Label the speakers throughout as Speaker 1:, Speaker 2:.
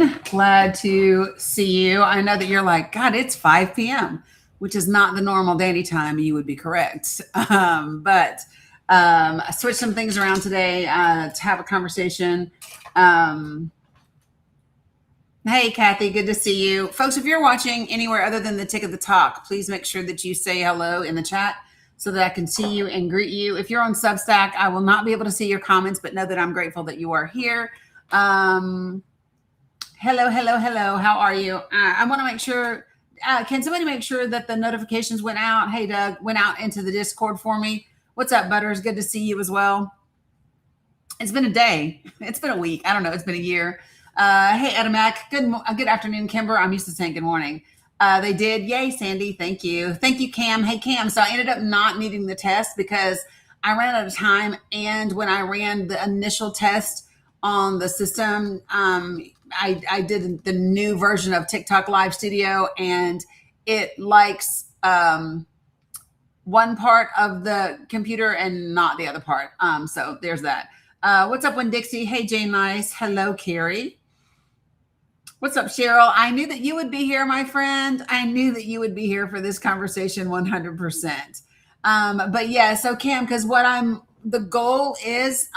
Speaker 1: everyone. Glad to see you. I know that you're like, God, it's 5 p.m., which is not the normal Dani time. You would be correct. But I switched some things around today to have a conversation. Um, hey, Kathy, good to see you. Folks, if you're watching anywhere other than the Tick of the Talk, please make sure that you say hello in the chat so that I can see you and greet you. If you're on Substack, I will not be able to see your comments, but know that I'm grateful that you are here. Hello. How are you? I want to make sure, can somebody make sure that the notifications went out? Hey, Doug, went out into the Discord for me. What's up, Butters? Good to see you as well. It's been a day. It's been a week. I don't know. It's been a year. Hey, Edamac. Good afternoon, Kimber. I'm used to saying good morning. They did. Yay, Sandy. Thank you. Thank you, Cam. Hey, Cam. So I ended up not needing the test because I ran out of time. And when I ran the initial test on the system, I did the new version of TikTok Live Studio, and it likes one part of the computer and not the other part. So there's that. What's up, Winn-Dixie? Hey, Jane Nice. Hello, Carrie. What's up, Cheryl? I knew that you would be here, my friend. I knew that you would be here for this conversation 100%. But yeah, so Cam, because the goal is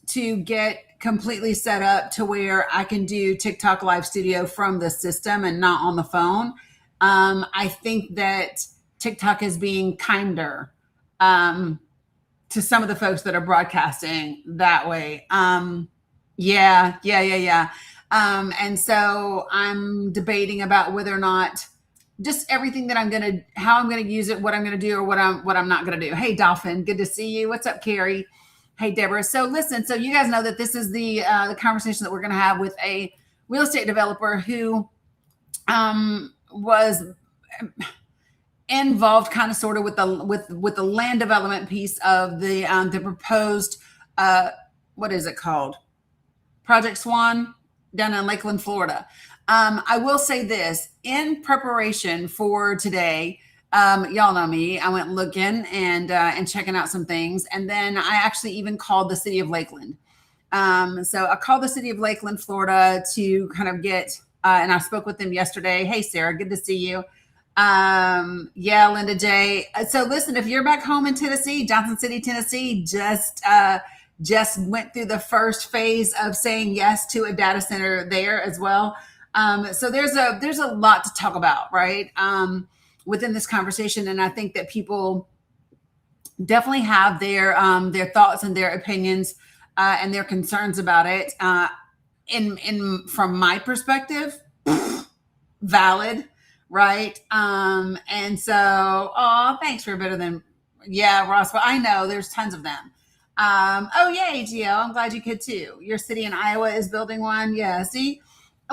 Speaker 1: to get completely set up to where I can do TikTok Live Studio from the system and not on the phone. I think that TikTok is being kinder to some of the folks that are broadcasting that way. Yeah. And so I'm debating about whether or not just everything that how I'm going to use it, what I'm going to do, or what I'm not going to do. Hey, Dolphin, good to see you. What's up, Carrie? Hey, Deborah. So listen, so you guys know that this is the conversation that we're going to have with a real estate developer who was involved kind of sort of with the land development piece of the proposed, what is it called? Project Swan down in Lakeland, Florida. I will say this, in preparation for today, y'all know me, I went looking and checking out some things. And then I actually even called the city of Lakeland. So I called the city of Lakeland, Florida to kind of get, and I spoke with them yesterday. Hey, Sarah, good to see you. Yeah, Linda J. So listen, if you're back home in Tennessee, Johnson City, Tennessee, just went through the first phase of saying yes to a data center there as well. So there's a lot to talk about, right? Within this conversation. And I think that people definitely have their thoughts and their opinions, and their concerns about it. From my perspective, valid. Right. And so, thanks for better than, yeah, Ross. But I know there's tons of them. Yay, GL. I'm glad you could too. Your city in Iowa is building one. Yeah. See,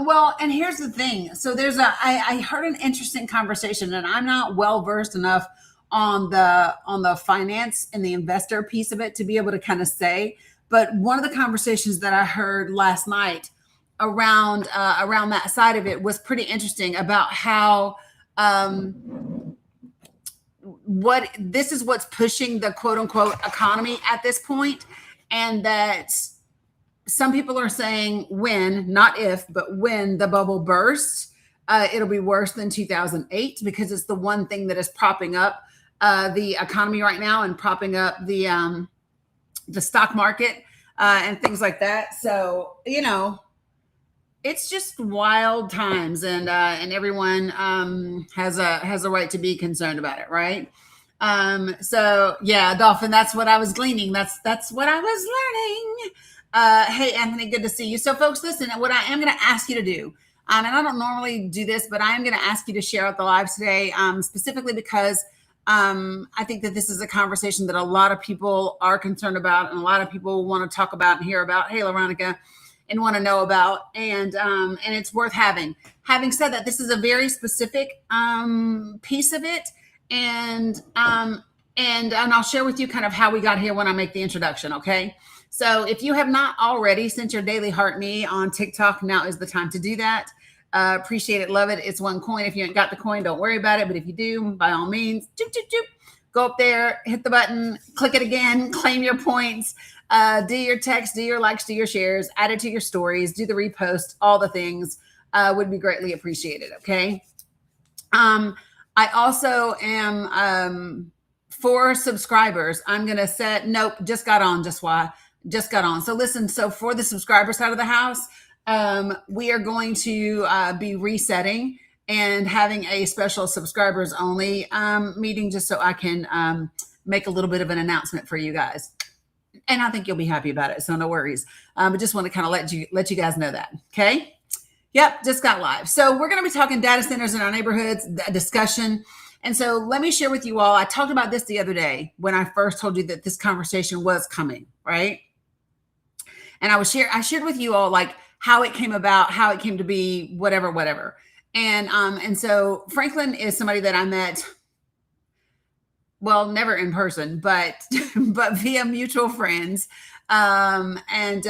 Speaker 1: well, and here's the thing. So I heard an interesting conversation, and I'm not well versed enough on the finance and the investor piece of it to be able to kind of say, but one of the conversations that I heard last night around that side of it was pretty interesting about how this is what's pushing the quote unquote economy at this point, and that some people are saying when, not if, but when the bubble bursts, it'll be worse than 2008 because it's the one thing that is propping up the economy right now and propping up the stock market and things like that. So, it's just wild times, and everyone has a right to be concerned about it, right? So yeah, Dolphin, that's what I was gleaning. That's what I was learning. Hey, Anthony, good to see you. So folks, listen, what I am going to ask you to do, and I don't normally do this, but I am going to ask you to share out the live today, specifically because I think that this is a conversation that a lot of people are concerned about, and a lot of people want to talk about and hear about. Hey, Veronica. And want to know about, and it's worth having. Having said that, this is a very specific piece of it, and I'll share with you kind of how we got here when I make the introduction. Okay, so if you have not already sent your daily heart me on TikTok, now is the time to do that. Appreciate it, love it. It's one coin. If you ain't got the coin, don't worry about it. But if you do, by all means, go up there, hit the button, click it again, claim your points. Do your text, do your likes, do your shares, add it to your stories, do the repost, all the things would be greatly appreciated. Okay. I also am for subscribers. I'm going to set, nope, just got on, just got on. So listen, so for the subscriber side of the house, we are going to be resetting and having a special subscribers only meeting just so I can make a little bit of an announcement for you guys. And I think you'll be happy about it. So no worries. But just want to kind of let you guys know that. Okay. Yep, just got live. So we're going to be talking data centers in our neighborhoods, a discussion. And so let me share with you all, I talked about this the other day when I first told you that this conversation was coming, right? And I shared with you all like how it came about, how it came to be, whatever. And so Franklin is somebody that I met, well, never in person, but via mutual friends and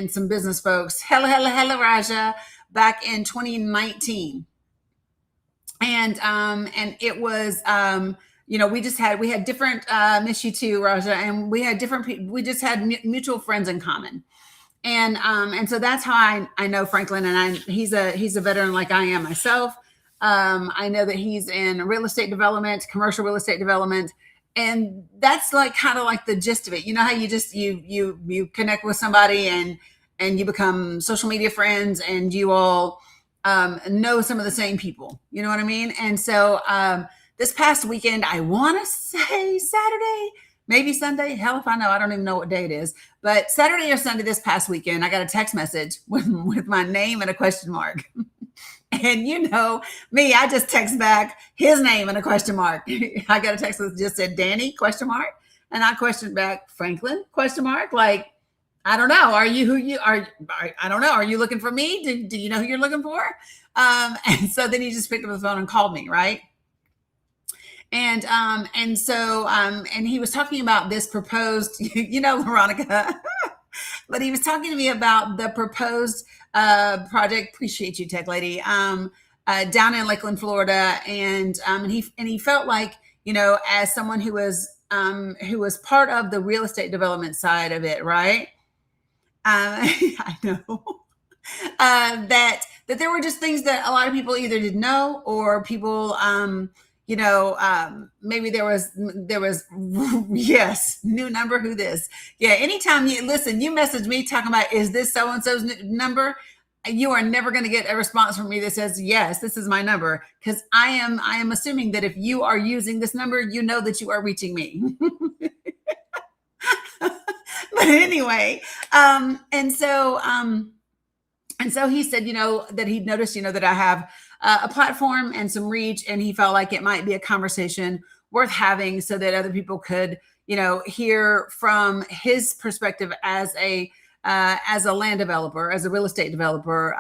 Speaker 1: some business folks. Hello, Raja. Back in 2019. And it was, we had different, miss you too, Raja. And we had different people, we just had mutual friends in common. And so that's how I know Franklin, and he's a veteran like I am myself. I know that he's in real estate development, commercial real estate development. And that's like kind of like the gist of it. You know how you just, you connect with somebody and you become social media friends and you all know some of the same people. You know what I mean? And so this past weekend, I want to say Saturday, maybe Sunday. Hell if I know. I don't even know what day it is. But Saturday or Sunday this past weekend, I got a text message with my name and a question mark. And you know me, I just text back his name and a question mark. I got a text that just said Dani, question mark. And I questioned back Franklin, question mark. Like, I don't know. Are you who you are? I don't know. Are you looking for me? Do you know who you're looking for? And so then he just picked up the phone and called me, right? And he was talking about this proposed, you know, Veronica, but he was talking to me about the proposed project. Appreciate you, tech lady, down in Lakeland, Florida, and he felt like, you know, as someone who was part of the real estate development side of it, right? I know that there were just things that a lot of people either didn't know or people, maybe there was yes, new number, who this? Yeah. Anytime you message me talking about, is this so-and-so's number? You are never going to get a response from me that says, yes, this is my number. Cause I am assuming that if you are using this number, you know that you are reaching me. But anyway, and so he said, you know, that he'd noticed, you know, that I have a platform and some reach, and he felt like it might be a conversation worth having so that other people could, you know, hear from his perspective as a land developer, as a real estate developer,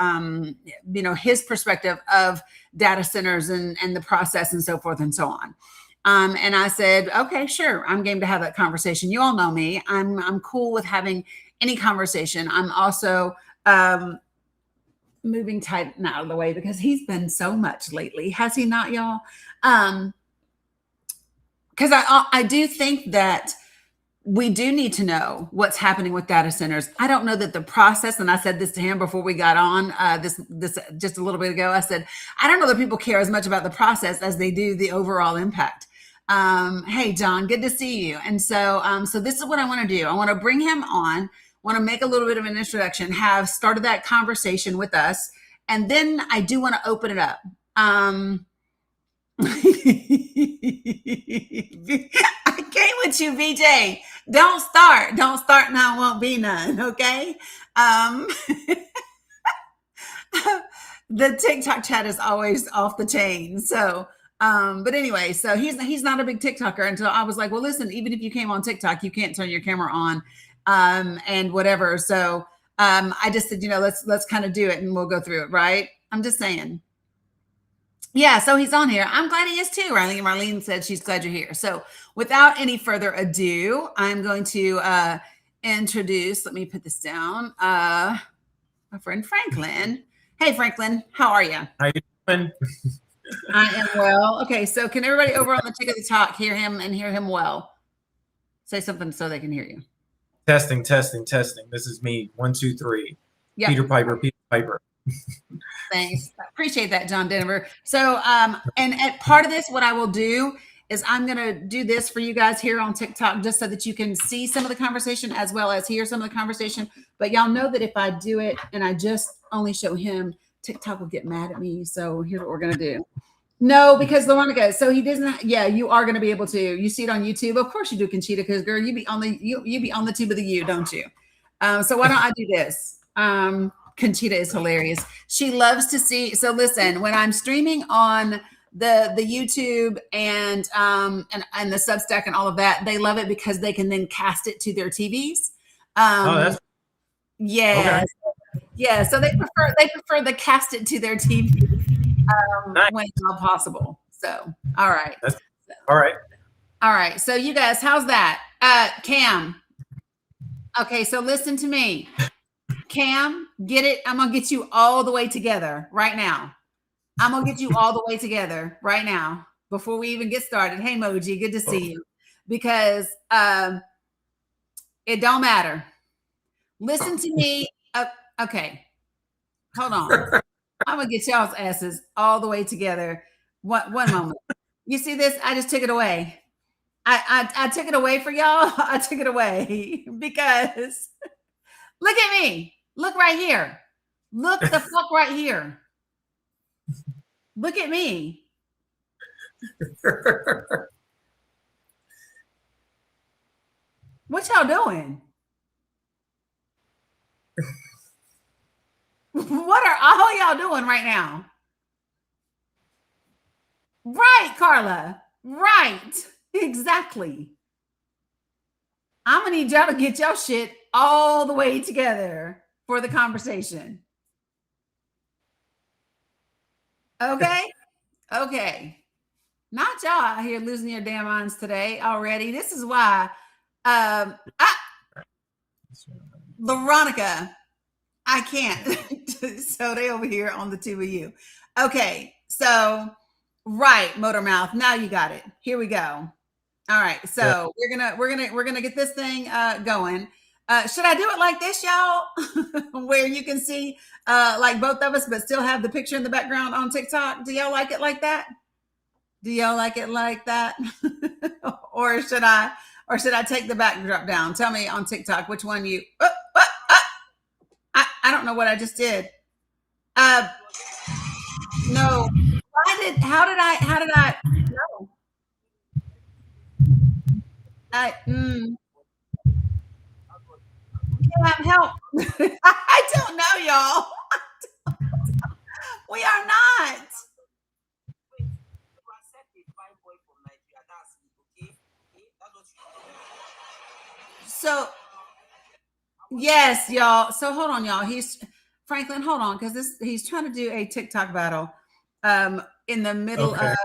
Speaker 1: you know, his perspective of data centers and the process and so forth and so on. And I said, okay, sure. I'm game to have that conversation. You all know me. I'm cool with having any conversation. I'm also moving Titan out of the way because he's been so much lately. Has he not, y'all? Because I do think that we do need to know what's happening with data centers. I don't know that the process, and I said this to him before we got on this just a little bit ago. I said, I don't know that people care as much about the process as they do the overall impact. Hey, John, good to see you. And so this is what I want to do. I want to bring him on, want to make a little bit of an introduction, have started that conversation with us. And then I do want to open it up. I came with you, VJ. Don't start now, won't be none. Okay. The TikTok chat is always off the chain. So, but anyway, so he's not a big TikToker until I was like, well, listen, even if you came on TikTok, you can't turn your camera on, and whatever. So, I just said, you know, let's kind of do it and we'll go through it. Right. I'm just saying. Yeah. So he's on here. I'm glad he is too. Marlene said she's glad you're here. So without any further ado, I'm going to, introduce, let me put this down, my friend Franklin. Hey, Franklin, how are you?
Speaker 2: How you doing?
Speaker 1: I am well. Okay, so can everybody over on the Tick of the Talk hear him and hear him well? Say something so they can hear you.
Speaker 2: Testing. This is me. 1, 2, 3.
Speaker 1: Yep.
Speaker 2: Peter Piper.
Speaker 1: Thanks. I appreciate that, John Denver. So, and at part of this, what I will do is I'm going to do this for you guys here on TikTok, just so that you can see some of the conversation as well as hear some of the conversation. But y'all know that if I do it and I just only show him, TikTok will get mad at me. So here's what we're going to do. No, because Veronica, so he doesn't. Yeah, you are going to be able to. You see it on YouTube, of course you do, Conchita, because girl, you be on the tube of the U, don't you? So why don't I do this? Conchita is hilarious. She loves to see. So listen, when I'm streaming on the YouTube and the Substack and all of that, they love it because they can then cast it to their TVs.
Speaker 2: That's
Speaker 1: yeah, okay. Yeah. So they prefer the cast it to their TV
Speaker 2: nice.
Speaker 1: when it's all possible. So all right.
Speaker 2: All right.
Speaker 1: All right. So you guys, how's that? Cam. Okay, so listen to me. Cam, get it. I'm going to get you all the way together right now. I'm going to get you all the way together right now before we even get started. Hey, Moji, good to see you. Because it don't matter. Listen to me. Okay. Hold on. I'm going to get y'all's asses all the way together. One moment. You see this? I just took it away. I took it away for y'all. I took it away because look at me. Look right here. Look the fuck right here. Look at me. What y'all doing? What are all y'all doing right now? Right, Carla. Right. Exactly. I'm going to need y'all to get your shit all the way together for the conversation. Okay? Okay. Not y'all out here losing your damn minds today already. This is why Veronica, I can't. So they over here on the two of you. Okay. So, right, Motor Mouth. Now you got it. Here we go. All right. So we're gonna get this thing going. Should I do it like this, y'all? Where you can see like both of us, but still have the picture in the background on TikTok? Do y'all like it like that? Do y'all like it like that? or should I take the backdrop down? Tell me on TikTok which one you. I don't know what I just did. No. How did I? No. Help. I don't know, y'all. We are not. So, yes, y'all. So hold on, y'all. Franklin, hold on, because he's trying to do a TikTok battle in the middle of,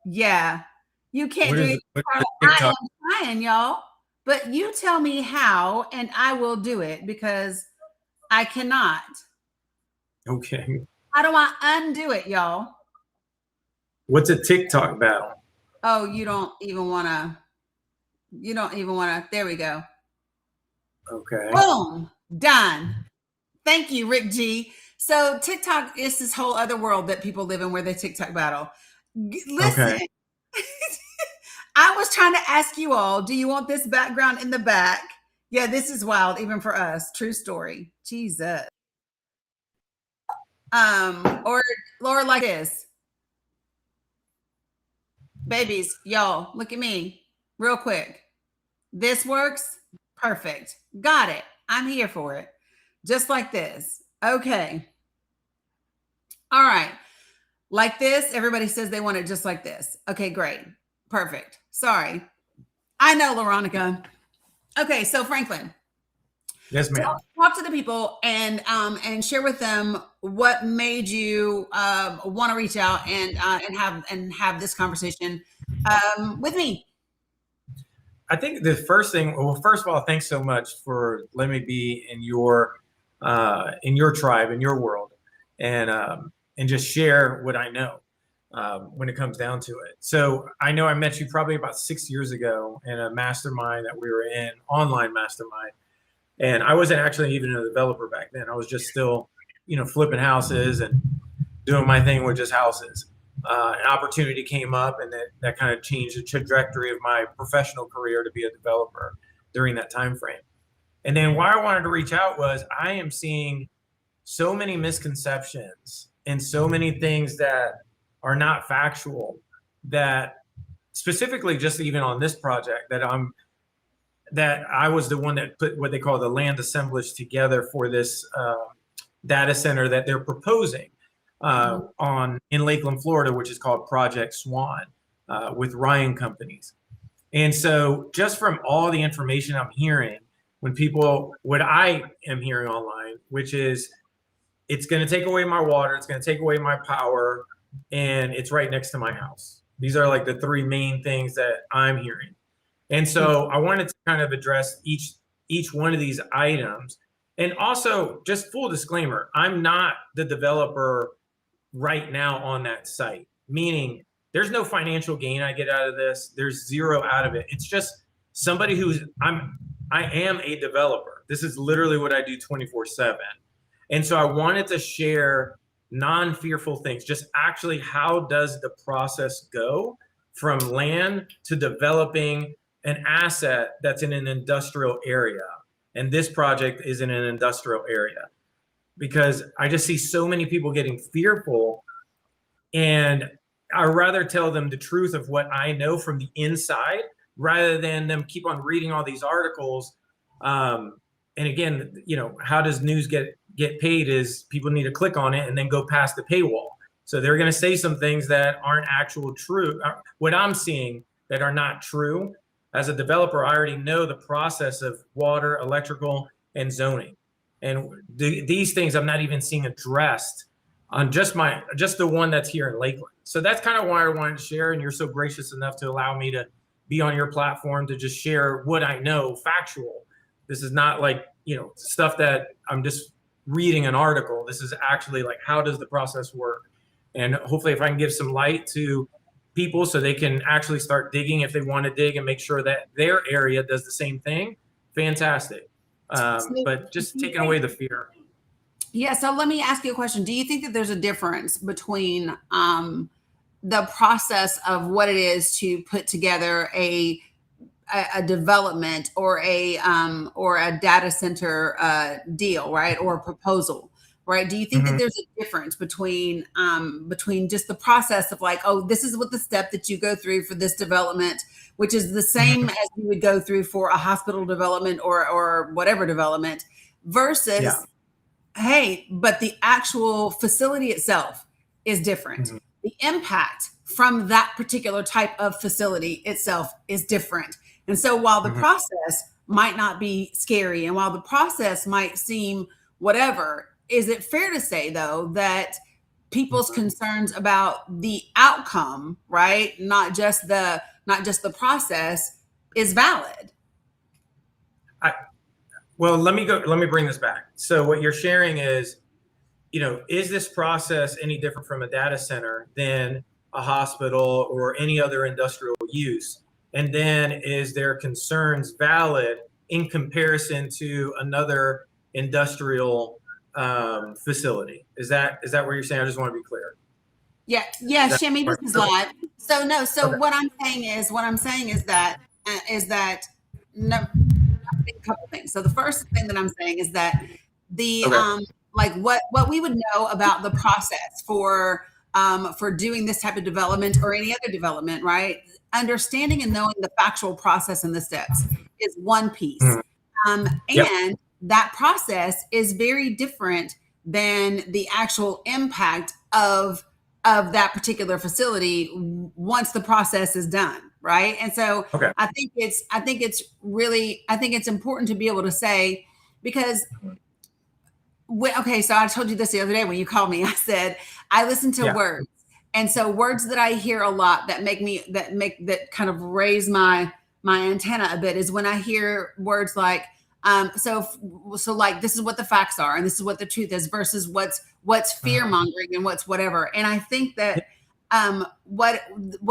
Speaker 1: yeah. You can't do it. I am trying, y'all. But you tell me how, and I will do it because I cannot.
Speaker 2: Okay.
Speaker 1: How do I undo it, y'all?
Speaker 2: What's a TikTok battle?
Speaker 1: Oh, you don't even want to. There we go.
Speaker 2: Okay.
Speaker 1: Boom. Done. Thank you, Rick G. So TikTok is this whole other world that people live in where they TikTok battle. Listen. Okay. I was trying to ask you all, do you want this background in the back? Yeah, this is wild, even for us. True story. Jesus. Or like this. Babies, y'all, look at me real quick. This works. Perfect. Got it. I'm here for it. Just like this. Okay. All right. Like this. Everybody says they want it just like this. Okay, great. Perfect. Sorry. I know, Veronica. Okay, so Franklin.
Speaker 2: Yes, ma'am.
Speaker 1: Talk to the people and share with them what made you want to reach out and have this conversation with me.
Speaker 2: I think the first thing. Well, first of all, thanks so much for letting me be in your tribe, in your world, and just share what I know. When it comes down to it. So I know I met you probably about 6 years ago in a mastermind that we were in, online mastermind. And I wasn't actually even a developer back then. I was just still, flipping houses and doing my thing with just houses. An opportunity came up, and that kind of changed the trajectory of my professional career to be a developer during that time frame. And then why I wanted to reach out was I am seeing so many misconceptions and so many things that are not factual, that specifically just even on this project that I was the one that put what they call the land assemblage together for this data center that they're proposing in Lakeland, Florida, which is called Project Swan with Ryan Companies. And so just from all the information I'm hearing, what I am hearing online, which is it's going to take away my water, it's going to take away my power, and it's right next to my house. These are like the three main things that I'm hearing. And so I wanted to kind of address each one of these items. And also, just full disclaimer, I'm not the developer right now on that site, meaning there's no financial gain I get out of this. There's zero out of it. It's just somebody I am a developer. This is literally what I do 24/7. And so I wanted to share non-fearful things, just actually how does the process go from land to developing an asset that's in an industrial area. And this project is in an industrial area, because I just see so many people getting fearful, and I'd rather tell them the truth of what I know from the inside rather than them keep on reading all these articles. And again, how does news get paid is people need to click on it and then go past the paywall. So they're going to say some things that aren't actual true. What I'm seeing that are not true. As a developer, I already know the process of water, electrical, and zoning. And these things I'm not even seeing addressed on just the one that's here in Lakeland. So that's kind of why I wanted to share. And you're so gracious enough to allow me to be on your platform to just share what I know, factual. This is not like, stuff that I'm just reading an article. This is actually like, how does the process work? And hopefully if I can give some light to people so they can actually start digging if they want to dig and make sure that their area does the same thing, fantastic. But just taking away the fear.
Speaker 1: Yeah. So let me ask you a question. Do you think that there's a difference between the process of what it is to put together a development or a data center deal, right, or a proposal, right? Do you think that there's a difference between just the process of like, oh, this is what the step that you go through for this development, which is the same as you would go through for a hospital development or whatever development, versus, hey, but the actual facility itself is different. The impact from that particular type of facility itself is different. And so while the process might not be scary, and while the process might seem whatever, is it fair to say, though, that people's concerns about the outcome, right, not just the process, is valid?
Speaker 2: Well, let me bring this back. So what you're sharing is, is this process any different from a data center than a hospital or any other industrial use? And then is their concerns valid in comparison to another industrial facility? Is that what you're saying? I just want to be clear.
Speaker 1: Yeah, Shimmy, this is live. So no, so okay. What I'm saying is that no, a couple things. So the first thing that I'm saying is that the like what we would know about the process for doing this type of development or any other development, right? Understanding and knowing the factual process and the steps is one piece. And that process is very different than the actual impact of that particular facility once the process is done, right? And so I think it's important to be able to say, because so I told you this the other day when you called me. I said I listen to words. And so words that I hear a lot that kind of raise my antenna a bit is when I hear words like, so like, this is what the facts are and this is what the truth is versus what's fear mongering and what's whatever. And I think that what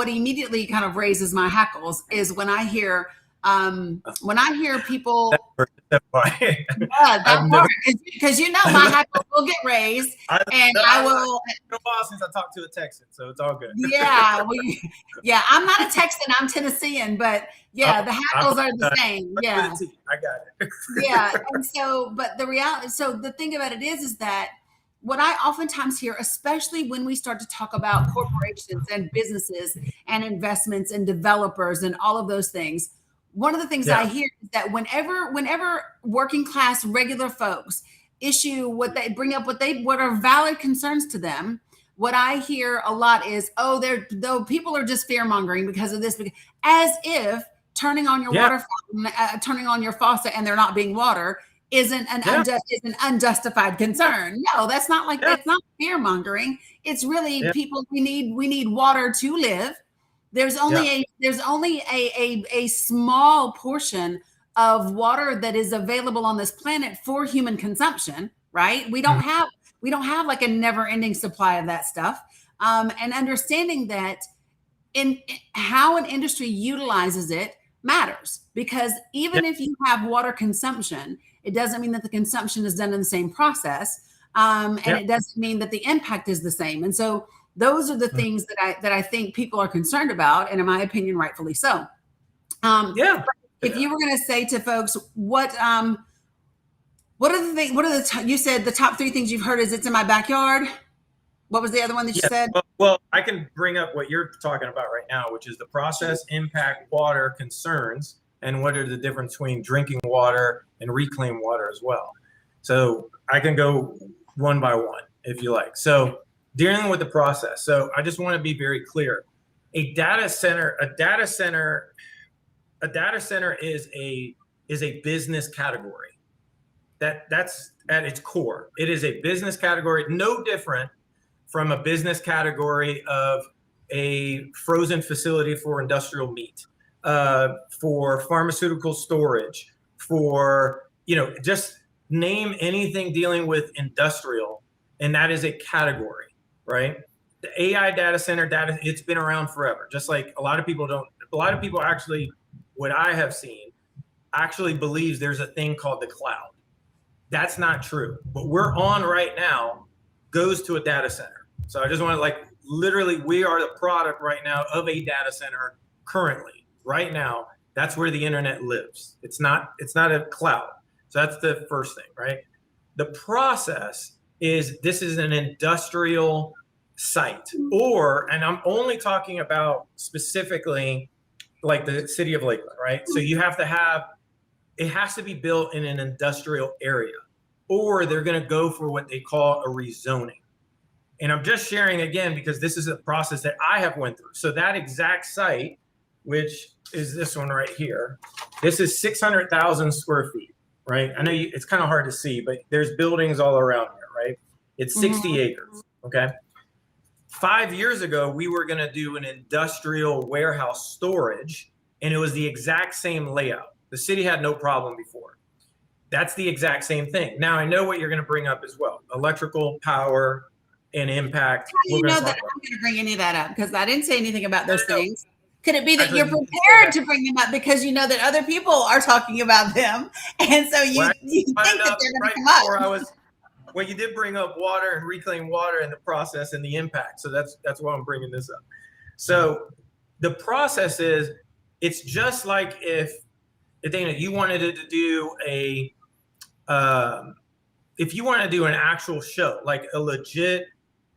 Speaker 1: immediately kind of raises my hackles is when I hear When I hear people,
Speaker 2: I've
Speaker 1: yeah, that
Speaker 2: never,
Speaker 1: part, because you know my hypo will get raised, and I will.
Speaker 2: It's been a while since I talked to a Texan, so it's all good.
Speaker 1: Yeah, yeah. I'm not a Texan. I'm Tennessean, but yeah, the hackles are the same. Yeah,
Speaker 2: I got it.
Speaker 1: yeah. And so, but the reality, so the thing about it is that what I oftentimes hear, especially when we start to talk about corporations and businesses and investments and developers and all of those things, one of the things I hear is that whenever working class regular folks issue what they bring up, what are valid concerns to them, what I hear a lot is, oh, though people are just fear mongering because of this, as if turning on your water fountain, turning on your faucet, and there not being water isn't an unjustified concern. No, that's not like that's not fear mongering. It's really people. We need water to live. There's only a small portion of water that is available on this planet for human consumption. Right? We don't have like a never-ending supply of that stuff. And understanding that in how an industry utilizes it matters, because even if you have water consumption, it doesn't mean that the consumption is done in the same process, and it doesn't mean that the impact is the same. And so those are the things that I think people are concerned about, and in my opinion, rightfully so. If you were going to say to folks, what are the things? You said the top 3 things you've heard is it's in my backyard. What was the other one that you said?
Speaker 2: Well, I can bring up what you're talking about right now, which is the process impact water concerns, and what are the difference between drinking water and reclaimed water as well. So I can go one by one if you like. So dealing with the process. So I just want to be very clear. A data center is a business category. That's at its core. It is a business category, no different from a business category of a frozen facility for industrial meat, for pharmaceutical storage, for, just name anything dealing with industrial, and that is a category, right? The AI data center it's been around forever. Just like a lot of people actually, what I have seen, actually believes there's a thing called the cloud. That's not true. What we're on right now goes to a data center. So I just want to literally, we are the product right now of a data center currently, right now. That's where the internet lives. It's not a cloud. So that's the first thing, right? The process is, this is an industrial site, and I'm only talking about specifically like the city of Lakeland, right? So it has to be built in an industrial area, or they're going to go for what they call a rezoning. And I'm just sharing again, because this is a process that I have went through. So that exact site, which is this one right here, this is 600,000 square feet, right? I know it's kind of hard to see, but there's buildings all around here, right? It's 60 acres, okay? 5 years ago, we were going to do an industrial warehouse storage, and it was the exact same layout. The city had no problem before. That's the exact same thing. Now, I know what you're going to bring up as well: electrical, power, and impact.
Speaker 1: How do you know that I'm going to bring any of that up? Because I didn't say anything about those things. Could it be that you're prepared to bring them up because you know that other people are talking about them, and so you think that they're going to come up?
Speaker 2: Well, you did bring up water and reclaimed water and the process and the impact. So that's why I'm bringing this up. So the process is, it's just like if Dana, you wanted to do if you want to do an actual show, like a legit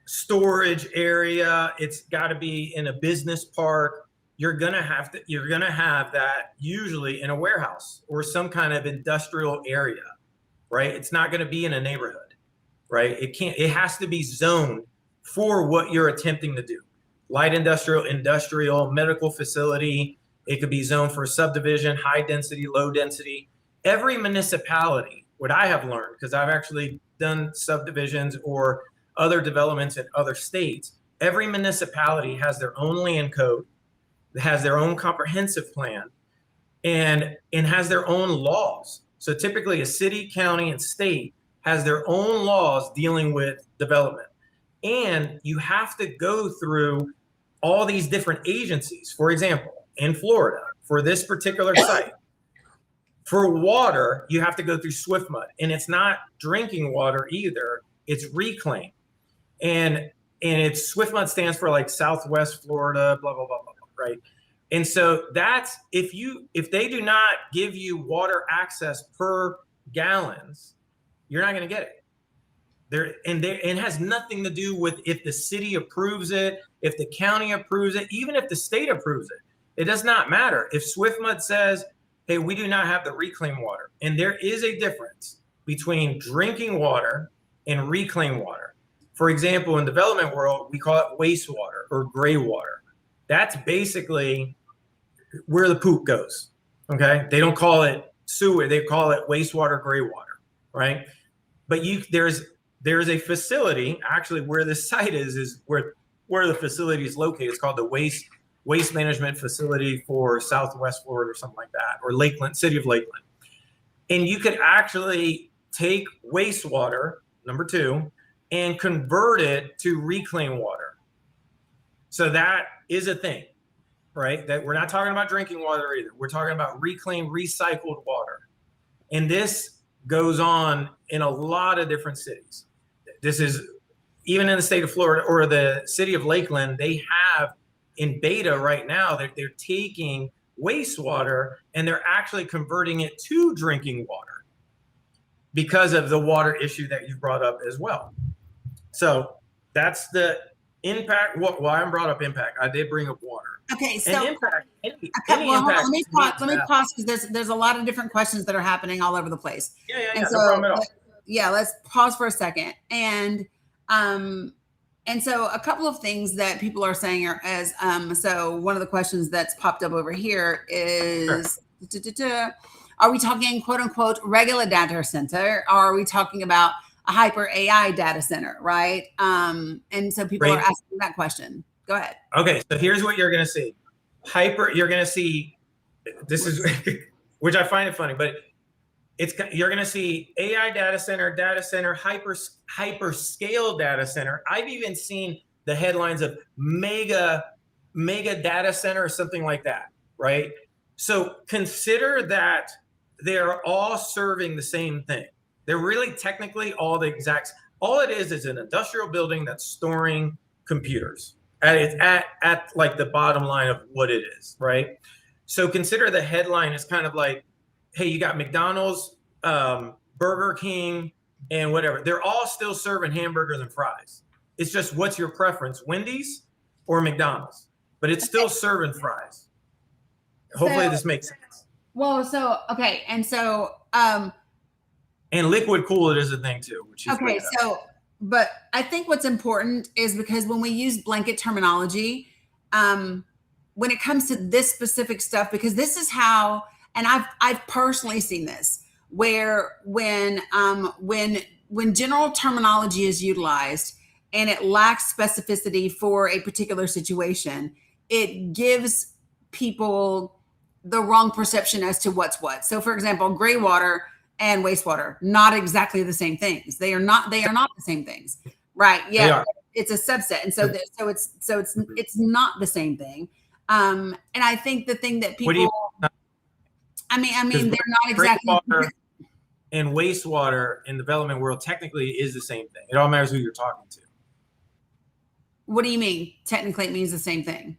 Speaker 2: storage area, it's got to be in a business park. You're gonna have that usually in a warehouse or some kind of industrial area, right? It's not going to be in a neighborhood, right? It has to be zoned for what you're attempting to do. Light industrial, medical facility. It could be zoned for subdivision, high density, low density. Every municipality, what I have learned, because I've actually done subdivisions or other developments in other states, every municipality has their own land code, has their own comprehensive plan, and has their own laws. So typically a city, county, and state has their own laws dealing with development. And you have to go through all these different agencies. For example, in Florida, for this particular site, For water, you have to go through SwiftMud, and it's not drinking water either. It's reclaim, and it's SwiftMud stands for like Southwest Florida, blah blah blah blah, blah, right? And so that's if they do not give you water access per gallons, you're not going to get it. And it has nothing to do with if the city approves it, if the county approves it, even if the state approves it. It does not matter. If SwiftMud says, hey, we do not have the reclaimed water, and there is a difference between drinking water and reclaimed water. For example, in development world, we call it wastewater or gray water. That's basically where the poop goes. Okay, they don't call it sewer; they call it wastewater, gray water, right? But there's a facility actually where the site is where the facility is located. It's called the waste management facility for Southwest Florida or something like that, or Lakeland, city of Lakeland. And you could actually take wastewater, number 2, and convert it to reclaimed water. So that is a thing, right? That we're not talking about drinking water either. We're talking about reclaimed, recycled water. And this goes on in a lot of different cities. This is even in the state of Florida or the city of Lakeland, they have in beta right now that they're taking wastewater and they're actually converting it to drinking water because of the water issue that you brought up as well. So that's the impact. Why I brought up impact. I did bring up water.
Speaker 1: Okay, so
Speaker 2: and impact.
Speaker 1: Let me pause because there's a lot of different questions that are happening all over the place.
Speaker 2: Yeah. So, no problem at all.
Speaker 1: Yeah, let's pause for a second. And so a couple of things that people are saying so one of the questions that's popped up over here is, sure. Are we talking quote unquote regular data center? Or are we talking about a hyper AI data center, right? And so people are asking that question. Go ahead.
Speaker 2: Okay, so here's what you're going to see. You're going to see, this is, which I find it funny, but you're going to see AI data center, hyperscale data center. I've even seen the headlines of mega data center or something like that, right? So consider that they're all serving the same thing. They're really technically all it is an industrial building that's storing computers at like the bottom line of what it is, right? So consider the headline is kind of like, hey, you got McDonald's, Burger King, and whatever. They're all still serving hamburgers and fries. It's just what's your preference, Wendy's or McDonald's? But it's still serving fries. Hopefully this makes sense.
Speaker 1: Well, okay, and so
Speaker 2: and liquid cooled is a thing too, which is
Speaker 1: okay. So, but I think what's important is because when we use blanket terminology, when it comes to this specific stuff, because this is how, and I've personally seen this, where when general terminology is utilized and it lacks specificity for a particular situation, it gives people the wrong perception as to what's what. So, for example, gray water and wastewater, not exactly the same things. They are not the same things, right? Yeah, it's a subset, and so it's not the same thing. And I think the thing that people, I mean, they're not exactly.
Speaker 2: Water and wastewater in the development world technically is the same thing. It all matters who you're talking to.
Speaker 1: What do you mean? Technically, it means the same thing.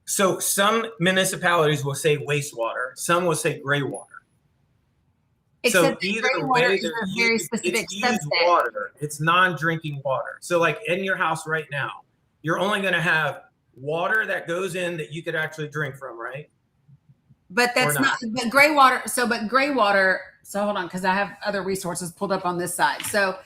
Speaker 2: So some municipalities will say wastewater, some will say gray water.
Speaker 1: Except
Speaker 2: so either
Speaker 1: gray
Speaker 2: way,
Speaker 1: water is a very specific subset.
Speaker 2: Water. It's non-drinking water. So like in your house right now, you're only going to have water that goes in that you could actually drink from, right?
Speaker 1: But that's not, but gray water. So hold on, because I have other resources pulled up on this side. So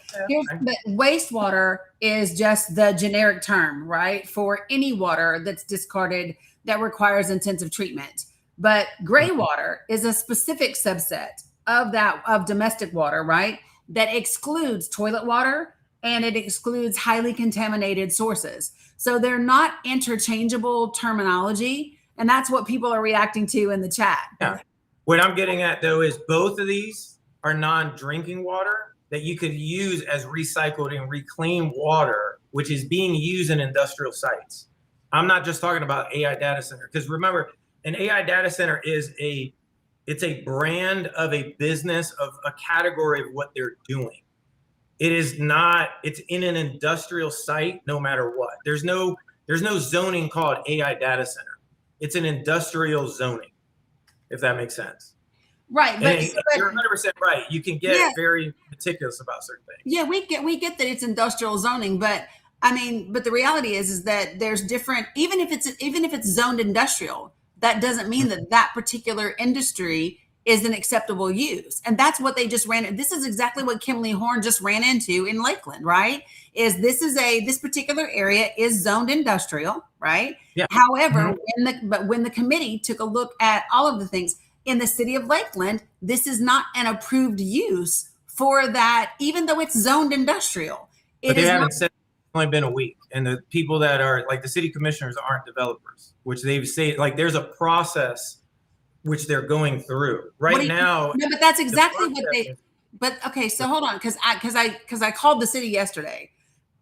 Speaker 1: but wastewater is just the generic term, right? For any water that's discarded that requires intensive treatment. But gray water is a specific subset of domestic water, right? That excludes toilet water and it excludes highly contaminated sources. So they're not interchangeable terminology. And that's what people are reacting to in the chat.
Speaker 2: Yeah. What I'm getting at though is both of these are non-drinking water that you could use as recycled and reclaimed water, which is being used in industrial sites. I'm not just talking about AI data center, because remember, an AI data center is It's a brand of a business, of a category of what they're doing. It is not, it's in an industrial site, no matter what. There's no zoning called AI data center. It's an industrial zoning, if that makes sense.
Speaker 1: Right.
Speaker 2: But you're 100% right. You can get very meticulous about certain things.
Speaker 1: Yeah, we get that it's industrial zoning, but I mean, but the reality is that there's different, even if it's zoned industrial, that doesn't mean that particular industry is an acceptable use. And that's what they just ran. This is exactly what Kimley Horn just ran into in Lakeland, right? This particular area is zoned industrial, right?
Speaker 2: Yeah.
Speaker 1: However, when the committee took a look at all of the things in the city of Lakeland, this is not an approved use for that, even though it's zoned industrial.
Speaker 2: But they haven't said, it's only been a week. And the people that are like the city commissioners aren't developers, which they've said, like there's a process which they're going through right now.
Speaker 1: No, but that's exactly what they, but okay, so hold on. Cause I called the city yesterday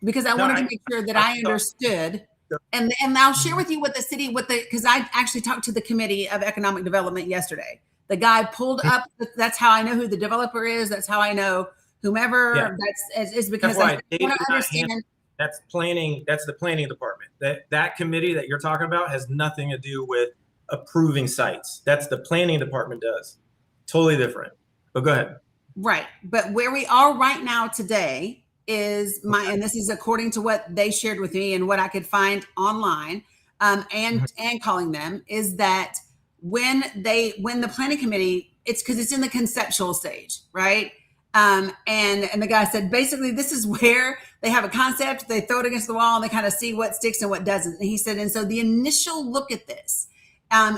Speaker 1: because I wanted to make sure that I understood. And I'll share with you what the city, because I actually talked to the Committee of Economic Development yesterday. The guy pulled up, that's how I know who the developer is. That's how I know whomever.
Speaker 2: Yeah.
Speaker 1: That's because I want to understand.
Speaker 2: That's planning. That's the planning department. That committee that you're talking about has nothing to do with approving sites. That's the planning department does. Totally different. But go ahead.
Speaker 1: Right. But where we are right now today is and this is according to what they shared with me and what I could find online, and calling them, is that when the planning committee, it's because it's in the conceptual stage, right? And the guy said, basically, this is where they have a concept, they throw it against the wall, and they kind of see what sticks and what doesn't. And he said, and so the initial look at this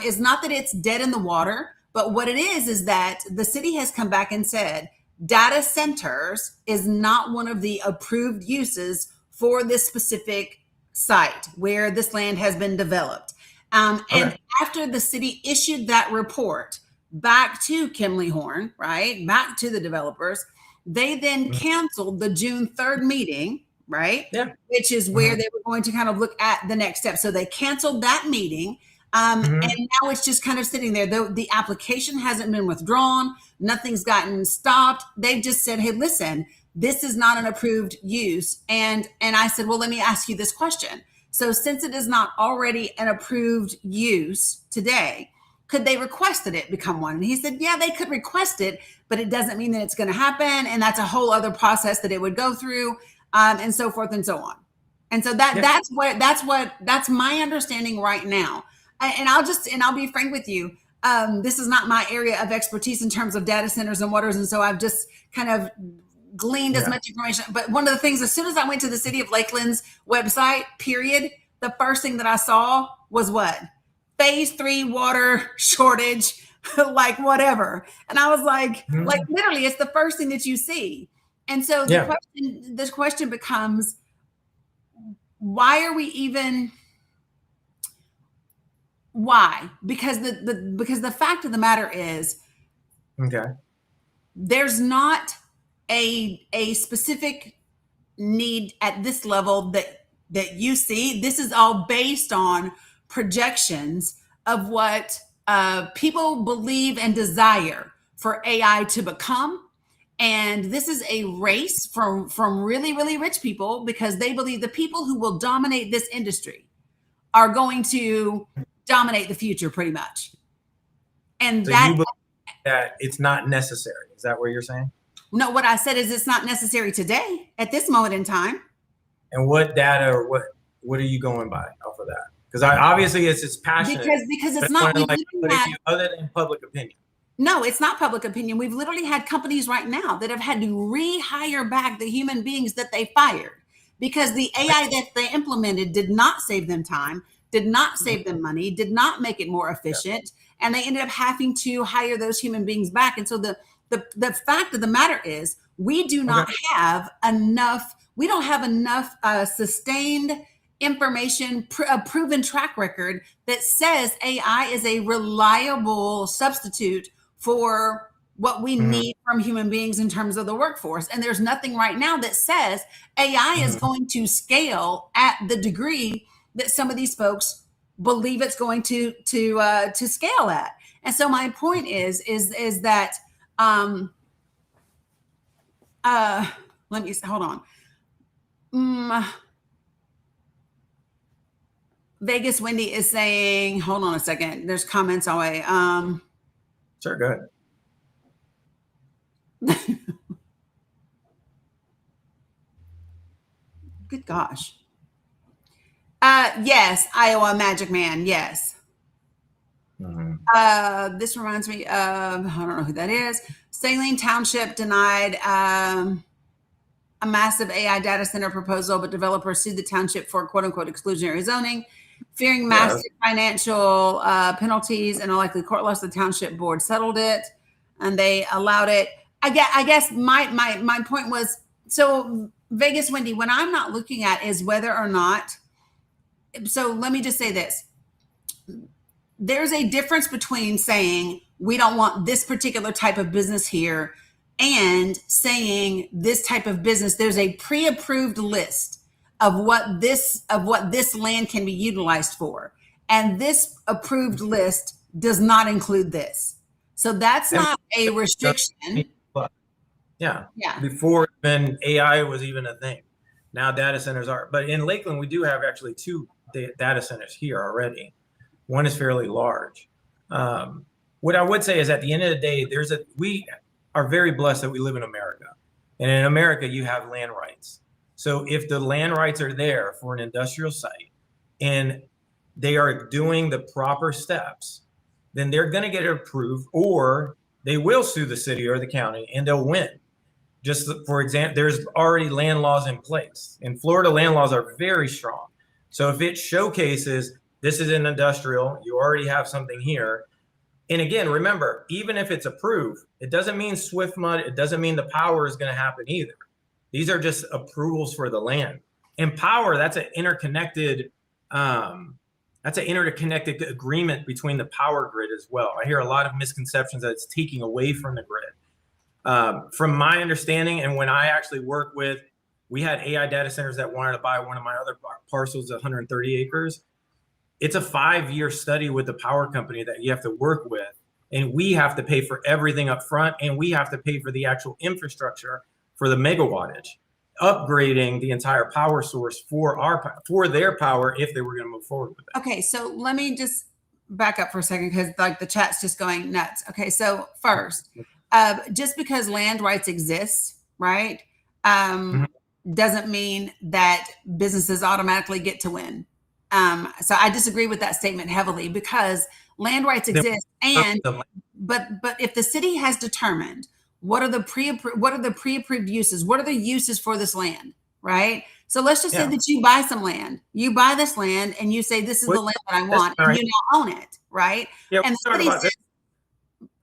Speaker 1: is not that it's dead in the water, but what it is that the city has come back and said, data centers is not one of the approved uses for this specific site where this land has been developed. And after the city issued that report back to Kimley Horn, right, back to the developers, they then canceled the June 3rd meeting, right, which is where they were going to kind of look at the next step. So they canceled that meeting. And now it's just kind of sitting there. The application hasn't been withdrawn. Nothing's gotten stopped. They've just said, hey, listen, this is not an approved use. And I said, well, let me ask you this question. So since it is not already an approved use today, could they request that it become one? And he said, yeah, they could request it, but it doesn't mean that it's going to happen. And that's a whole other process that it would go through, and so forth and so on. And so that's my understanding right now. And I'll be frank with you. This is not my area of expertise in terms of data centers and waters. And so I've just kind of gleaned as much information. But one of the things, as soon as I went to the City of Lakeland's website, period, the first thing that I saw was what? Phase 3 water shortage, like whatever. And I was like literally, it's the first thing that you see. And so the question becomes, why are we even... Why? Because the fact of the matter is, there's not a specific need at this level that you see. This is all based on projections of what people believe and desire for AI to become. And this is a race from really, really rich people, because they believe the people who will dominate this industry are going to dominate the future pretty much. And
Speaker 2: so
Speaker 1: that,
Speaker 2: you believe that it's not necessary. Is that what you're saying?
Speaker 1: No, what I said is it's not necessary today at this moment in time.
Speaker 2: And what data or what are you going by off of that? Because obviously it's passionate.
Speaker 1: Because it's not
Speaker 2: other than public opinion.
Speaker 1: No, it's not public opinion. We've literally had companies right now that have had to rehire back the human beings that they fired because the AI that they implemented did not save them time, did not save them money, did not make it more efficient, and they ended up having to hire those human beings back. And so the fact of the matter is, we do not have enough. We don't have enough sustained information, a proven track record that says AI is a reliable substitute for what we need from human beings in terms of the workforce. And there's nothing right now that says AI is going to scale at the degree that some of these folks believe it's going to scale at. And so my point is that let me hold on. Vegas Wendy is saying, hold on a second. There's comments all the way.
Speaker 2: Sure, go ahead.
Speaker 1: Good gosh. Yes, Iowa Magic Man. Yes. This reminds me of, I don't know who that is. Saline Township denied a massive AI data center proposal, but developers sued the township for quote unquote exclusionary zoning, fearing massive financial penalties and a likely court loss. The township board settled it and they allowed it. I guess my point was, so Vegas Wendy, what I'm not looking at is whether or not, so let me just say this. There's a difference between saying we don't want this particular type of business here and saying this type of business. There's a pre-approved list of what this land can be utilized for. And this approved list does not include this. So that's not a restriction.
Speaker 2: Yeah. Before then, AI was even a thing. Now data centers are. But in Lakeland, we do have actually 2 data centers here already. One is fairly large. What I would say is at the end of the day, we are very blessed that we live in America. And in America, you have land rights. So if the land rights are there for an industrial site and they are doing the proper steps, then they're going to get it approved, or they will sue the city or the county and they'll win. Just for example, there's already land laws in place. In Florida, land laws are very strong. So if it showcases this is an industrial, you already have something here. And again, remember, even if it's approved, it doesn't mean swift mud. It doesn't mean the power is going to happen either. These are just approvals for the land. And power, that's an interconnected agreement between the power grid as well. I hear a lot of misconceptions that it's taking away from the grid. From my understanding, and when I actually work with, we had AI data centers that wanted to buy one of my other parcels, 130 acres. It's a 5-year study with the power company that you have to work with. And we have to pay for everything up front. And we have to pay for the actual infrastructure for the megawattage, upgrading the entire power source for their power if they were going to move forward with it.
Speaker 1: Okay, so let me just back up for a second because like the chat's just going nuts. Okay, so first, just because land rights exist, right, doesn't mean that businesses automatically get to win. So I disagree with that statement heavily because land rights exist, and but if the city has determined what are the pre-approved uses, what are the uses for this land, right? So let's just say that you buy some land, you buy this land, and you say this is the land that I want, and you now own it, right?
Speaker 2: Yeah,
Speaker 1: and the city says,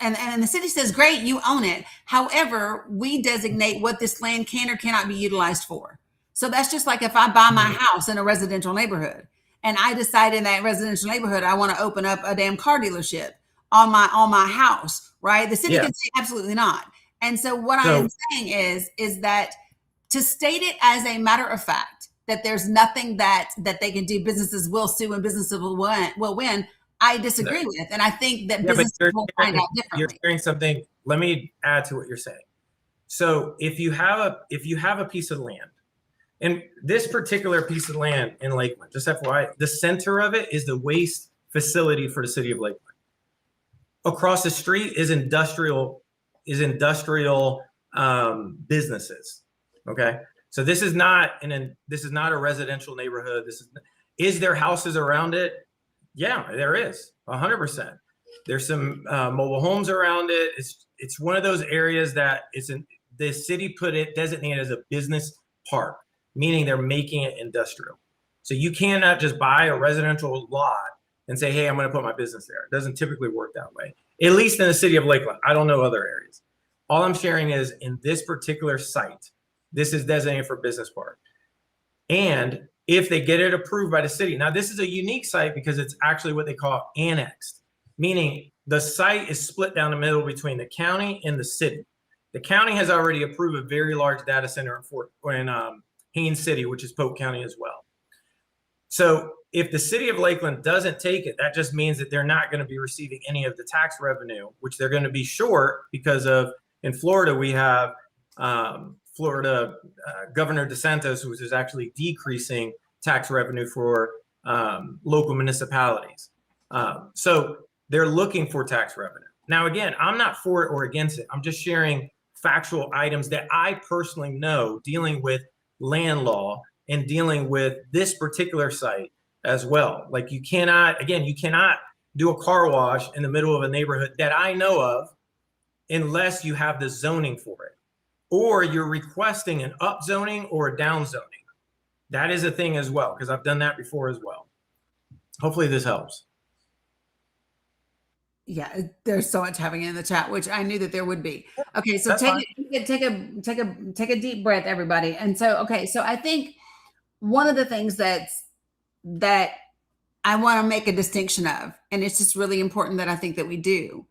Speaker 1: and the city says, great, you own it. However, we designate what this land can or cannot be utilized for. So that's just like if I buy my house in a residential neighborhood. And I decide in that residential neighborhood, I want to open up a damn car dealership on my house, right? The city can say absolutely not. And so what I am saying is that to state it as a matter of fact, that there's nothing that they can do, businesses will sue and businesses will win, I disagree with. And I think that businesses will find out differently.
Speaker 2: You're hearing something. Let me add to what you're saying. So if you have a piece of land, and this particular piece of land in Lakeland, just FYI, the center of it is the waste facility for the city of Lakeland. Across the street is industrial businesses. Okay, so this is not a residential neighborhood. Is there houses around it? Yeah, there is 100%. There's some mobile homes around it. It's one of those areas that the city designated as a business park, meaning they're making it industrial. So you cannot just buy a residential lot and say, hey, I'm going to put my business there. It doesn't typically work that way, at least in the city of Lakeland. I don't know other areas. All I'm sharing is in this particular site, this is designated for business park. And if they get it approved by the city, now this is a unique site because it's actually what they call annexed, meaning the site is split down the middle between the county and the city. The county has already approved a very large data center in Haines City, which is Polk County as well. So if the city of Lakeland doesn't take it, that just means that they're not going to be receiving any of the tax revenue, which they're going to be short because of, in Florida, we have Florida Governor DeSantis, who is actually decreasing tax revenue for local municipalities. So they're looking for tax revenue. Now, again, I'm not for it or against it. I'm just sharing factual items that I personally know dealing with land law and dealing with this particular site as well. Like you cannot do a car wash in the middle of a neighborhood that I know of unless you have the zoning for it, or you're requesting an up zoning or a down zoning. That is a thing as well, because I've done that before as well. Hopefully this helps.
Speaker 1: Yeah, there's so much happening in the chat, which I knew that there would be. Okay, so
Speaker 2: That's fine.
Speaker 1: take a deep breath, everybody. And so, okay, so I think one of the things that I want to make a distinction of, and it's just really important that I think that we do,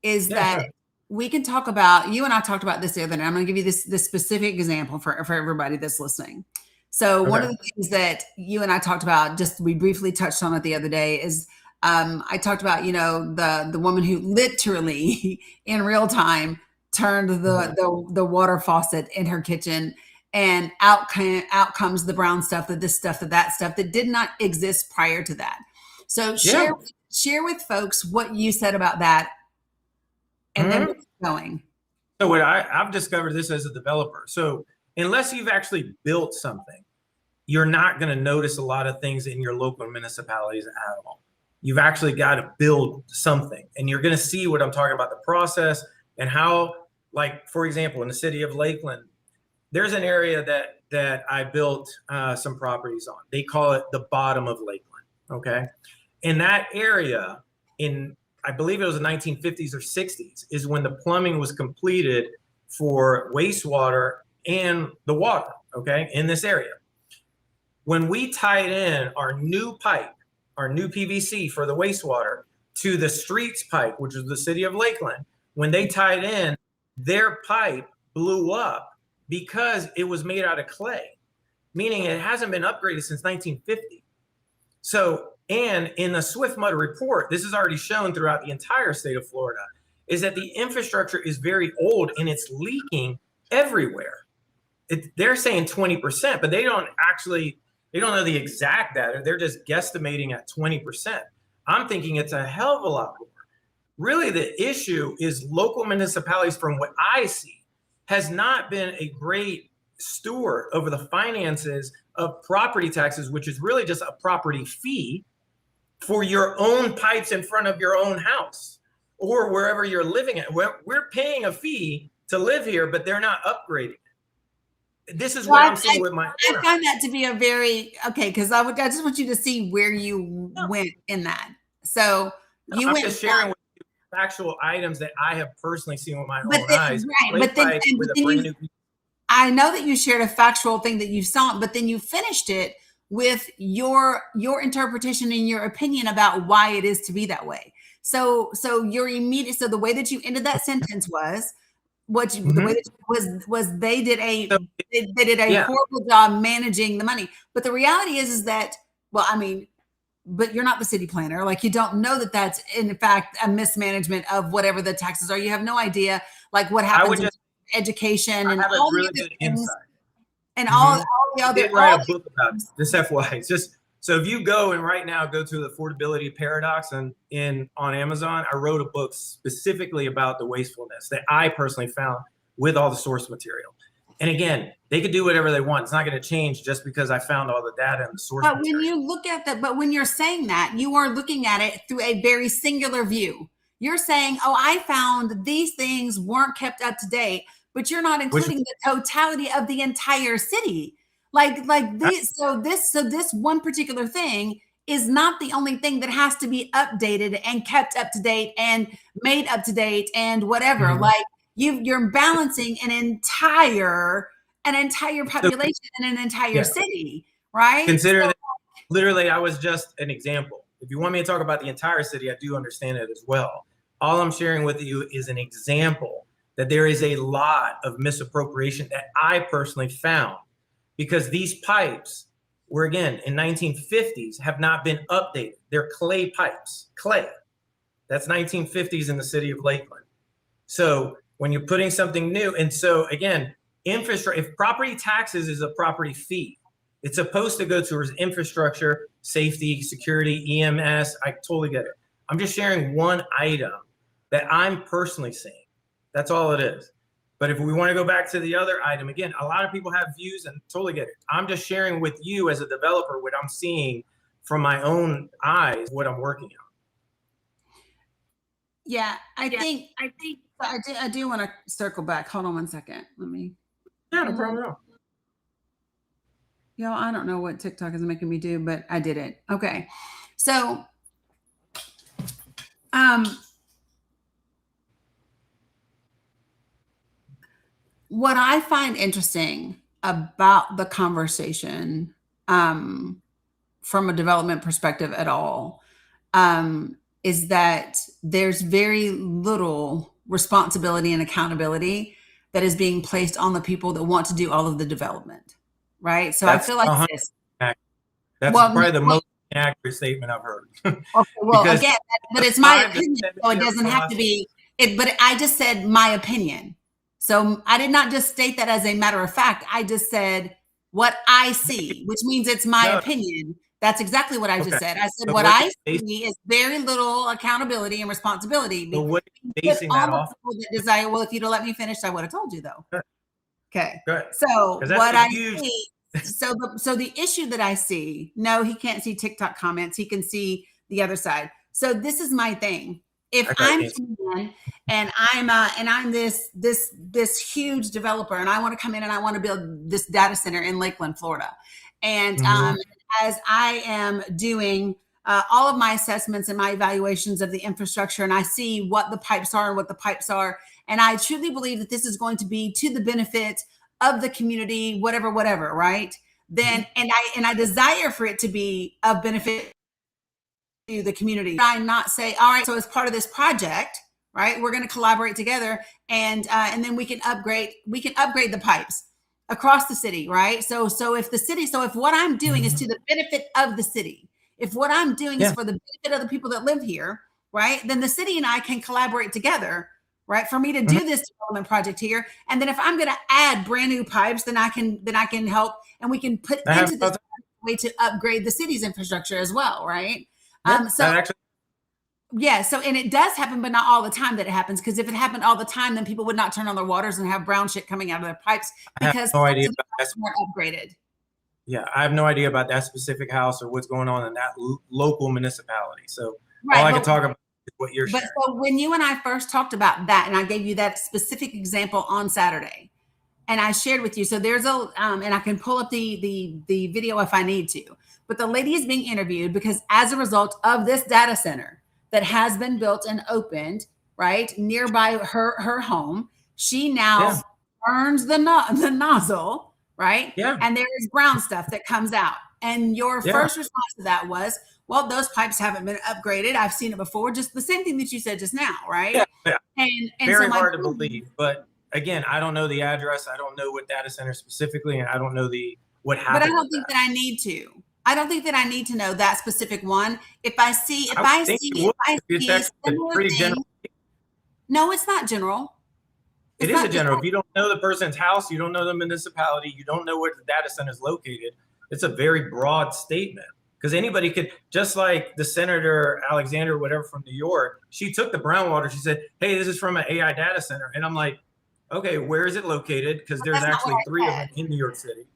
Speaker 1: is that
Speaker 2: sure.
Speaker 1: We can talk about, you and I talked about this the other day. I'm going to give you this specific example for everybody that's listening. So one of the things that you and I talked about, we briefly touched on it the other day, is I talked about, the woman who literally in real time turned the water faucet in her kitchen, and out comes the brown stuff, that stuff that did not exist prior to that. So share with folks what you said about that, and then what's going.
Speaker 2: So what I've discovered this as a developer. So unless you've actually built something, you're not going to notice a lot of things in your local municipalities at all. You've actually got to build something, and you're going to see what I'm talking about, the process and how, like, for example, in the city of Lakeland, there's an area that I built some properties on. They call it the bottom of Lakeland. Okay. In that area, I believe it was the 1950s or 60s, is when the plumbing was completed for wastewater and the water, okay, in this area. When we tied in our new pipe, our new PVC for the wastewater, to the streets pipe, which is the city of Lakeland, when they tied in, their pipe blew up because it was made out of clay, meaning it hasn't been upgraded since 1950. So, and in the Swift Mud report, this is already shown throughout the entire state of Florida, is that the infrastructure is very old and it's leaking everywhere. They're saying 20%, but they don't know the exact data. They're just guesstimating at 20%. I'm thinking it's a hell of a lot more. Really, the issue is local municipalities, from what I see, has not been a great steward over the finances of property taxes, which is really just a property fee for your own pipes in front of your own house or wherever you're living at. We're paying a fee to live here, but they're not upgrading. This is what I'm seeing with my owner.
Speaker 1: I find that to be a very, because I just want you to see where you went in that. So I'm
Speaker 2: just sharing with you factual items that I have personally seen with my own eyes.
Speaker 1: Right, but then I know that you shared a factual thing that you saw, but then you finished it with your interpretation and your opinion about why it is to be that way. So the way that you ended that sentence was the way that was they did a horrible job managing the money. But the reality is that, but you're not the city planner. Like, you don't know that that's in fact a mismanagement of whatever the taxes are. You have no idea like what happens in education and all the other things. And all the other. I did
Speaker 2: write a book about this, FYI. Just so if you go right now go to the affordability paradox on Amazon, I wrote a book specifically about the wastefulness that I personally found with all the source material. And again, they could do whatever they want. It's not going to change just because I found all the data and the source material.
Speaker 1: When you look at that, but when you're saying that, you are looking at it through a very singular view. You're saying, I found these things weren't kept up to date, but you're not including the totality of the entire city. So this one particular thing is not the only thing that has to be updated and kept up to date and made up to date and whatever. Mm-hmm. Like you're balancing an entire population in an entire city, right?
Speaker 2: Consider that literally I was just an example. If you want me to talk about the entire city, I do understand it as well. All I'm sharing with you is an example that there is a lot of misappropriation that I personally found, because these pipes were, again, in 1950s, have not been updated. They're clay pipes, clay. That's 1950s in the city of Lakeland. So when you're putting something new, and so again, infrastructure, if property taxes is a property fee, it's supposed to go towards infrastructure, safety, security, EMS. I totally get it. I'm just sharing one item that I'm personally seeing. That's all it is. But if we want to go back to the other item, again, a lot of people have views and totally get it. I'm just sharing with you as a developer what I'm seeing from my own eyes, what I'm working on.
Speaker 1: Yeah, I do want to circle back. Hold on one second. Let me.
Speaker 2: Yeah, no problem at all.
Speaker 1: Yo, I don't know what TikTok is making me do, but I did it. Okay. So, what I find interesting about the conversation, from a development perspective at all, is that there's very little responsibility and accountability that is being placed on the people that want to do all of the development. Right. So I feel like this.
Speaker 2: That's probably the most accurate statement I've heard.
Speaker 1: Okay, well, again, but it's my opinion, so it doesn't have to be it. But I just said my opinion. So I did not just state that as a matter of fact. I just said what I see, which means it's my opinion. That's exactly what I just said. I said what I see is very little accountability and responsibility.
Speaker 2: So what are you basing that off?
Speaker 1: Desire. Well, if you'd have let me finish, I would have told you though. Okay.
Speaker 2: Good.
Speaker 1: So what I see, so the issue that I see, no, he can't see TikTok comments. He can see the other side. So this is my thing. If I'm and I'm this huge developer and I want to come in and I want to build this data center in Lakeland, Florida, and as I am doing all of my assessments and my evaluations of the infrastructure, and I see what the pipes are and what the pipes are, and I truly believe that this is going to be to the benefit of the community, whatever, right? Then, and I desire for it to be of benefit to the community. I not say, all right, so as part of this project, right, we're going to collaborate together, and then we can upgrade the pipes across the city, right? So if what I'm doing is to the benefit of the city, if what I'm doing is for the benefit of the people that live here, right, then the city and I can collaborate together, right, for me to do this development project here. And then if I'm going to add brand new pipes, then I can help, and we can put into this way to upgrade the city's infrastructure as well, right? So and it does happen, but not all the time that it happens. Because if it happened all the time, then people would not turn on their waters and have brown shit coming out of their pipes because
Speaker 2: no idea about that.
Speaker 1: More upgraded.
Speaker 2: Yeah, I have no idea about that specific house or what's going on in that local municipality. So all I can talk about is what you're sharing.
Speaker 1: But so when you and I first talked about that, and I gave you that specific example on Saturday, and I shared with you, so there's and I can pull up the video if I need to. But the lady is being interviewed because as a result of this data center that has been built and opened, right, nearby her home, she now burns the nozzle, right?
Speaker 2: Yeah.
Speaker 1: And there is brown stuff that comes out. And your first response to that was, well, those pipes haven't been upgraded. I've seen it before. Just the same thing that you said just now, right?
Speaker 2: Yeah.
Speaker 1: And
Speaker 2: very hard to believe. But again, I don't know the address. I don't know what data center specifically, and I don't know what happened.
Speaker 1: But I don't think that I need to. I don't think that I need to know that specific one. If I see similar things, no, it's not general.
Speaker 2: It is a general. If you don't know the person's house, you don't know the municipality, you don't know where the data center is located, it's a very broad statement. Because anybody could, just like the Senator Alexander, whatever, from New York, she took the brown water. She said, hey, this is from an AI data center. And I'm like, okay, where is it located? Because there's actually 3 of them in New York City.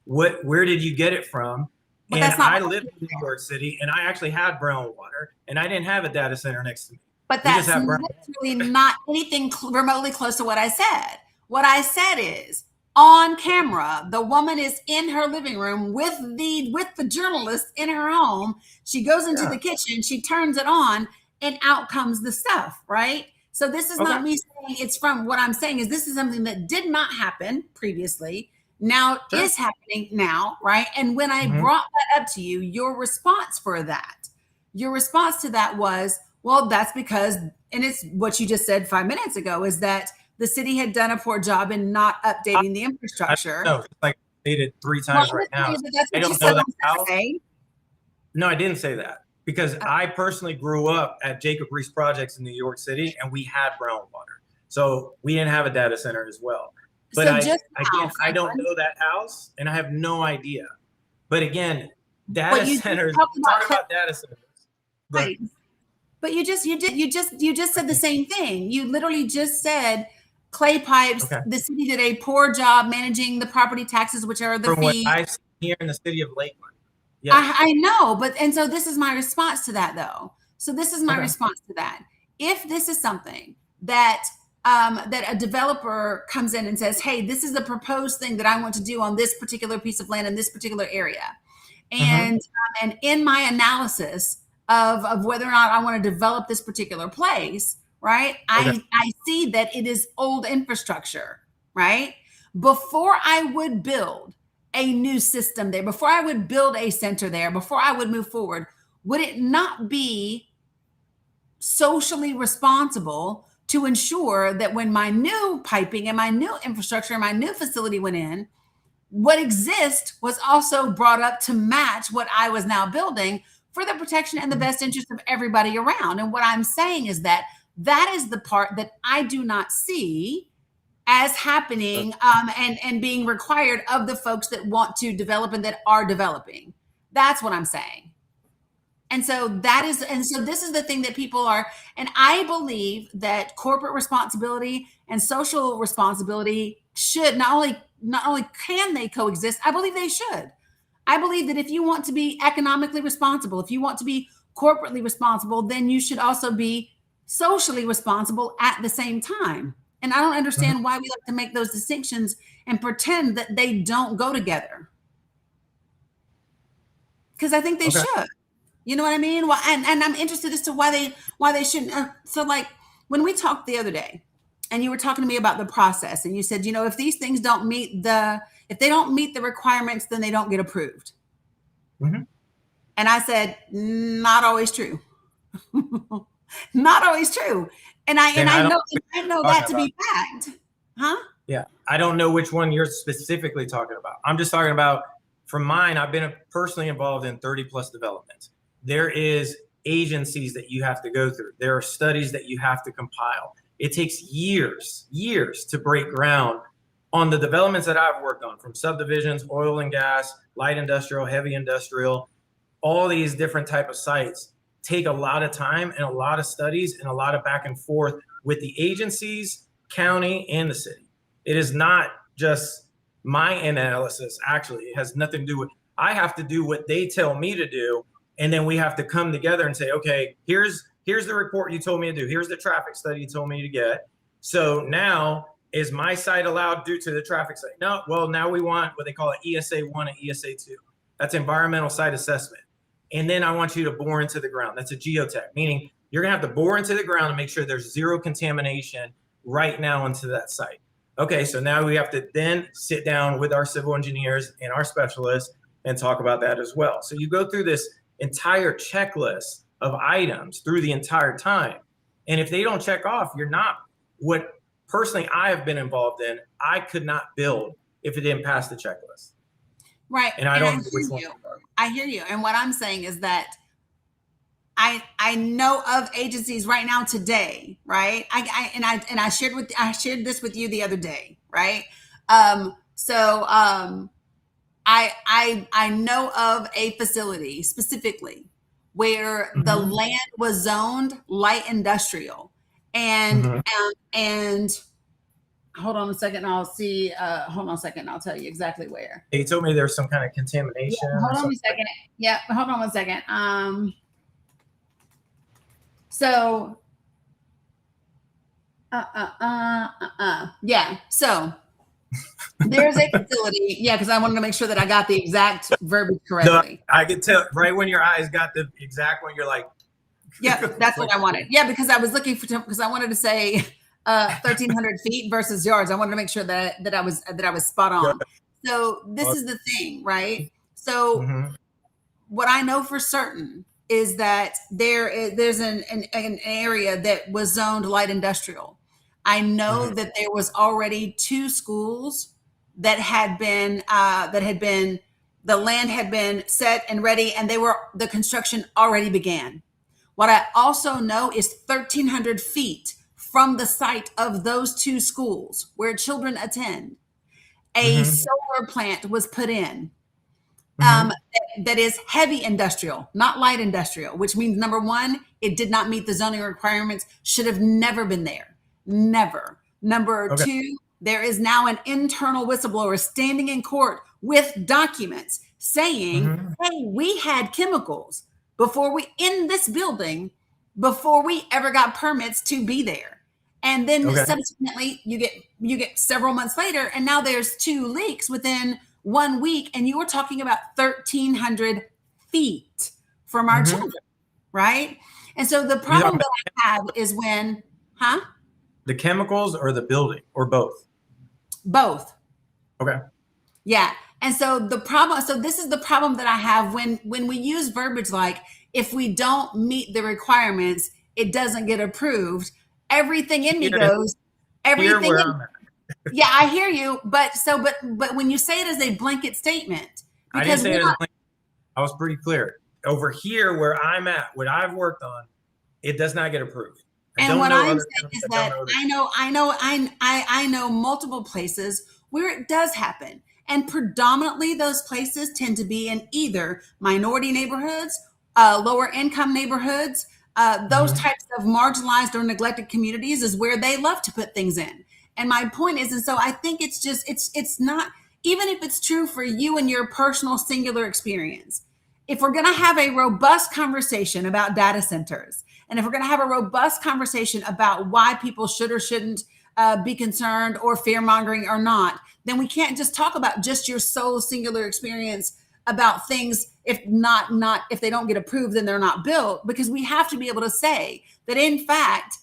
Speaker 2: Where did you get it from? But and I live in New York City, and I actually had brown water, and I didn't have a data center next to me.
Speaker 1: But that's literally not anything remotely close to what I said. What I said is, on camera, the woman is in her living room with the journalist in her home. She goes into the kitchen, she turns it on, and out comes the stuff, right? So this is not me saying it's from. What I'm saying is this is something that did not happen previously. Now is happening now, right? And when I brought that up to you, your response to that was, well, that's because, and it's what you just said 5 minutes ago, is that the city had done a poor job in not updating the infrastructure.
Speaker 2: No, stated 3
Speaker 1: Well,
Speaker 2: times
Speaker 1: I'm
Speaker 2: right
Speaker 1: just telling
Speaker 2: now.
Speaker 1: you that that's
Speaker 2: I
Speaker 1: what you
Speaker 2: don't
Speaker 1: said
Speaker 2: know that
Speaker 1: on
Speaker 2: house.
Speaker 1: Saturday.
Speaker 2: No, I didn't say that because I personally grew up at Jacob Reese Projects in New York City, and we had brown water. So we didn't have a data center as well. But
Speaker 1: So just now,
Speaker 2: I don't
Speaker 1: Franklin,
Speaker 2: know that house, and I have no idea. But again,
Speaker 1: but
Speaker 2: data
Speaker 1: you just
Speaker 2: centers,
Speaker 1: talked
Speaker 2: we're
Speaker 1: about
Speaker 2: talking about data centers. But
Speaker 1: right. But you just said the same thing. You literally just said clay pipes.
Speaker 2: okay.
Speaker 1: The city did a poor job managing the property taxes, which are the
Speaker 2: From what
Speaker 1: fees.
Speaker 2: I've seen here in the city of Lakeland. Yes.
Speaker 1: I know, but and so this is my response to that, though. So this is my
Speaker 2: Okay.
Speaker 1: response to that. If this is something that that a developer comes in and says, "Hey, this is the proposed thing that I want to do on this particular piece of land in this particular area," and in my analysis of whether or not I want to develop this particular place, right?
Speaker 2: Okay.
Speaker 1: I see that it is old infrastructure, right? Before I would build a new system there, before I would build a center there, before I would move forward, would it not be socially responsible to ensure that when my new piping and my new infrastructure and my new facility went in, what exists was also brought up to match what I was now building for the protection and the best interest of everybody around? And what I'm saying is that that is the part that I do not see as happening and being required of the folks that want to develop and that are developing. That's what I'm saying. And so this is the thing that people are, and I believe that corporate responsibility and social responsibility should not only can they coexist, I believe they should. I believe that if you want to be economically responsible, if you want to be corporately responsible, then you should also be socially responsible at the same time. And I don't understand why we like to make those distinctions and pretend that they don't go together. Because I think they
Speaker 2: Okay.
Speaker 1: should. You know what I mean? Well, and I'm interested as to why they shouldn't. So like when we talked the other day, and you were talking to me about the process, and you said, if these things if they don't meet the requirements, then they don't get approved.
Speaker 2: Mm-hmm.
Speaker 1: And I said, not always true. Not always true. And I know that to be fact. Huh?
Speaker 2: Yeah. I don't know which one you're specifically talking about. I'm just talking about from mine. I've been personally involved in 30 plus developments. There is agencies that you have to go through. There are studies that you have to compile. It takes years to break ground on the developments that I've worked on, from subdivisions, oil and gas, light industrial, heavy industrial. All these different type of sites take a lot of time and a lot of studies and a lot of back and forth with the agencies, county, and the city. It is not just my analysis. Actually, it has nothing to do with, I have to do what they tell me to do. And then we have to come together and say, okay, here's the report you told me to do. Here's the traffic study you told me to get. So now, is my site allowed due to the traffic study? No. Well, now we want what they call an ESA 1 and ESA 2. That's environmental site assessment. And then I want you to bore into the ground. That's a geotech, meaning you're going to have to bore into the ground and make sure there's zero contamination right now into that site. Okay, so now we have to then sit down with our civil engineers and our specialists and talk about that as well. So you go through this entire checklist of items through the entire time. And if they don't check off, you're not. What personally I have been involved in, I could not build if it didn't pass the checklist.
Speaker 1: Right.
Speaker 2: And I don't know which one.
Speaker 1: I hear you. And what I'm saying is that I know of agencies right now today, right? I shared this with you the other day, right? I know of a facility specifically where the land was zoned light industrial, and hold on a second, I'll see. Hold on a second, I'll tell you exactly where.
Speaker 2: He told me there's some kind of contamination.
Speaker 1: Yeah, hold on a second. Yeah, hold on one second. So, yeah. So there's a facility. Yeah, because I wanted to make sure that I got the exact verbiage correctly.
Speaker 2: No, I could tell right when your eyes got the exact one. You're like,
Speaker 1: yeah, that's what I wanted. Yeah, because I was looking because I wanted to say 1,300 feet versus yards. I wanted to make sure that I was spot on. So this is the thing, right? So what I know for certain is that there's an area that was zoned light industrial. I know that there was already 2 schools that had been the land had been set and ready, and the construction already began. What I also know is 1,300 feet from the site of those two schools where children attend, a
Speaker 2: Mm-hmm.
Speaker 1: solar plant was put in,
Speaker 2: Mm-hmm.
Speaker 1: that is heavy industrial, not light industrial, which means number one, it did not meet the zoning requirements, should have never been there. Never. Number
Speaker 2: Okay.
Speaker 1: two, there is now an internal whistleblower standing in court with documents saying,
Speaker 2: Mm-hmm.
Speaker 1: hey, we had chemicals in this building before we ever got permits to be there. And then
Speaker 2: Okay.
Speaker 1: subsequently you get several months later, and now there's two leaks within 1 week, and you were talking about 1,300 feet from our
Speaker 2: Mm-hmm.
Speaker 1: children, right? And so the
Speaker 2: You talking
Speaker 1: problem
Speaker 2: about
Speaker 1: that I have is when, huh?
Speaker 2: the chemicals or the building or both?
Speaker 1: Both.
Speaker 2: Okay.
Speaker 1: Yeah. And so this is the problem that I have when we use verbiage like, if we don't meet the requirements, it doesn't get approved. Everything in me
Speaker 2: Here,
Speaker 1: goes,
Speaker 2: here
Speaker 1: everything
Speaker 2: where
Speaker 1: in,
Speaker 2: I'm at.
Speaker 1: yeah, I hear you. But when you say it as a blanket statement,
Speaker 2: I didn't
Speaker 1: because
Speaker 2: say
Speaker 1: we're
Speaker 2: it as
Speaker 1: not,
Speaker 2: a blanket. I was pretty clear. Over here where I'm at, what I've worked on, it does not get approved. I
Speaker 1: and
Speaker 2: don't
Speaker 1: what
Speaker 2: know
Speaker 1: I'm
Speaker 2: other
Speaker 1: saying
Speaker 2: towns
Speaker 1: is
Speaker 2: that don't
Speaker 1: that
Speaker 2: know other
Speaker 1: I know multiple places where it does happen. And predominantly those places tend to be in either minority neighborhoods, lower income neighborhoods, those
Speaker 2: Mhm.
Speaker 1: types of marginalized or neglected communities is where they love to put things in. And my point is, and so I think it's just, it's not, even if it's true for you and your personal singular experience, if we're going to have a robust conversation about data centers, and if we're going to have a robust conversation about why people should or shouldn't be concerned or fear mongering or not, then we can't just talk about just your sole singular experience about things. If they don't get approved, then they're not built, because we have to be able to say that in fact,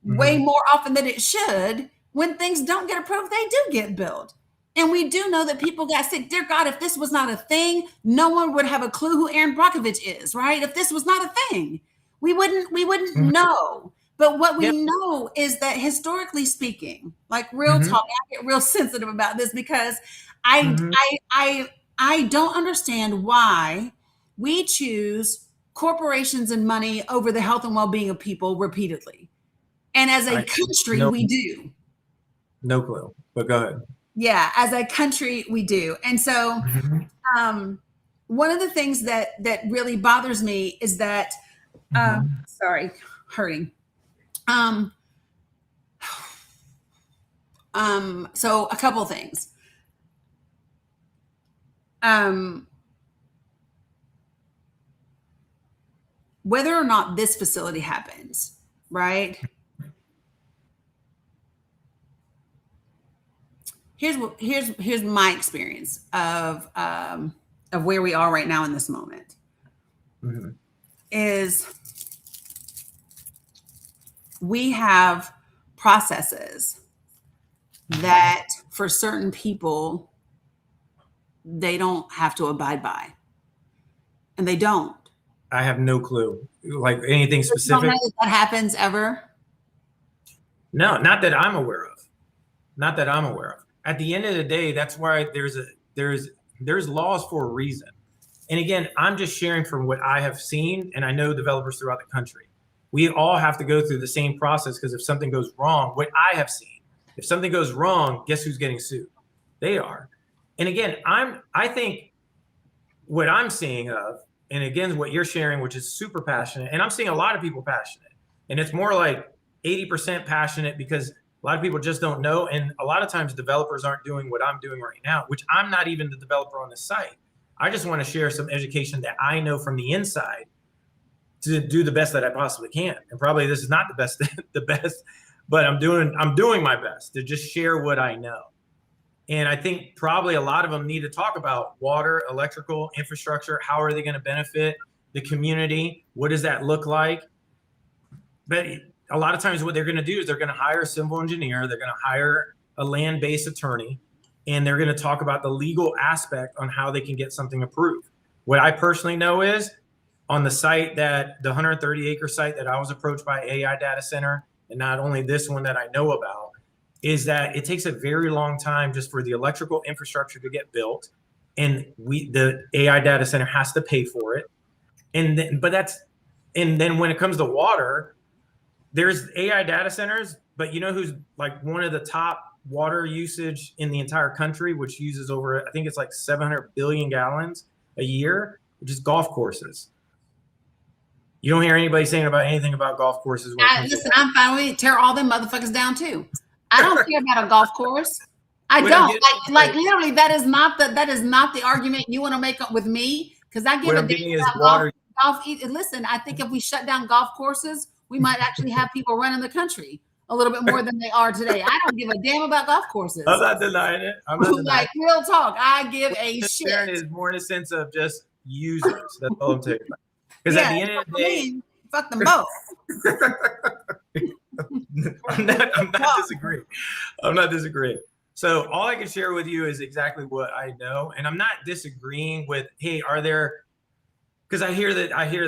Speaker 1: way
Speaker 2: Mhm.
Speaker 1: more often than it should, when things don't get approved, they do get built. And we do know that people got sick. Dear God, if this was not a thing, no one would have a clue who Aaron Brockovich is, right? If this was not a thing, we wouldn't
Speaker 2: Mhm.
Speaker 1: know. But what we
Speaker 2: Yep.
Speaker 1: know is that historically speaking, like real
Speaker 2: Mhm.
Speaker 1: talk, I get real sensitive about this because I
Speaker 2: Mhm.
Speaker 1: I I I don't understand why we choose corporations and money over the health and well-being of people repeatedly. And as a
Speaker 2: I
Speaker 1: country,
Speaker 2: no
Speaker 1: we do.
Speaker 2: no clue. But go ahead.
Speaker 1: Yeah, as a country, we do. And so,
Speaker 2: Mhm.
Speaker 1: um, one of the things that really bothers me is that,
Speaker 2: Mhm.
Speaker 1: sorry, hurting. Um, so a couple things. Um, whether or not this facility happens, right? Here's my experience of where we are right now in this moment
Speaker 2: Mhm.
Speaker 1: is we have processes that for certain people they don't have to abide by, and they don't.
Speaker 2: I have no clue. Like anything
Speaker 1: You don't know
Speaker 2: specific?
Speaker 1: that happens ever.
Speaker 2: No, not that I'm aware of. Not that I'm aware of. At the end of the day, that's why there's laws for a reason. And again, I'm just sharing from what I have seen, and I know developers throughout the country. We all have to go through the same process because if something goes wrong, what I have seen, if something goes wrong, guess who's getting sued? They are. And again, I think what I'm seeing of, and again, what you're sharing, which is super passionate, and I'm seeing a lot of people passionate, and it's more like 80% passionate because a lot of people just don't know. And a lot of times developers aren't doing what I'm doing right now, which I'm not even the developer on the site. I just want to share some education that I know from the inside to do the best that I possibly can. And probably this is not the best, the best, but I'm doing my best to just share what I know. And I think probably a lot of them need to talk about water, electrical, infrastructure. How are they going to benefit the community? What does that look like? But a lot of times what they're going to do is they're going to hire a civil engineer. They're going to hire a land-based attorney, and they're going to talk about the legal aspect on how they can get something approved. What I personally know is on the site the 130 acre site that I was approached by AI data center, and not only this one that I know about, is that it takes a very long time just for the electrical infrastructure to get built, and the AI data center has to pay for it. And then when it comes to water, there's AI data centers, but you know who's like one of the top water usage in the entire country, which uses over, I think it's like 700 billion gallons a year, which is golf courses. You don't hear anybody saying anything about golf courses.
Speaker 1: Listen, I'm fine. We tear all them motherfuckers down too. I don't care about a golf course. I don't like literally. That is not the argument you want to make up with me, because I give a damn about water. Golf. Listen, I think if we shut down golf courses, we might actually have people running the country a little bit more than they are today. I don't give a damn about golf courses.
Speaker 2: I'm not denying it. I'm not denying
Speaker 1: like real talk. I give a shit.
Speaker 2: It is more in a sense of just users. That's all I'm talking about. Because at the end of the day,
Speaker 1: fuck them both.
Speaker 2: I'm not disagreeing. I'm not disagreeing. So all I can share with you is exactly what I know, and I'm not disagreeing with. Hey, are there? Because I hear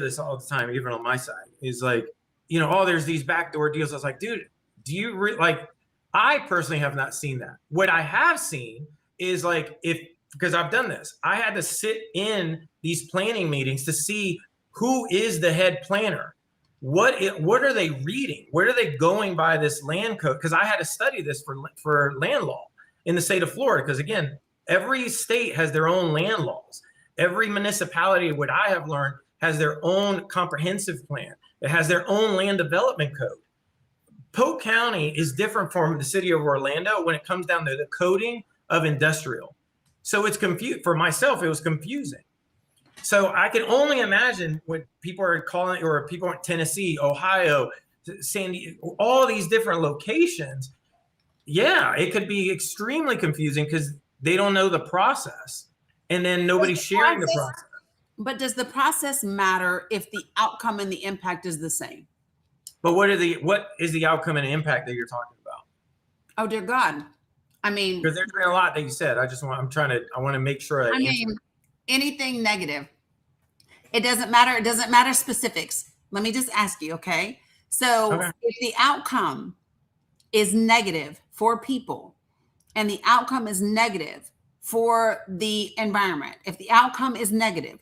Speaker 2: this all the time, even on my side. Is like, oh, there's these backdoor deals. I was like, dude, do you like? I personally have not seen that. What I have seen is like, because I've done this, I had to sit in these planning meetings to see who is the head planner. What are they reading? Where are they going by this land code? Because I had to study this for land law in the state of Florida. Because again, every state has their own land laws. Every municipality, what I have learned, has their own comprehensive plan. It has their own land development code. Polk County is different from the city of Orlando when it comes down to the coding of industrial. So it's confused. For myself, it was confusing. So I can only imagine when people are calling, or people in Tennessee, Ohio, San Diego, all these different locations. Yeah, it could be extremely confusing because they don't know the process, and then nobody's sharing the process.
Speaker 1: But does the process matter if the outcome and the impact is the same?
Speaker 2: But what is the outcome and impact that you're talking about?
Speaker 1: Oh dear God, I mean,
Speaker 2: because there's been a lot that you said. I want to make sure.
Speaker 1: I mean, anything negative. It doesn't matter. It doesn't matter specifics. Let me just ask you, okay? So if the outcome is negative for people and the outcome is negative for the environment, if the outcome is negative,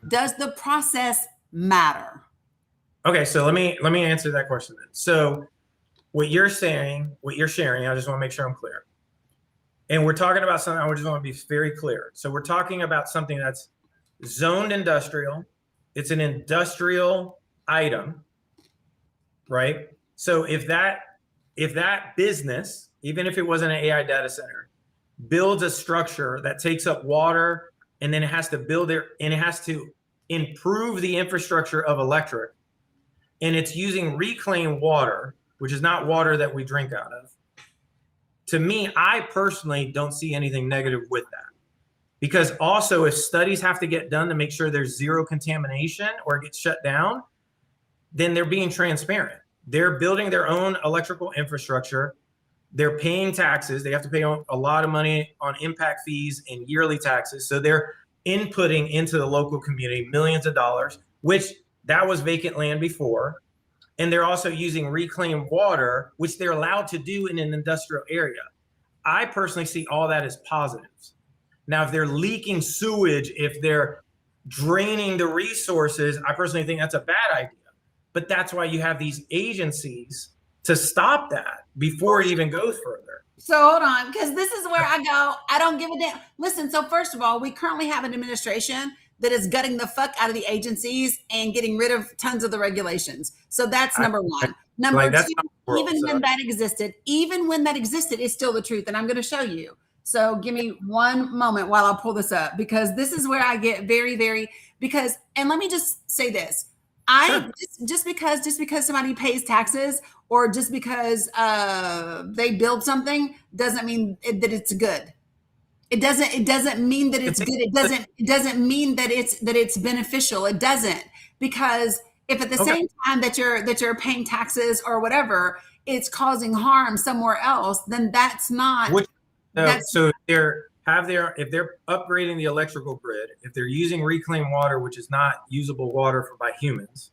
Speaker 1: does the process matter?
Speaker 2: Okay, so let me answer that question then. So what you're sharing, I just want to make sure I'm clear. And we're talking about something, I just want to be very clear. So we're talking about something that's zoned industrial. It's an industrial item, right? So if that business, even if it wasn't an AI data center, builds a structure that takes up water, and then it has to build it, and it has to improve the infrastructure of electric, and it's using reclaimed water, which is not water that we drink out of. To me, I personally don't see anything negative with that. Because also, if studies have to get done to make sure there's zero contamination or it gets shut down, then they're being transparent. They're building their own electrical infrastructure. They're paying taxes. They have to pay a lot of money on impact fees and yearly taxes. So they're inputting into the local community millions of dollars, which that was vacant land before. And they're also using reclaimed water, which they're allowed to do in an industrial area. I personally see all that as positives. Now, if they're leaking sewage, if they're draining the resources, I personally think that's a bad idea. But that's why you have these agencies to stop that before it even goes further.
Speaker 1: So hold on, because this is where I go, I don't give a damn. Listen, so first of all, we currently have an administration that is gutting the fuck out of the agencies and getting rid of tons of the regulations. So that's number one. Number two, even when that existed, it's still the truth. And I'm going to show you. So give me one moment while I pull this up, because this is where I get very, very, and let me just say this. Just because somebody pays taxes or just because they build something doesn't mean that it's good. It doesn't mean that it's good. It doesn't mean that it's beneficial. It doesn't, because if at the same time that you're paying taxes or whatever, it's causing harm somewhere else, then that's not.
Speaker 2: So if they're upgrading the electrical grid, if they're using reclaimed water, which is not usable water by humans,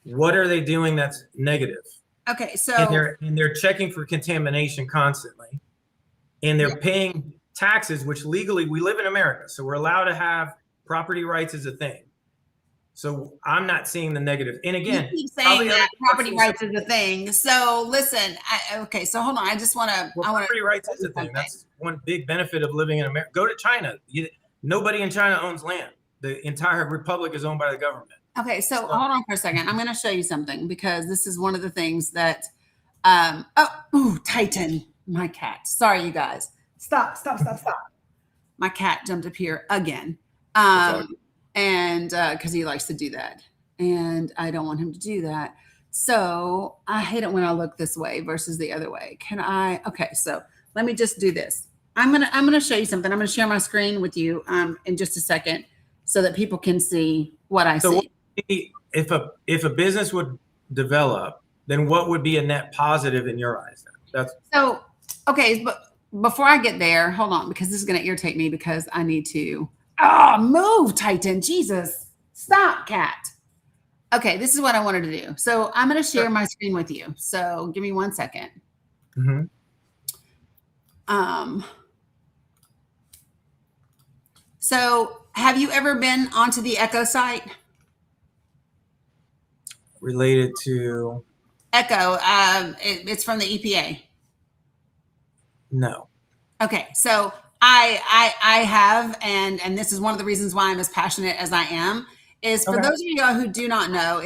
Speaker 2: what are they doing that's negative?
Speaker 1: Okay, so
Speaker 2: and they're checking for contamination constantly, and they're paying taxes, which legally we live in America, so we're allowed to have property rights as a thing. So I'm not seeing the negative. And again,
Speaker 1: you keep saying that property rights is a thing. So listen, okay, so hold on. I just want to.
Speaker 2: Well, property rights is a thing. That's one big benefit of living in America. Go to China. Nobody in China owns land. The entire republic is owned by the government.
Speaker 1: Okay, so hold on for a second. I'm going to show you something because this is one of the things that. Titan, my cat. Sorry, you guys. Stop. My cat jumped up here again. And because he likes to do that. And I don't want him to do that. So I hate it when I look this way versus the other way. Okay, so let me just do this. I'm gonna show you something. I'm gonna share my screen with you in just a second so that people can see what I see.
Speaker 2: If a business would develop, then what would be a net positive in your eyes?
Speaker 1: So okay, but before I get there, hold on, because this is gonna irritate me because I need to move, Titan. Jesus. Stop, cat. Okay, this is what I wanted to do. So I'm going to share my screen with you. So give me 1 second. So have you ever been onto the Echo site?
Speaker 2: Related to?
Speaker 1: Echo, it's from the EPA.
Speaker 2: No. Okay,
Speaker 1: so I have, and this is one of the reasons why I'm as passionate as I am, is for those of you who do not know,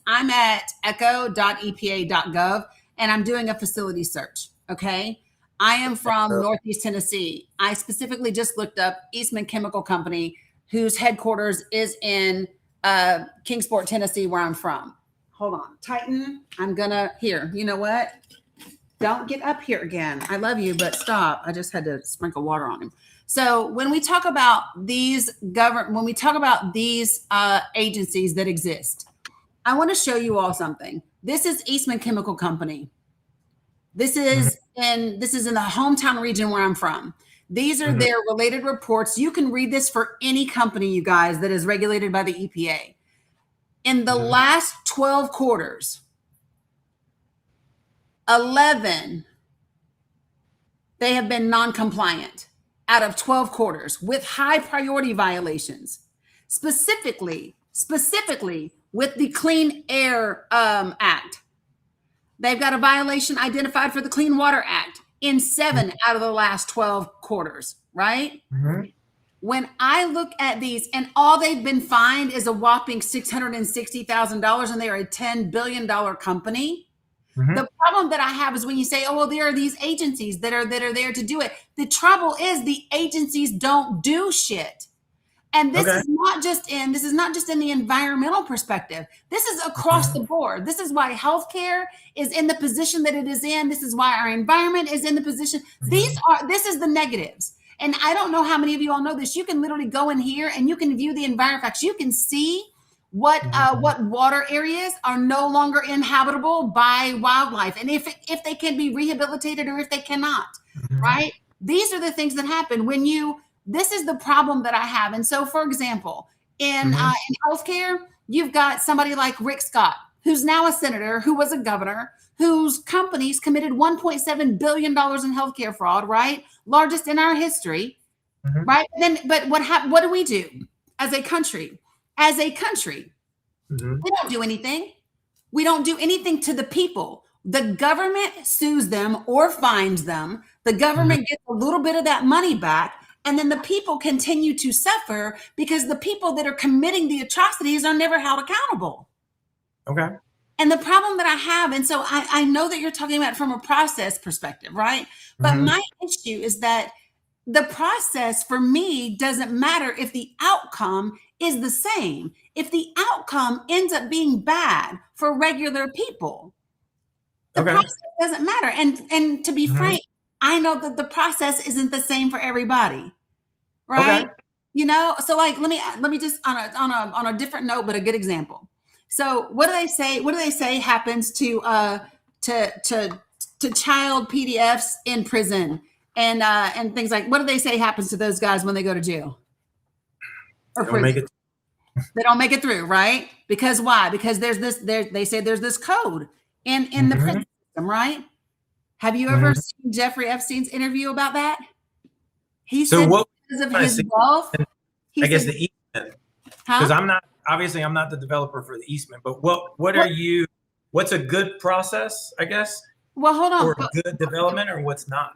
Speaker 1: I'm at echo.epa.gov and I'm doing a facility search. Okay. I am from Northeast Tennessee. I specifically just looked up Eastman Chemical Company, whose headquarters is in Kingsport, Tennessee, where I'm from. Hold on, Titan. Here, you know what? Don't get up here again. I love you, but stop. I just had to sprinkle water on him. So when we talk about these agencies that exist, I want to show you all something. This is Eastman Chemical Company. This is in the hometown region where I'm from. These are their related reports. You can read this for any company, you guys, that is regulated by the EPA. In the last 12 quarters, 11, they have been non-compliant out of 12 quarters with high priority violations, specifically with the Clean Air Act. They've got a violation identified for the Clean Water Act in 7 out of the last 12 quarters, right? When I look at these, and all they've been fined is a whopping $660,000, and they are a $10 billion company. The problem that I have is when you say, there are these agencies that are there to do it. The trouble is the agencies don't do shit. And this is not just in the environmental perspective. This is across the board. This is why healthcare is in the position that it is in. This is why our environment is in the position. This is the negatives. And I don't know how many of you all know this. You can literally go in here and you can view the environment facts. You can see what water areas are no longer inhabitable by wildlife, and if they can be rehabilitated or if they cannot, right? These are the things that happen when this is the problem that I have. And so, for example, in healthcare, you've got somebody like Rick Scott, who's now a senator, who was a governor, whose companies committed $1.7 billion in healthcare fraud, right? Largest in our history, right? But what do we do as a country? We don't do anything. We don't do anything to the people. The government sues them or fines them. The government gets a little bit of that money back. And then the people continue to suffer because the people that are committing the atrocities are never held accountable. Okay. And the problem that I have, and so I know that you're talking about it from a process perspective, right? But my issue is that the process for me doesn't matter if the outcome is the same. If the outcome ends up being bad for regular people, the process doesn't matter. And to be frank, I know that the process isn't the same for everybody, right? So like let me just on a different note, but a good example. So what do they say? What do they say happens to child PDFs in prison and things like? What do they say happens to those guys when they go to jail? Or prison? They don't make it through, right? Because why? Because they say there's this code in the
Speaker 2: Mhm.
Speaker 1: prison system, right? Have you ever
Speaker 2: Mhm.
Speaker 1: seen Jeffrey Epstein's interview about that? He
Speaker 2: So
Speaker 1: said
Speaker 2: what
Speaker 1: because of
Speaker 2: I want to
Speaker 1: his
Speaker 2: see,
Speaker 1: wealth,
Speaker 2: and
Speaker 1: he
Speaker 2: I guess
Speaker 1: said,
Speaker 2: the Eastman, because
Speaker 1: huh?
Speaker 2: I'm not the developer for the Eastman, but what are
Speaker 1: Well,
Speaker 2: you, what's a good process, I guess,
Speaker 1: well, hold on.
Speaker 2: or a good development, or what's not?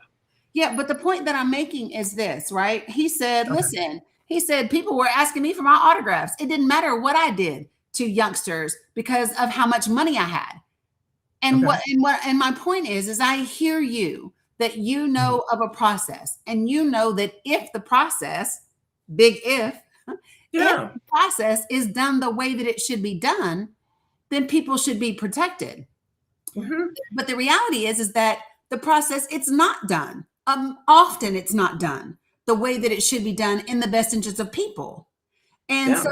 Speaker 1: Yeah, but the point that I'm making is this, right? He said,
Speaker 2: Okay.
Speaker 1: listen, he said people were asking me for my autographs. It didn't matter what I did to youngsters because of how much money I had.
Speaker 2: Okay.
Speaker 1: And my point is I hear you that you
Speaker 2: Mhm.
Speaker 1: know of a process and you know that if the process, big if
Speaker 2: Yeah.
Speaker 1: the process is done the way that it should be done, then people should be protected.
Speaker 2: Mhm.
Speaker 1: But the reality is that the process, it's not done. Often it's not done the way that it should be done in the best interest of people. And
Speaker 2: Yeah.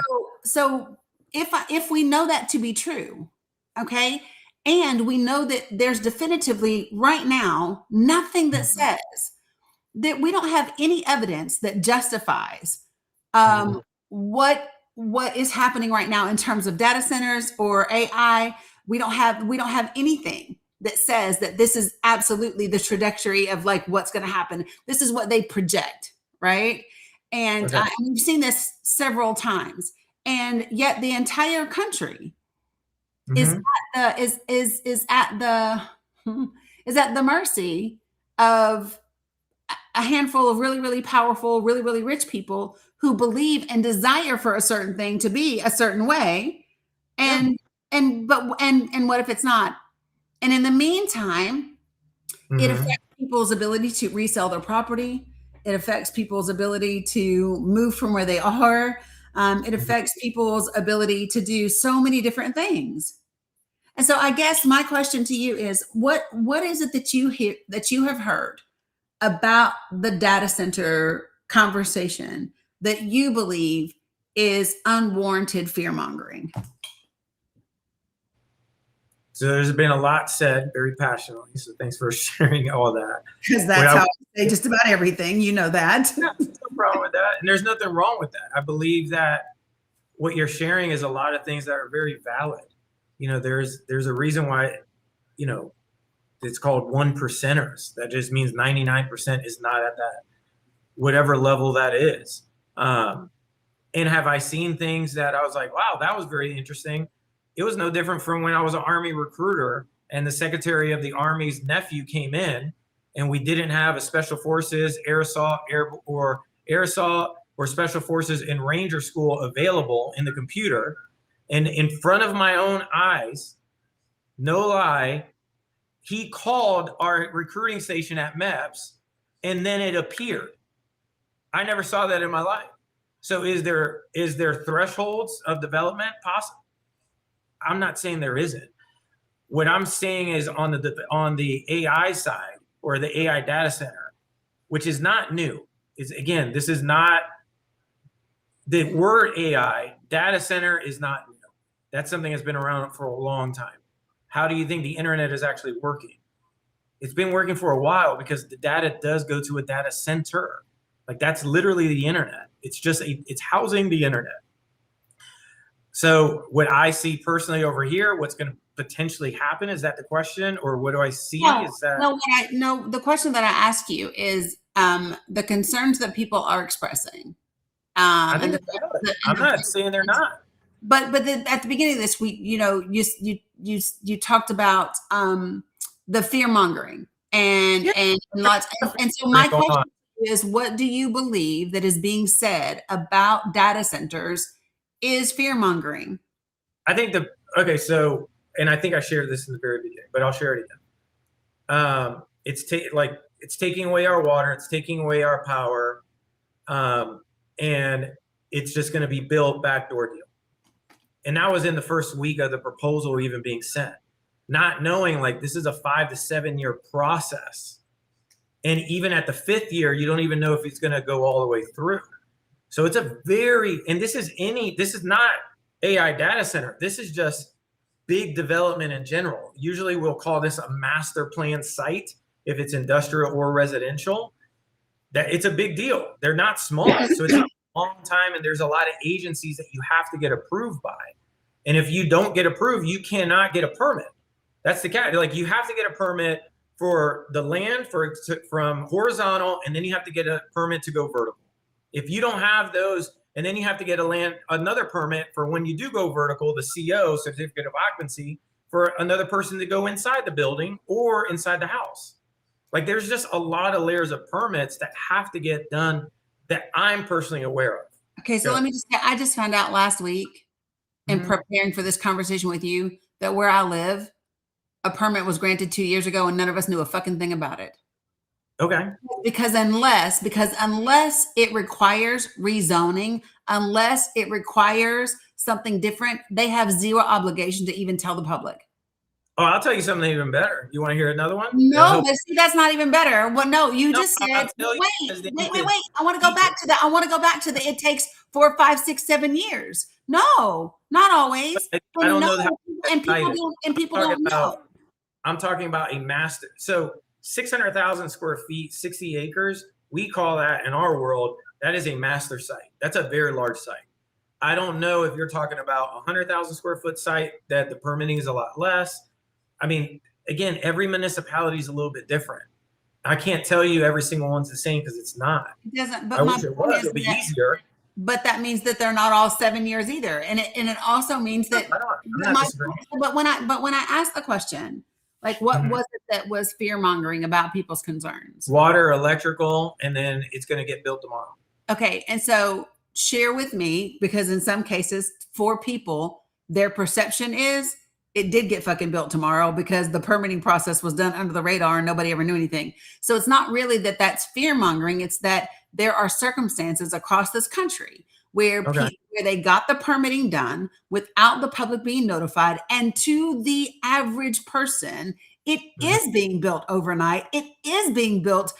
Speaker 1: so if we know that to be true, okay, and we know that there's definitively right now nothing that
Speaker 2: Mhm.
Speaker 1: says that we don't have any evidence that justifies
Speaker 2: Mhm.
Speaker 1: what is happening right now in terms of data centers or AI. We don't have anything that says that this is absolutely the trajectory of like what's going to happen. This is what they project, right? And
Speaker 2: Okay.
Speaker 1: we've seen this several times, and yet the entire country is
Speaker 2: Mhm.
Speaker 1: at the is at the is at the mercy of a handful of really, really powerful, really, really rich people who believe and desire for a certain thing to be a certain way.
Speaker 2: Yeah.
Speaker 1: And what if it's not? And in the meantime, it
Speaker 2: Mhm.
Speaker 1: affects people's ability to resell their property. It affects people's ability to move from where they are. It
Speaker 2: Mhm.
Speaker 1: affects people's ability to do so many different things. And so I guess my question to you is what is it that you hear that you have heard about the data center conversation that you believe is unwarranted fear mongering?
Speaker 2: So there's been a lot said very passionately. So thanks for sharing all that.
Speaker 1: Because
Speaker 2: What
Speaker 1: that's
Speaker 2: I
Speaker 1: how I say just about everything. You know that.
Speaker 2: Yeah, there's no problem with that, and there's nothing wrong with that. I believe that what you're sharing is a lot of things that are very valid. There's a reason why you know it's called one percenters. That just means 99% is not at that whatever level that is. Um, and have I seen things that I was like, wow, that was very interesting? It was no different from when I was an Army recruiter and the Secretary of the Army's nephew came in, and we didn't have a Special Forces, air assault, or Special Forces and Ranger School available in the computer. And in front of my own eyes, no lie, he called our recruiting station at MEPS, and then it appeared. I never saw that in my life. So is there thresholds of development possible? I'm not saying there isn't. What I'm saying is on the AI side or the AI data center, which is not new. Is again, this is not the word AI data center is not new. That's something that's been around for a long time. How do you think the internet is actually working? It's been working for a while because the data does go to a data center. Like that's literally the internet. It's housing the internet. So what I see personally over here, what's going to potentially happen, is that the question, or what do I see?
Speaker 1: No,
Speaker 2: Is that
Speaker 1: no. The question that I ask you is the concerns that people are expressing,
Speaker 2: I think
Speaker 1: and
Speaker 2: it's valid. I'm not saying they're not.
Speaker 1: at the beginning of this week, you talked about the fear mongering
Speaker 2: Yeah,
Speaker 1: and
Speaker 2: there's
Speaker 1: lots,
Speaker 2: a lot of
Speaker 1: and so
Speaker 2: things
Speaker 1: my
Speaker 2: going
Speaker 1: question
Speaker 2: on.
Speaker 1: is, what do you believe that is being said about data centers is fear mongering?
Speaker 2: I think okay. So, and I think I shared this in the very beginning, but I'll share it again. It's taking away our water, it's taking away our power, and it's just going to be built backdoor deal. And that was in the first week of the proposal even being sent, not knowing like this is a 5 to 7 year process. And even at the 5th year, you don't even know if it's going to go all the way through. So it's and this is not AI data center. This is just big development in general. Usually we'll call this a master plan site if it's industrial or residential. That it's a big deal. They're not small. So it's a long time, and there's a lot of agencies that you have to get approved by. And if you don't get approved, you cannot get a permit. That's the cat. Like you have to get a permit for the land from horizontal, and then you have to get a permit to go vertical. If you don't have those, and then you have to get another permit for when you do go vertical, the CO, certificate of occupancy, for another person to go inside the building or inside the house. Like there's just a lot of layers of permits that have to get done that I'm personally aware of.
Speaker 1: Okay, so let me just say, I just found out last week in preparing for this conversation with you that where I live, a permit was granted 2 years ago and none of us knew a fucking thing about it.
Speaker 2: Okay.
Speaker 1: Because unless it requires rezoning, unless it requires something different, they have zero obligation to even tell the public.
Speaker 2: Oh, I'll tell you something even better. You want to hear another one?
Speaker 1: No, but see, that's not even better. Well, no, you just said, wait. I want to go back to that. I want to go back to the, it takes 4, 5, 6, 7 years. No, not always.
Speaker 2: I don't know that.
Speaker 1: And people don't know.
Speaker 2: I'm talking about a master. So 600,000 square feet, 60 acres. We call that in our world, that is a master site. That's a very large site. I don't know if you're talking about a 100,000 square foot site that the permitting is a lot less. I mean, again, every municipality is a little bit different. I can't tell you every single one's the same because it's not.
Speaker 1: It doesn't. But
Speaker 2: I wish it was. It'd be easier.
Speaker 1: But that means that they're not all 7 years either, and it also means that. But when I asked the question, like, what was it that was fear mongering about people's concerns?
Speaker 2: Water, electrical, and then it's going to get built tomorrow.
Speaker 1: Okay, and so share with me, because in some cases, for people, their perception is it did get fucking built tomorrow because the permitting process was done under the radar and nobody ever knew anything. So it's not really that that's fear mongering. It's that there are circumstances across this country where where they got the permitting done without the public being notified. And to the average person, it is being built overnight. It is being built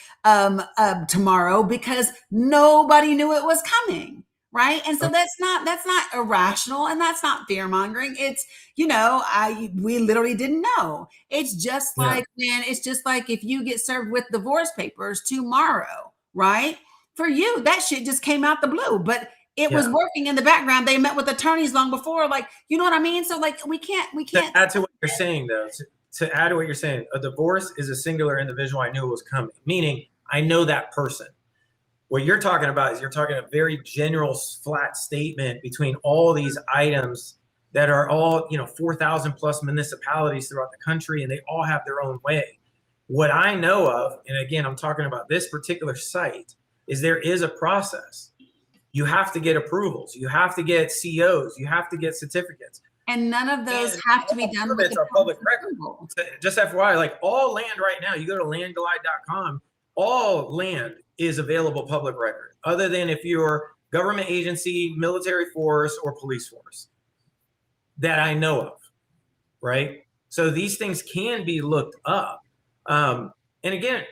Speaker 1: tomorrow because nobody knew it was coming. Right. And so that's not irrational and that's not fear mongering. It's, we literally didn't know. It's just like, man, it's just like if you get served with divorce papers tomorrow, right? For you, that shit just came out the blue, but it was working in the background. They met with attorneys long before, like, you know what I mean? So like, we can't.
Speaker 2: To add to what you're saying though, to add to what you're saying, a divorce is a singular individual. I knew it was coming, meaning I know that person. What you're talking about is you're talking a very general flat statement between all these items that are all, 4,000 plus municipalities throughout the country, and they all have their own way. What I know of, and again, I'm talking about this particular site, is there is a process. You have to get approvals. You have to get COs. You have to get certificates.
Speaker 1: And none of those have to be done with
Speaker 2: our public record. Just FYI, like all land right now, you go to landglide.com, all land is available public record, other than if you're government agency, military force, or police force that I know of, right? So these things can be looked up. And again,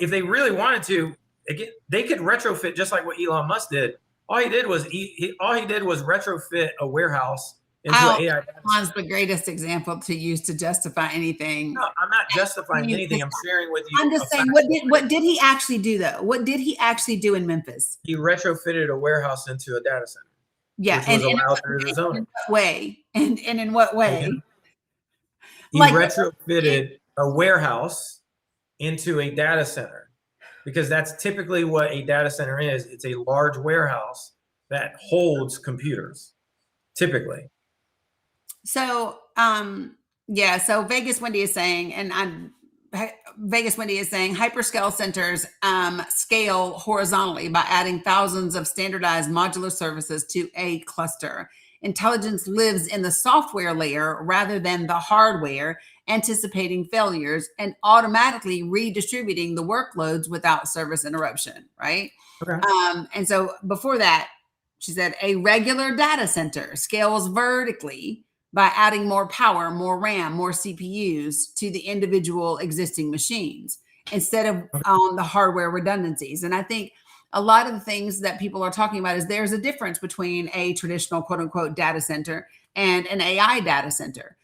Speaker 2: if they really wanted to, again, they could retrofit just like what Elon Musk did. All he did was retrofit a warehouse into an AI.
Speaker 1: Elon's the greatest example to use to justify anything.
Speaker 2: No, I'm not justifying anything. I'm sharing with you.
Speaker 1: I'm just saying, what did he actually do though? What did he actually do in Memphis?
Speaker 2: He retrofitted a warehouse into a data center.
Speaker 1: Yeah, and in what way? And in what way?
Speaker 2: He retrofitted a warehouse into a data center, because that's typically what a data center is. It's a large warehouse that holds computers, typically. So,
Speaker 1: so Vegas Wendy is saying, hyperscale centers scale horizontally by adding thousands of standardized modular services to a cluster. Intelligence lives in the software layer rather than the hardware, anticipating failures and automatically redistributing the workloads without service interruption, right?
Speaker 2: Okay.
Speaker 1: And so before that, she said, a regular data center scales vertically by adding more power, more RAM, more CPUs to the individual existing machines instead of on the hardware redundancies. And I think a lot of the things that people are talking about is there's a difference between a traditional quote unquote data center and an AI data center.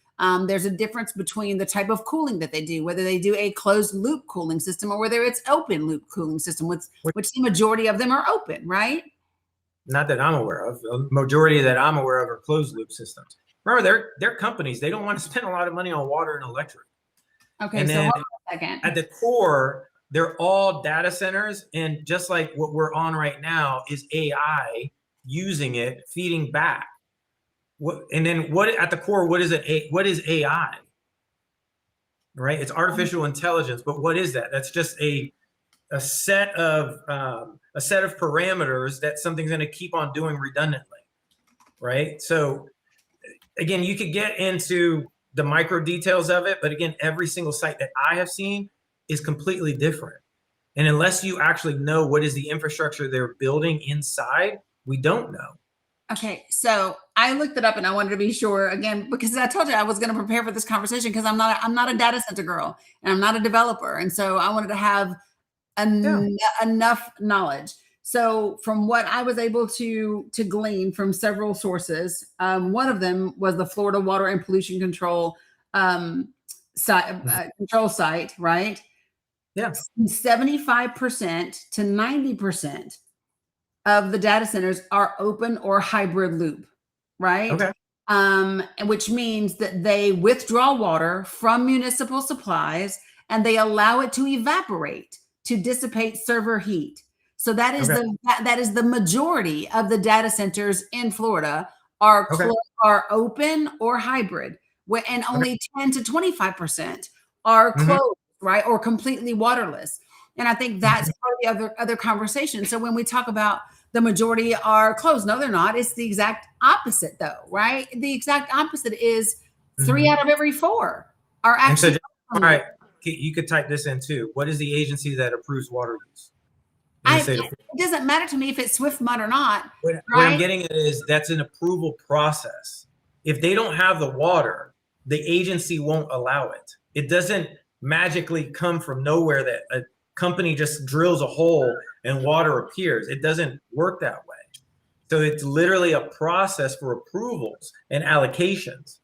Speaker 1: There's a difference between the type of cooling that they do, whether they do a closed loop cooling system or whether it's open loop cooling system, which the majority of them are open, right?
Speaker 2: Not that I'm aware of. The majority that I'm aware of are closed loop systems. remember they're companies. They don't want to spend a lot of money on water and electric.
Speaker 1: Okay,
Speaker 2: And
Speaker 1: so
Speaker 2: then
Speaker 1: hold on a second.
Speaker 2: at the core, they're all data centers. And just like what we're on right now is AI using it, feeding back. And then what at the core, what is it? What is AI? Right? It's artificial intelligence, but what is that? That's just a set of parameters that something's going to keep on doing redundantly, right? So again, you could get into the micro details of it, but again, every single site that I have seen is completely different. And unless you actually know what is the infrastructure they're building inside, we don't know.
Speaker 1: Okay, so I looked it up and I wanted to be sure again because I told you I was going to prepare for this conversation because I'm not a data center girl and I'm not a developer, and so I wanted to have enough knowledge. So from what I was able to glean from several sources, one of them was the Florida Water and Pollution Control control site, right?
Speaker 2: Yeah.
Speaker 1: 75% to 90% of the data centers are open or hybrid loop, right?
Speaker 2: Okay.
Speaker 1: Which means that they withdraw water from municipal supplies and they allow it to evaporate to dissipate server heat. So that is that is the majority of the data centers in Florida are are open or hybrid, and only 10 to 25% are closed, right, or completely waterless. And I think that's part of the other conversation. So when we talk about the majority are closed, no, they're not. It's the exact opposite, though, right? The exact opposite is 3 out of every 4 are actually.
Speaker 2: So, all right, you could type this in too. What is the agency that approves water use?
Speaker 1: It doesn't matter to me if it's Swift Mud or not.
Speaker 2: What I'm getting at is that's an approval process. If they don't have the water, the agency won't allow it. It doesn't magically come from nowhere that a company just drills a hole and water appears. It doesn't work that way. So it's literally a process for approvals and allocations.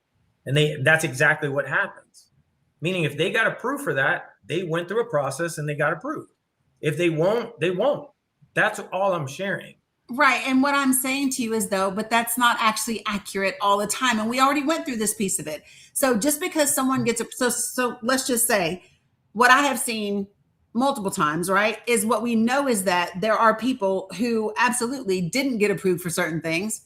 Speaker 2: And that's exactly what happens. Meaning if they got approved for that, they went through a process and they got approved. If they won't, they won't. That's all I'm sharing.
Speaker 1: Right. And what I'm saying to you is, though, but that's not actually accurate all the time. And we already went through this piece of it. So just because someone gets so let's just say what I have seen multiple times, right, is what we know is that there are people who absolutely didn't get approved for certain things.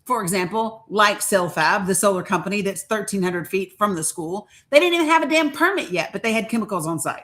Speaker 1: For example, like Silfab, the solar company that's 1,300 feet from the school. They didn't even have a damn permit yet, but they had chemicals on site.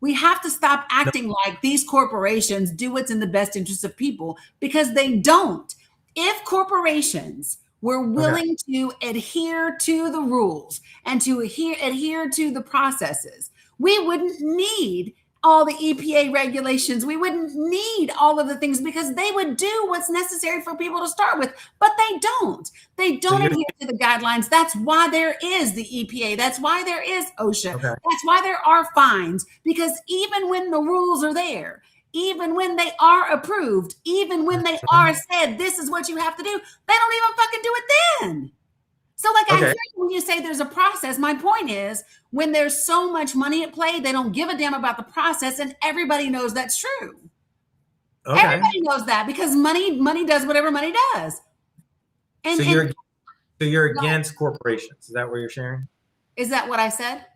Speaker 1: We have to stop acting like these corporations do what's in the best interest of people, because they don't. If corporations were willing to adhere to the rules and to adhere to the processes, we wouldn't need all the EPA regulations. We wouldn't need all of the things, because they would do what's necessary for people to start with, but they don't. They don't adhere to the guidelines. That's why there is the EPA. That's why there is OSHA. That's why there are fines, because even when the rules are there, even when they are approved, even when they are said, this is what you have to do, they don't even fucking do it then. So like I hear you when you say there's a process. My point is, when there's so much money at play, they don't give a damn about the process, and everybody knows that's true. Everybody knows that, because money does whatever money does. And
Speaker 2: so you're against corporations. Is that what you're sharing?
Speaker 1: Is that what I said?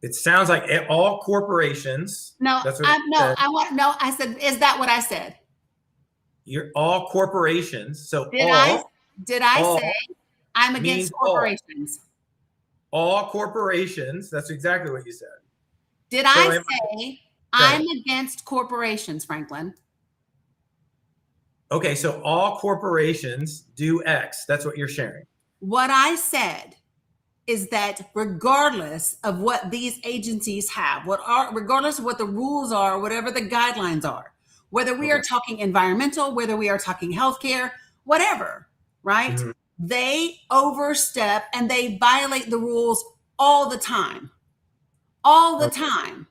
Speaker 2: It sounds like all corporations.
Speaker 1: No,
Speaker 2: that's what
Speaker 1: I said, is that what I said?
Speaker 2: You're all corporations. So
Speaker 1: did I say I'm against corporations?
Speaker 2: All corporations. That's exactly what you said.
Speaker 1: Did I say I'm against corporations, Franklin?
Speaker 2: Okay, so all corporations do X. That's what you're sharing.
Speaker 1: What I said is that regardless of what these agencies have, regardless of what the rules are, whatever the guidelines are, whether we are talking environmental, whether we are talking healthcare, whatever, right? They overstep and they violate the rules all the time. All the time.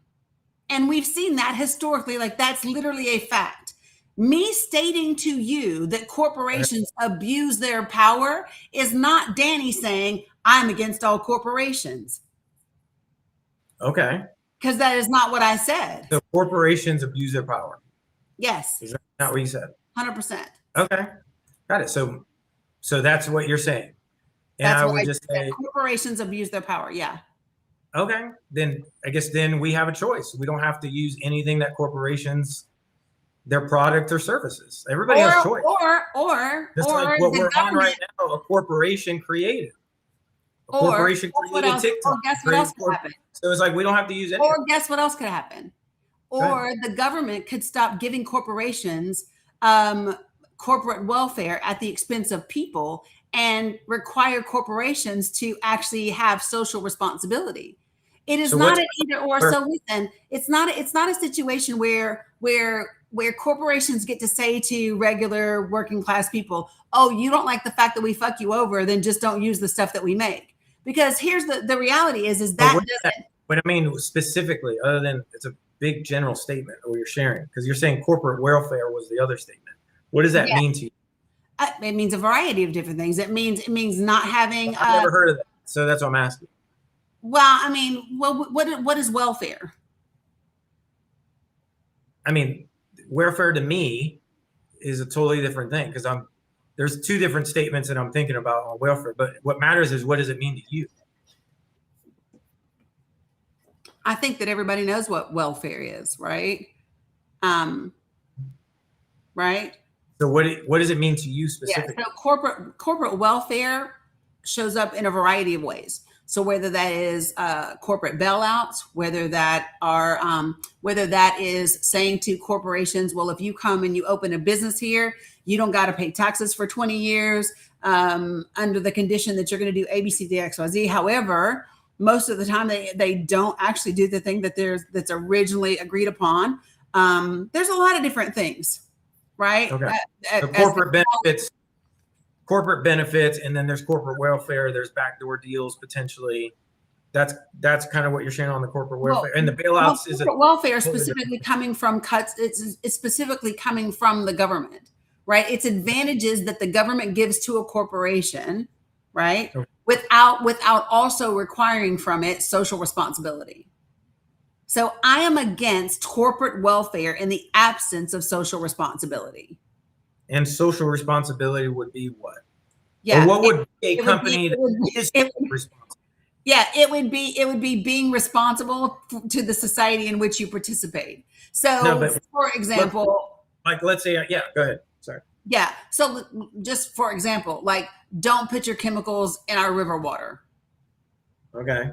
Speaker 1: And we've seen that historically. Like, that's literally a fact. Me stating to you that corporations abuse their power is not Dani saying I'm against all corporations.
Speaker 2: Okay.
Speaker 1: Because that is not what I said.
Speaker 2: So corporations abuse their power.
Speaker 1: Yes.
Speaker 2: Is that not what you said?
Speaker 1: 100%.
Speaker 2: Okay. Got it. So that's what you're saying. And
Speaker 1: That's
Speaker 2: I
Speaker 1: what
Speaker 2: would
Speaker 1: I
Speaker 2: just
Speaker 1: said.
Speaker 2: say,
Speaker 1: Corporations abuse their power. Yeah.
Speaker 2: okay, then I guess then we have a choice. We don't have to use anything that corporations, their product or services. Everybody has choice. Just like what
Speaker 1: The
Speaker 2: we're on right
Speaker 1: government,
Speaker 2: now, a corporation created. A
Speaker 1: or
Speaker 2: corporation
Speaker 1: guess what
Speaker 2: created
Speaker 1: else? Or
Speaker 2: TikTok.
Speaker 1: guess what else could happen?
Speaker 2: So it's like we don't have to use any.
Speaker 1: Or guess what else could happen? Or the government could stop giving corporations corporate welfare at the expense of people and require corporations to actually have social responsibility. It is
Speaker 2: So
Speaker 1: not
Speaker 2: what's
Speaker 1: an either or. So listen, it's not a situation where corporations get to say to regular working class people, "Oh, you don't like the fact that we fuck you over, then just don't use the stuff that we make." Because here's the reality is that doesn't.
Speaker 2: But I mean specifically, other than it's a big general statement or you're sharing, because you're saying corporate welfare was the other statement. What does that mean to you?
Speaker 1: It means a variety of different things. It means not having.
Speaker 2: I've never heard of that, so that's what I'm asking.
Speaker 1: Well, I mean, what is welfare?
Speaker 2: I mean, welfare to me is a totally different thing because there's two different statements that I'm thinking about on welfare. But what matters is what does it mean to you?
Speaker 1: I think that everybody knows what welfare is, right? Right.
Speaker 2: So what does it mean to you specifically?
Speaker 1: Yeah. So corporate welfare shows up in a variety of ways. So whether that is corporate bailouts, whether that is saying to corporations, well, if you come and you open a business here, you don't got to pay taxes for 20 years under the condition that you're going to do A, B, C, D, X, Y, Z. However, most of the time they don't actually do the thing that's originally agreed upon. There's a lot of different things, right?
Speaker 2: Okay. So corporate benefits, and then there's corporate welfare. There's backdoor deals potentially. That's kind of what you're sharing on the corporate welfare, and the bailouts is
Speaker 1: welfare specifically coming from cuts. It's specifically coming from the government, right? It's advantages that the government gives to a corporation, right?
Speaker 2: Okay.
Speaker 1: Without also requiring from it social responsibility. So I am against corporate welfare in the absence of social responsibility.
Speaker 2: And social responsibility would be what?
Speaker 1: Yeah.
Speaker 2: Or what would a company that is responsible?
Speaker 1: Yeah, it would be being responsible to the society in which you participate. So, for example,
Speaker 2: let's say, go ahead. Sorry.
Speaker 1: Yeah. So just for example, like don't put your chemicals in our river water.
Speaker 2: Okay.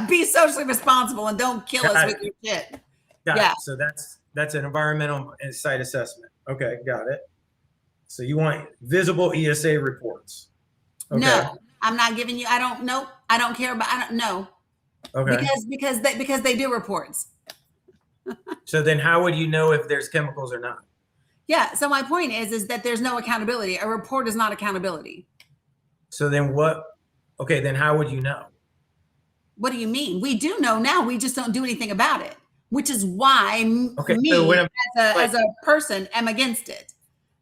Speaker 1: Be socially responsible and don't kill us with your shit.
Speaker 2: Got it. So that's an environmental and site assessment. Okay, got it. So you want visible ESA reports?
Speaker 1: Okay. No, I'm not giving you. I don't know. I don't care about. I don't know.
Speaker 2: Okay.
Speaker 1: Because they do reports.
Speaker 2: So then, how would you know if there's chemicals or not?
Speaker 1: Yeah. So my point is that there's no accountability. A report is not accountability.
Speaker 2: So then what? Okay, then how would you know?
Speaker 1: What do you mean? We do know now. We just don't do anything about it, which is why as a person am against it.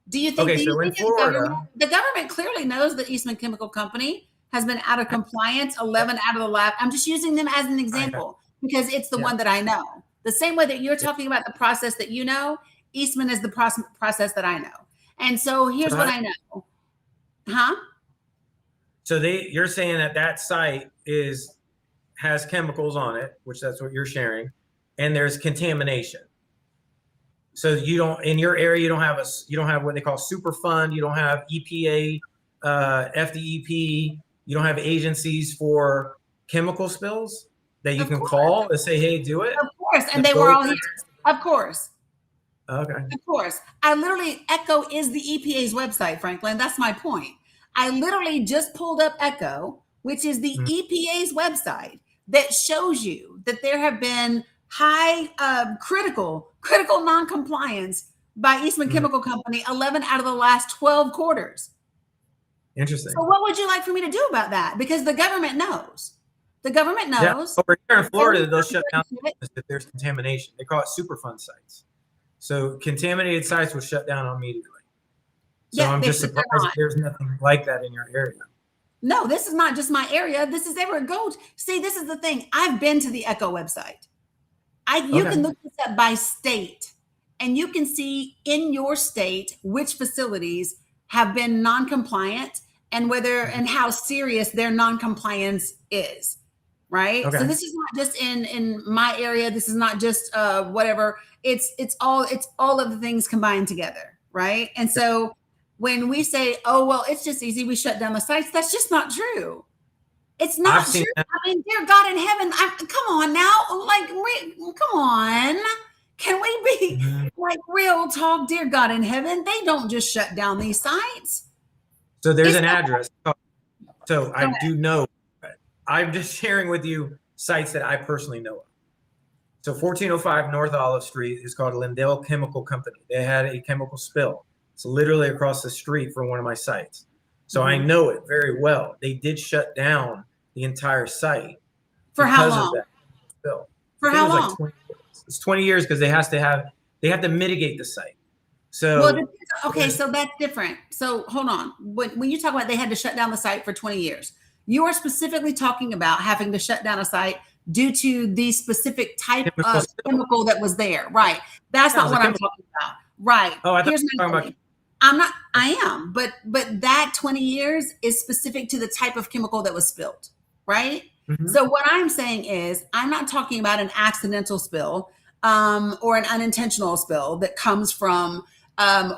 Speaker 1: Do you think, the government clearly knows that Eastman Chemical Company has been out of compliance 11 out of the last? I'm just using them as an example because it's the one that I know. The same way that you're talking about the process that you know, Eastman is the process that I know. And so here's what I know. Huh?
Speaker 2: So you're saying that site has chemicals on it, which that's what you're sharing, and there's contamination. So you don't, in your area, you don't have what they call Superfund. You don't have EPA, FDEP. You don't have agencies for chemical spills that you can call and say, "Hey, do it."
Speaker 1: Of course, and they were all here. Of course.
Speaker 2: Okay.
Speaker 1: Of course, ECHO is the EPA's website, Franklin. That's my point. I literally just pulled up ECHO, which is the EPA's website that shows you that there have been high critical non-compliance by Eastman Chemical Company 11 out of the last 12 quarters.
Speaker 2: Interesting.
Speaker 1: So what would you like for me to do about that? Because the government knows. The government knows.
Speaker 2: Yeah. Over here in Florida, they'll shut down if there's contamination. They call it Superfund sites. So contaminated sites will shut down immediately. So I'm just surprised there's nothing like that in your area.
Speaker 1: No, this is not just my area. This is everywhere. See, this is the thing. I've been to the ECHO website. You can look this up by state, and you can see in your state which facilities have been non-compliant and whether and how serious their non-compliance is. Right.
Speaker 2: Okay.
Speaker 1: So this is not just in my area. This is not just whatever. It's all of the things combined together. Right. And so when we say, oh, well, it's just easy, we shut down the sites, that's just not true. It's not true. I mean, dear God in heaven, come on now. Like, come on. Can we be like real talk? Dear God in heaven, they don't just shut down these sites.
Speaker 2: So there's an address. So I do know. I'm just sharing with you sites that I personally know of. So 1405 North Olive Street is called Lindell Chemical Company. They had a chemical spill. It's literally across the street from one of my sites. So I know it very well. They did shut down the entire site.
Speaker 1: For how long?
Speaker 2: Of that spill.
Speaker 1: For how long?
Speaker 2: Like 20 years. It's 20 years because they have to mitigate the site. So
Speaker 1: well, okay, so that's different. So hold on. When you talk about they had to shut down the site for 20 years, you are specifically talking about having to shut down a site due to the specific type of chemical that was there. Right. That's not what I'm talking about. Right.
Speaker 2: Oh, I thought
Speaker 1: Here's my point. I am, but that 20 years is specific to the type of chemical that was spilled. Right. Mm-hmm. So what I'm saying is I'm not talking about an accidental spill or an unintentional spill that comes from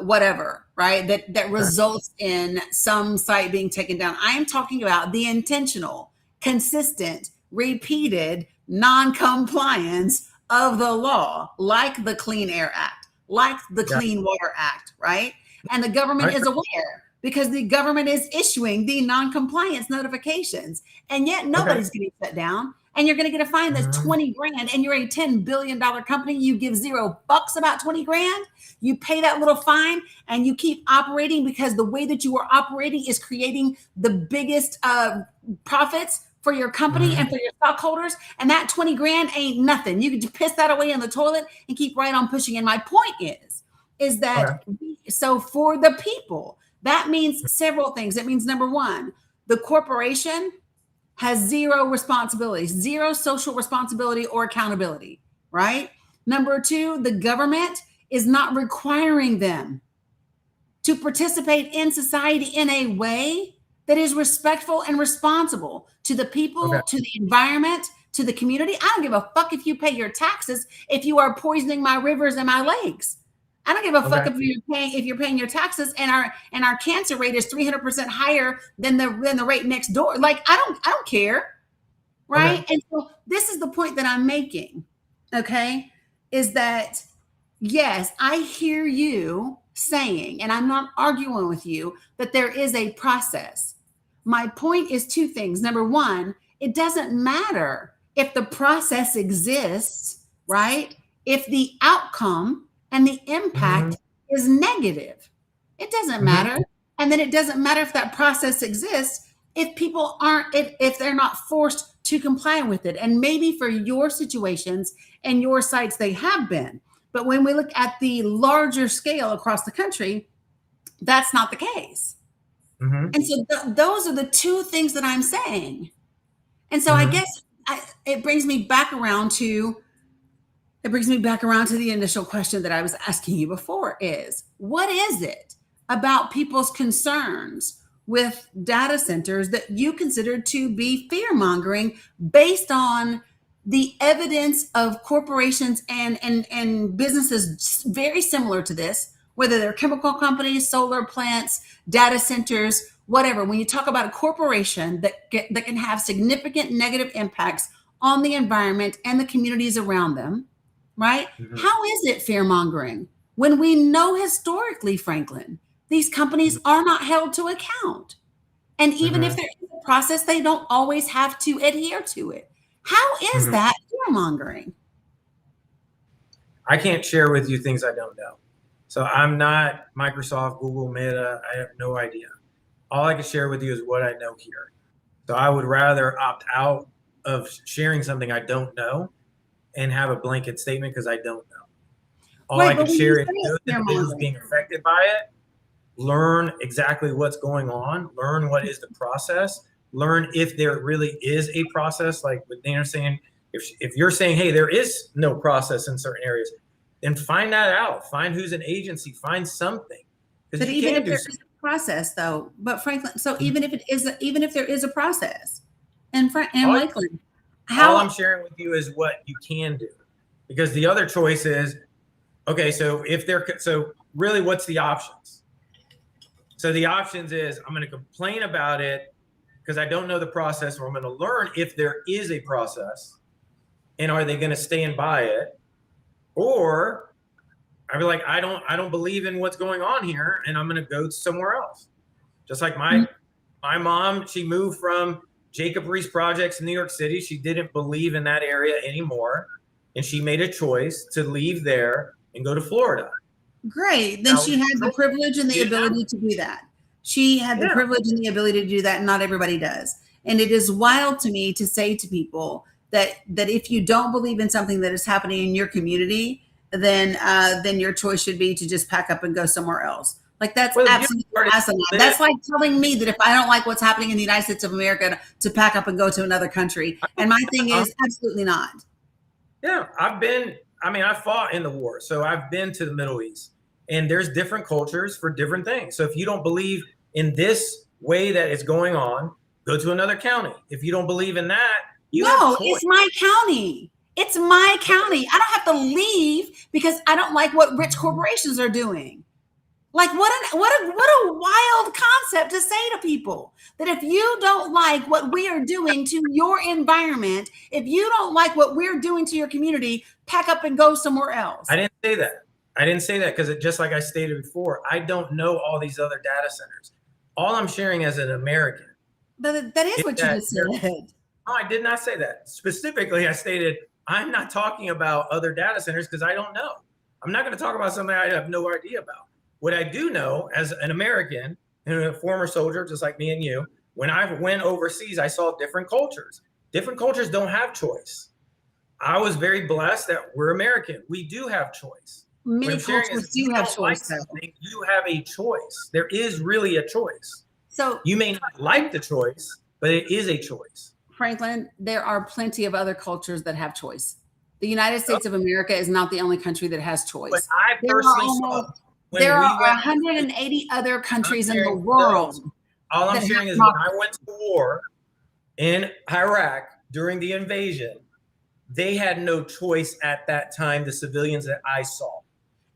Speaker 1: whatever, right? That results in some site being taken down. I am talking about the intentional, consistent, repeated non-compliance of the law, like the Clean Air Act, like the Clean Water Act, right? And the government is aware because the government is issuing the non-compliance notifications, and yet nobody's getting shut down. And you're going to get a fine that's 20 grand, and you're a $10 billion company. You give $0 about 20 grand. You pay that little fine and you keep operating because the way that you are operating is creating the biggest profits for your company and for your stockholders. And that 20 grand ain't nothing. You can just piss that away in the toilet and keep right on pushing. And my point is that so for the people, that means several things. It means number one, the corporation has zero responsibility, zero social responsibility or accountability, right? Number two, the government is not requiring them to participate in society in a way that is respectful and responsible to the people, to the environment, to the community. I don't give a fuck if you pay your taxes if you are poisoning my rivers and my lakes. I don't give a fuck if you're paying your taxes and our cancer rate is 300% higher than the rate next door. Like I don't care, right? And so this is the point that I'm making. Okay, is that yes, I hear you saying, and I'm not arguing with you that there is a process. My point is two things. Number one, it doesn't matter if the process exists, right? If the outcome and the impact is negative. It doesn't matter. And then it doesn't matter if that process exists if people if they're not forced to comply with it. And maybe for your situations and your sites, they have been. But when we look at the larger scale across the country, that's not the case. And so those are the two things that I'm saying. And so I guess it brings me back around to the initial question that I was asking you before is, what is it about people's concerns with data centers that you consider to be fear-mongering based on the evidence of corporations and businesses very similar to this, whether they're chemical companies, solar plants, data centers, whatever. When you talk about a corporation that can have significant negative impacts on the environment and the communities around them, right? How is it fear-mongering when we know historically, Franklin, these companies are not held to account? And even if there is a process, they don't always have to adhere to it. How is that fear-mongering?
Speaker 2: I can't share with you things I don't know. So I'm not Microsoft, Google, Meta. I have no idea. All I can share with you is what I know here. So I would rather opt out of sharing something I don't know and have a blanket statement because I don't know. All I can share is those individuals being affected by it, learn exactly what's going on, learn what is the process, learn if there really is a process, like what Dana's saying. If you're saying, hey, there is no process in certain areas, then find that out. Find who's an agency, find something.
Speaker 1: But even if there is a process though. But Franklin, so even if there is a process, and
Speaker 2: All,
Speaker 1: Lakeland,
Speaker 2: all
Speaker 1: how
Speaker 2: I'm sharing with you is what you can do, because the other choice is, okay, so so really what's the options? So the options is I'm going to complain about it because I don't know the process, or I'm going to learn if there is a process and are they going to stand by it, or I'd be like, I don't believe in what's going on here, and I'm going to go somewhere else. Just like my mom, she moved from Jacob Reese Projects in New York City. She didn't believe in that area anymore, and she made a choice to leave there and go to Florida.
Speaker 1: great, then she had the privilege and the ability to do that. She had the privilege and the ability to do that, and not everybody does. And it is wild to me to say to people that if you don't believe in something that is happening in your community, then your choice should be to just pack up and go somewhere else. Like that's absolutely asinine. That's like telling me that if I don't like what's happening in the United States of America, to pack up and go to another country. And my thing is absolutely not.
Speaker 2: Yeah, I fought in the war, so I've been to the Middle East, and there's different cultures for different things. So if you don't believe in this way that it's going on, go to another county. If you don't believe in that,
Speaker 1: it's my county. It's my county. I don't have to leave because I don't like what rich corporations are doing. Like what a wild concept to say to people, that if you don't like what we are doing to your environment, if you don't like what we're doing to your community, pack up and go somewhere else.
Speaker 2: I didn't say that because just like I stated before, I don't know all these other data centers. All I'm sharing as an American.
Speaker 1: But that is what you just said.
Speaker 2: No, I did not say that. Specifically, I stated I'm not talking about other data centers because I don't know. I'm not going to talk about something I have no idea about. What I do know as an American and a former soldier, just like me and you, when I went overseas, I saw different cultures. Different cultures don't have choice. I was very blessed that we're American. We do have choice.
Speaker 1: Many cultures do have choice.
Speaker 2: You have a choice. There is really a choice.
Speaker 1: So
Speaker 2: you may not like the choice, but it is a choice.
Speaker 1: Franklin, there are plenty of other cultures that have choice. The United States of America is not the only country that has choice.
Speaker 2: But I personally saw.
Speaker 1: There are 180 other countries in the world.
Speaker 2: All I'm sharing is when I went to war in Iraq during the invasion, they had no choice at that time, the civilians that I saw.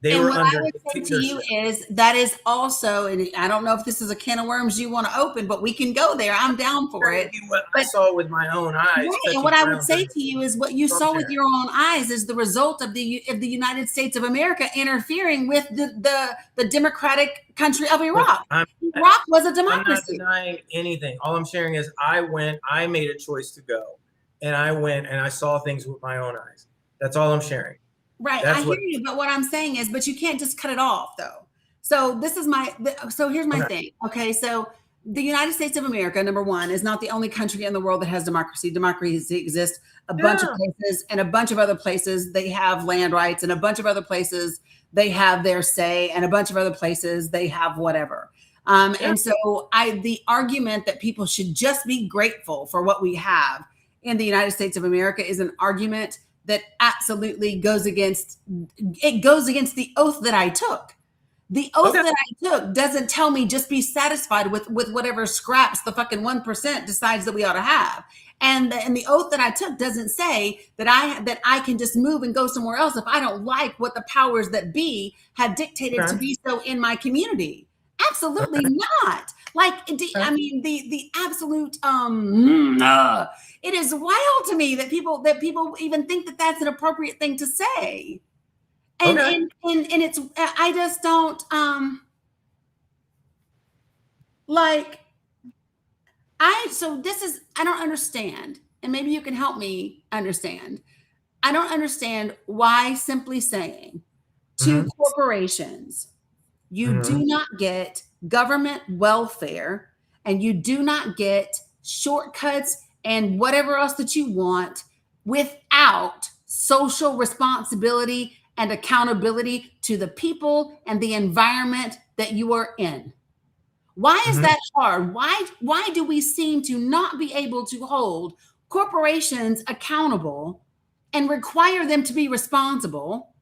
Speaker 2: They were
Speaker 1: what I would say to you is that is also, and I don't know if this is a can of worms you want to open, but we can go there. I'm down for it.
Speaker 2: What I saw with my own eyes.
Speaker 1: Right, and what I would say to you is what you saw with your own eyes is the result of the United States of America interfering with the democratic country of Iraq. Iraq was a democracy.
Speaker 2: I'm not denying anything. All I'm sharing is I made a choice to go, and I went and I saw things with my own eyes. That's all I'm sharing.
Speaker 1: Right. I hear you. But what I'm saying is, but you can't just cut it off though. So this is so here's my thing. Okay. So the United States of America, number one, is not the only country in the world that has democracy. Democracy exists a bunch of places, and a bunch of other places they have land rights, and a bunch of other places they have their say, and a bunch of other places they have whatever. And so the argument that people should just be grateful for what we have in the United States of America is an argument that absolutely goes against the oath that I took. The oath that I took doesn't tell me just be satisfied with whatever scraps the fucking 1% decides that we ought to have. And the oath that I took doesn't say that I can just move and go somewhere else if I don't like what the powers that be have dictated to be so in my community. Absolutely not. Like, I mean, the absolute, it is wild to me that people even think that that's an appropriate thing to say. And it's, I just don't, I don't understand. And maybe you can help me understand. I don't understand why simply saying to corporations, you do not get government welfare, and you do not get shortcuts and whatever else that you want without social responsibility and accountability to the people and the environment that you are in. Why is that hard? Why do we seem to not be able to hold corporations accountable and require them to be responsible?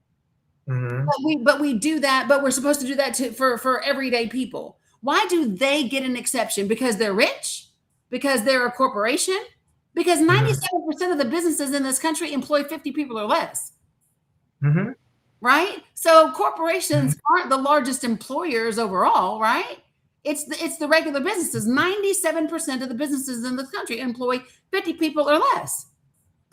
Speaker 1: But we do that, but we're supposed to do that for everyday people. Why do they get an exception? Because they're rich? Because they're a corporation? Because 97% of the businesses in this country employ 50 people or less.
Speaker 2: Mm-hmm.
Speaker 1: Right? So corporations aren't the largest employers overall, right? It's the regular businesses. 97% of the businesses in this country employ 50 people or less.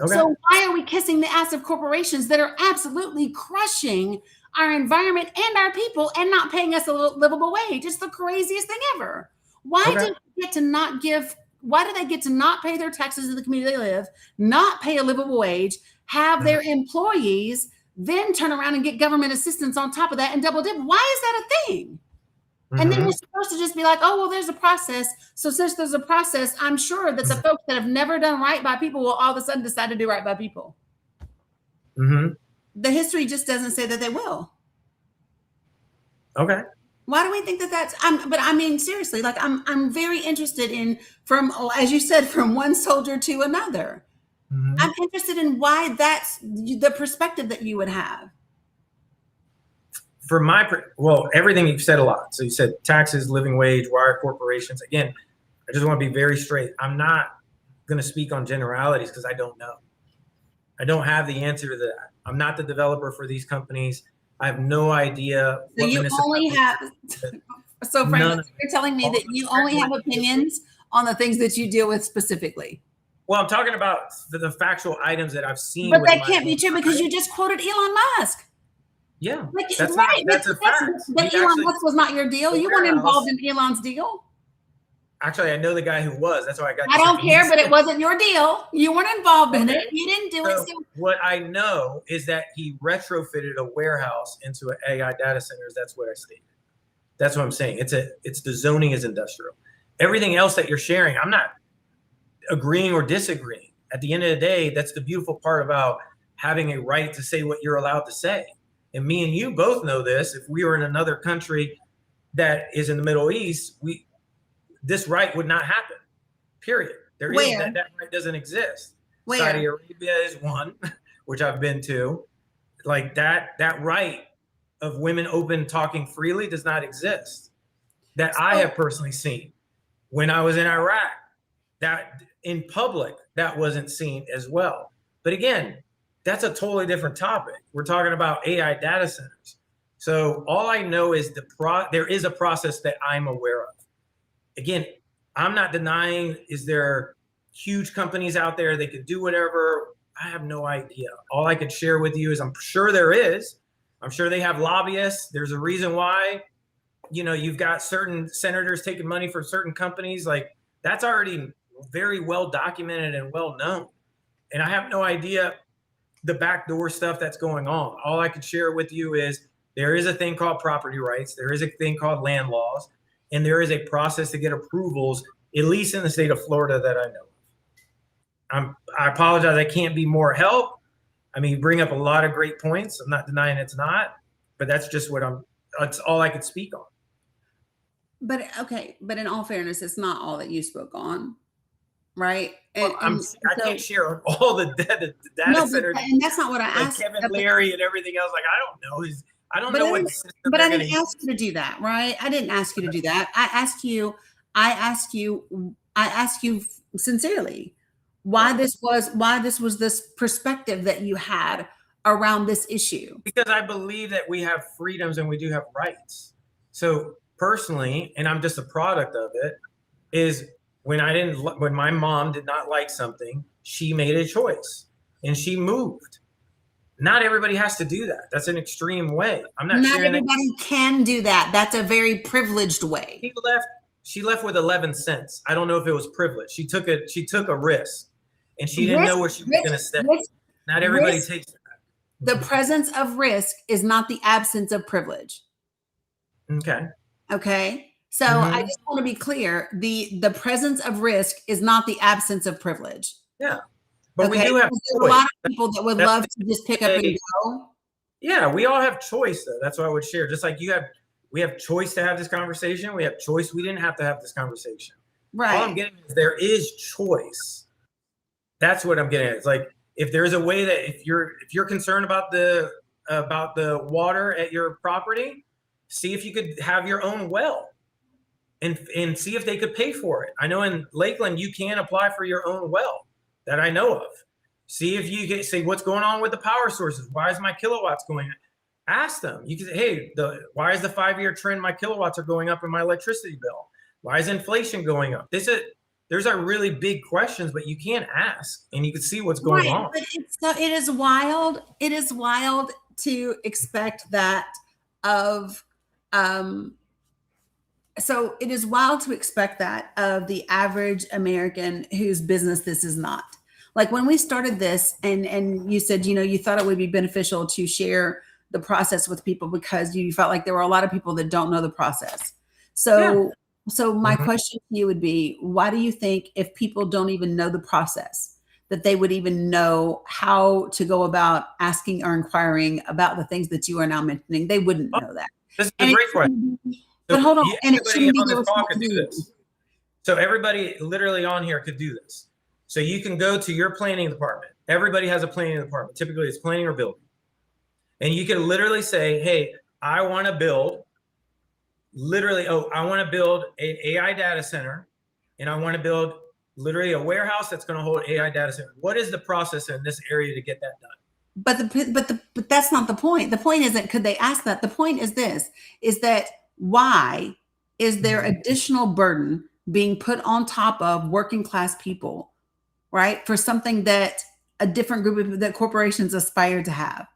Speaker 2: Okay.
Speaker 1: So why are we kissing the ass of corporations that are absolutely crushing our environment and our people and not paying us a livable wage? It's the craziest thing ever. Why do they get to not give? Why do they get to not pay their taxes in the community they live, not pay a livable wage, have their employees then turn around and get government assistance on top of that and double dip? Why is that a thing? And then we're supposed to just be like, oh, well, there's a process. So since there's a process, I'm sure that the folks that have never done right by people will all of a sudden decide to do right by people. The history just doesn't say that they will.
Speaker 2: Okay.
Speaker 1: Why do we think that that's? But I mean, seriously, like I'm very interested in from, as you said, from one soldier to another. I'm interested in why that's the perspective that you would have.
Speaker 2: For well, everything you've said a lot. So you said taxes, living wage, wire corporations. Again, I just want to be very straight. I'm not going to speak on generalities because I don't know. I don't have the answer to that. I'm not the developer for these companies. I have no idea.
Speaker 1: So you only have. So, Frank, you're telling me that you only have opinions on the things that you deal with specifically.
Speaker 2: Well, I'm talking about the factual items that I've seen.
Speaker 1: But that can't be true because you just quoted Elon Musk.
Speaker 2: Yeah,
Speaker 1: that's right. That's a fact. But Elon Musk was not your deal. You weren't involved in Elon's deal.
Speaker 2: Actually, I know the guy who was. That's why I got.
Speaker 1: I don't care, but it wasn't your deal. You weren't involved in it. You didn't do it. So
Speaker 2: what I know is that he retrofitted a warehouse into an AI data centers. That's what I stated. That's what I'm saying. It's the zoning is industrial. Everything else that you're sharing, I'm not agreeing or disagreeing. At the end of the day, that's the beautiful part about having a right to say what you're allowed to say. And me and you both know this. If we were in another country that is in the Middle East, this right would not happen. Period. That right doesn't exist.
Speaker 1: Where?
Speaker 2: Saudi Arabia is one, which I've been to. Like that right of women open talking freely does not exist. That I have personally seen. When I was in Iraq, that in public, that wasn't seen as well. But again, that's a totally different topic. We're talking about AI data centers. So all I know is there is a process that I'm aware of. Again, I'm not denying, is there huge companies out there that could do whatever? I have no idea. All I could share with you is I'm sure there is. I'm sure they have lobbyists. There's a reason why, you've got certain senators taking money for certain companies. Like that's already very well documented and well known. And I have no idea the backdoor stuff that's going on. All I could share with you is there is a thing called property rights. There is a thing called land laws. And there is a process to get approvals, at least in the state of Florida, that I know of. I apologize. I can't be more help. I mean, you bring up a lot of great points. I'm not denying it's not, but that's just that's all I could speak on.
Speaker 1: But okay. But in all fairness, it's not all that you spoke on. Right.
Speaker 2: Well, I can't share all the data centers.
Speaker 1: And that's not what I asked.
Speaker 2: Kevin Leary and everything else. Like, I don't know. I don't know what.
Speaker 1: But I didn't ask you to do that, right? I didn't ask you to do that. I asked you sincerely why this was this perspective that you had around this issue. Because
Speaker 2: I believe that we have freedoms and we do have rights. So personally, and I'm just a product of it, is when my mom did not like something, she made a choice and she moved. Not everybody has to do that. That's an extreme way. Not
Speaker 1: everybody can do that. That's a very privileged way.
Speaker 2: She left with 11 cents. I don't know if it was privilege. She took a risk and she didn't know where she was going to step. Not everybody takes that.
Speaker 1: The presence of risk is not the absence of privilege. Okay. So I just want to be clear. The presence of risk is not the absence of privilege.
Speaker 2: Yeah. But we do have
Speaker 1: a lot of people that would love to just pick up and go.
Speaker 2: Yeah, we all have choice though. That's what I would share. Just like we have choice to have this conversation. We have choice. We didn't have to have this conversation.
Speaker 1: Right.
Speaker 2: All I'm getting is there is choice. That's what I'm getting at. It's like if there's a way that if you're concerned about the water at your property, see if you could have your own well. and see if they could pay for it. I know in Lakeland, you can apply for your own well that I know of. See if you say, what's going on with the power sources? Why is my kilowatts going up? Ask them. You can say, hey, why is the 5-year trend my kilowatts are going up in my electricity bill? Why is inflation going up? Those are really big questions, but you can't ask and you can see what's going on.
Speaker 1: But it is wild. It is wild to expect that of, so it is wild to expect that of the average American whose business this is not. Like when we started this and you said, you thought it would be beneficial to share the process with people because you felt like there were a lot of people that don't know the process. So my question to you would be, why do you think if people don't even know the process, that they would even know how to go about asking or inquiring about the things that you are now mentioning? They wouldn't know that.
Speaker 2: This is a great question.
Speaker 1: But hold on, and it shouldn't be
Speaker 2: on this call could do this. So everybody literally on here could do this. So you can go to your planning department. Everybody has a planning department. Typically it's planning or building. And you can literally say, hey, I want to build I want to build an AI data center, and I want to build literally a warehouse that's going to hold AI data center. What is the process in this area to get that done?
Speaker 1: But that's not the point. The point isn't could they ask that. The point is this, is that why is there additional burden being put on top of working class people, right? For something that a different group of that corporations aspire to have.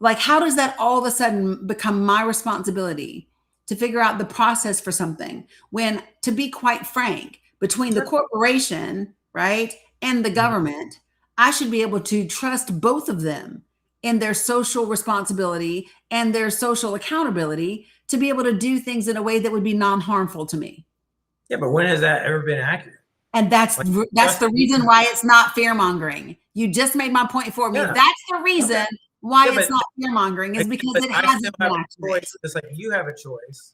Speaker 1: Like, how does that all of a sudden become my responsibility to figure out the process for something when, to be quite frank, between the corporation, right, and the government, I should be able to trust both of them in their social responsibility and their social accountability to be able to do things in a way that would be non-harmful to me.
Speaker 2: Yeah, but when has that ever been accurate?
Speaker 1: And that's the reason why it's not fear-mongering. You just made my point for me. Yeah. That's the reason why it's not fear-mongering is because it hasn't been accurate.
Speaker 2: It's like you have a choice.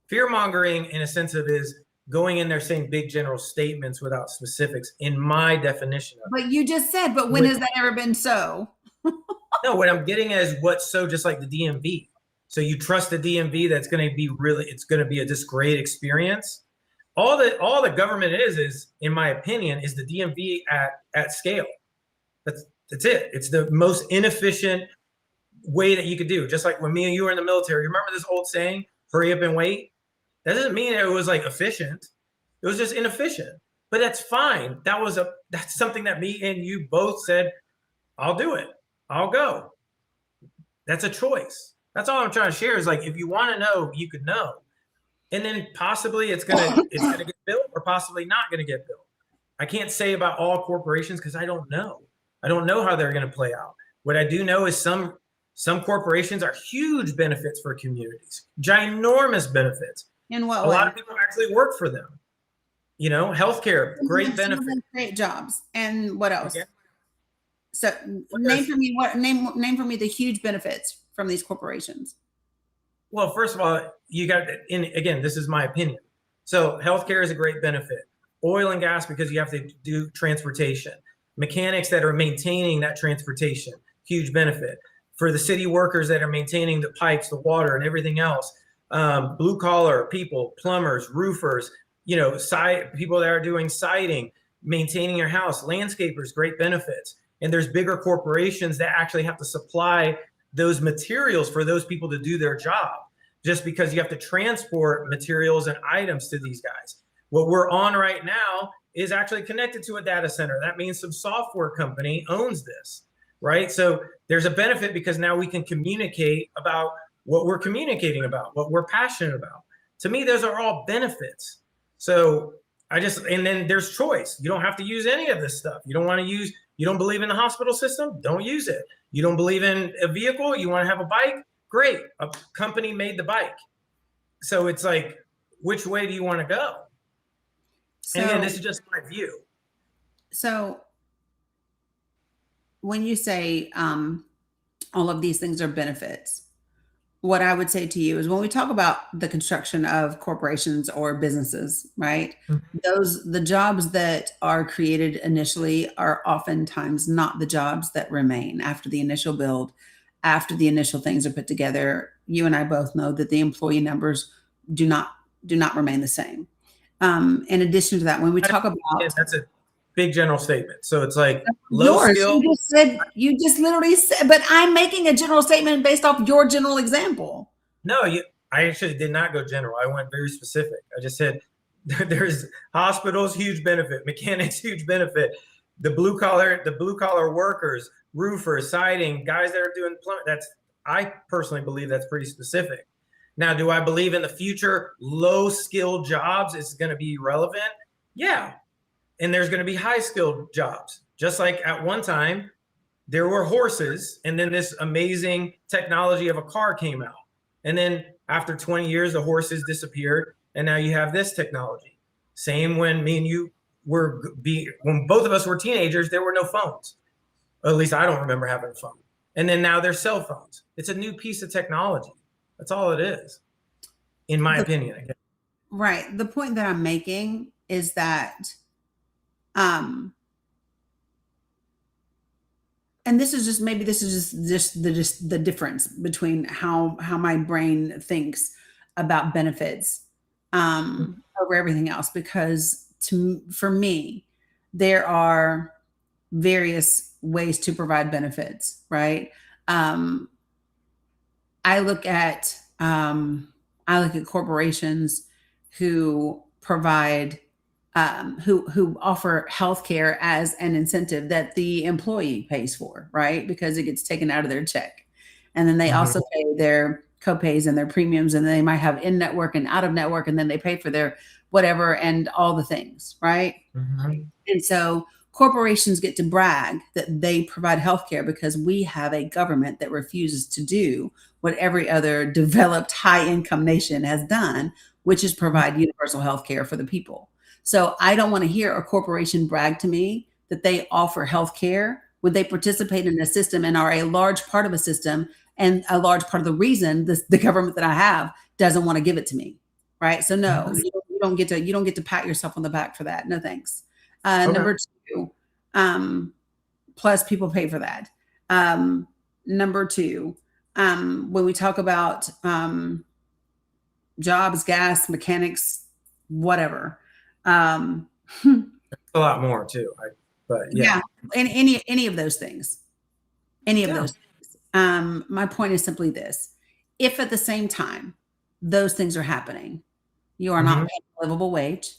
Speaker 2: Fear-mongering in a sense of is going in there saying big general statements without specifics in my definition of it.
Speaker 1: But you just said, but when has that ever been so?
Speaker 2: No, what I'm getting at is what's so just like the DMV. So you trust the DMV that's going to be it's going to be this great experience. All the government is, in my opinion, is the DMV at scale. That's it. It's the most inefficient way that you could do. Just like when me and you were in the military. Remember this old saying, hurry up and wait? That doesn't mean it was like efficient. It was just inefficient. But that's fine. That's something that me and you both said, I'll do it. I'll go. That's a choice. That's all I'm trying to share is like, if you want to know, you could know. And then possibly it's gonna get built or possibly not gonna get built. I can't say about all corporations because I don't know. I don't know how they're gonna play out. What I do know is some corporations are huge benefits for communities, ginormous benefits.
Speaker 1: In what way?
Speaker 2: A lot of people actually work for them. Healthcare, great benefits,
Speaker 1: great jobs, and what else?
Speaker 2: Okay.
Speaker 1: So name for me the huge benefits from these corporations.
Speaker 2: Well, first of all, you got, and again, this is my opinion. So healthcare is a great benefit. Oil and gas, because you have to do transportation. Mechanics that are maintaining that transportation, huge benefit. For the city workers that are maintaining the pipes, the water, and everything else, blue collar people, plumbers, roofers, people that are doing siding, maintaining your house, landscapers, great benefits. And there's bigger corporations that actually have to supply those materials for those people to do their job, just because you have to transport materials and items to these guys. What we're on right now is actually connected to a data center. That means some software company owns this, right? So there's a benefit because now we can communicate about what we're communicating about, what we're passionate about. To me, those are all benefits. So and then there's choice. You don't have to use any of this stuff. You don't believe in the hospital system? Don't use it. You don't believe in a vehicle? You want to have a bike? Great. A company made the bike. So it's like, which way do you want to go? And again, this is just my view.
Speaker 1: So when you say all of these things are benefits, what I would say to you is when we talk about the construction of corporations or businesses, right? Mm-hmm. The jobs that are created initially are oftentimes not the jobs that remain after the initial build, after the initial things are put together. You and I both know that the employee numbers do not remain the same. In addition to that, when we talk about,
Speaker 2: that's a big general statement. So it's like low
Speaker 1: yours,
Speaker 2: skill.
Speaker 1: you just literally said, but I'm making a general statement based off your general example.
Speaker 2: No, I actually did not go general. I went very specific. I just said there's hospitals, huge benefit, mechanics, huge benefit, the blue collar workers, roofers, siding, guys that are doing plumbing. I personally believe that's pretty specific. Now, do I believe in the future low skilled jobs is going to be relevant? Yeah. And there's going to be high skilled jobs. Just like at one time there were horses, and then this amazing technology of a car came out. And then after 20 years, the horses disappeared, and now you have this technology. Same when me and you when both of us were teenagers, there were no phones. At least I don't remember having a phone. And then now there's cell phones. It's a new piece of technology. That's all it is, in my opinion. I guess.
Speaker 1: Right. The point that I'm making is that, and this is just the difference between how my brain thinks about benefits over everything else. Because for me, there are various ways to provide benefits, right? I look at corporations who provide who offer healthcare as an incentive that the employee pays for, right? Because it gets taken out of their check. And then they also pay their copays and their premiums, and then they might have in-network and out-of-network, and then they pay for their whatever and all the things, right? And so corporations get to brag that they provide healthcare because we have a government that refuses to do what every other developed high-income nation has done, which is provide universal healthcare for the people. So I don't want to hear a corporation brag to me that they offer healthcare when they participate in a system and are a large part of a system, and a large part of the reason the government that I have doesn't want to give it to me, right? So no, you don't get to pat yourself on the back for that. No thanks. Number two, plus people pay for that. Number two, when we talk about jobs, gas, mechanics, whatever. A
Speaker 2: lot more too. But yeah.
Speaker 1: And any of those things. Those things. My point is simply this: if at the same time those things are happening, you are not paying a livable wage.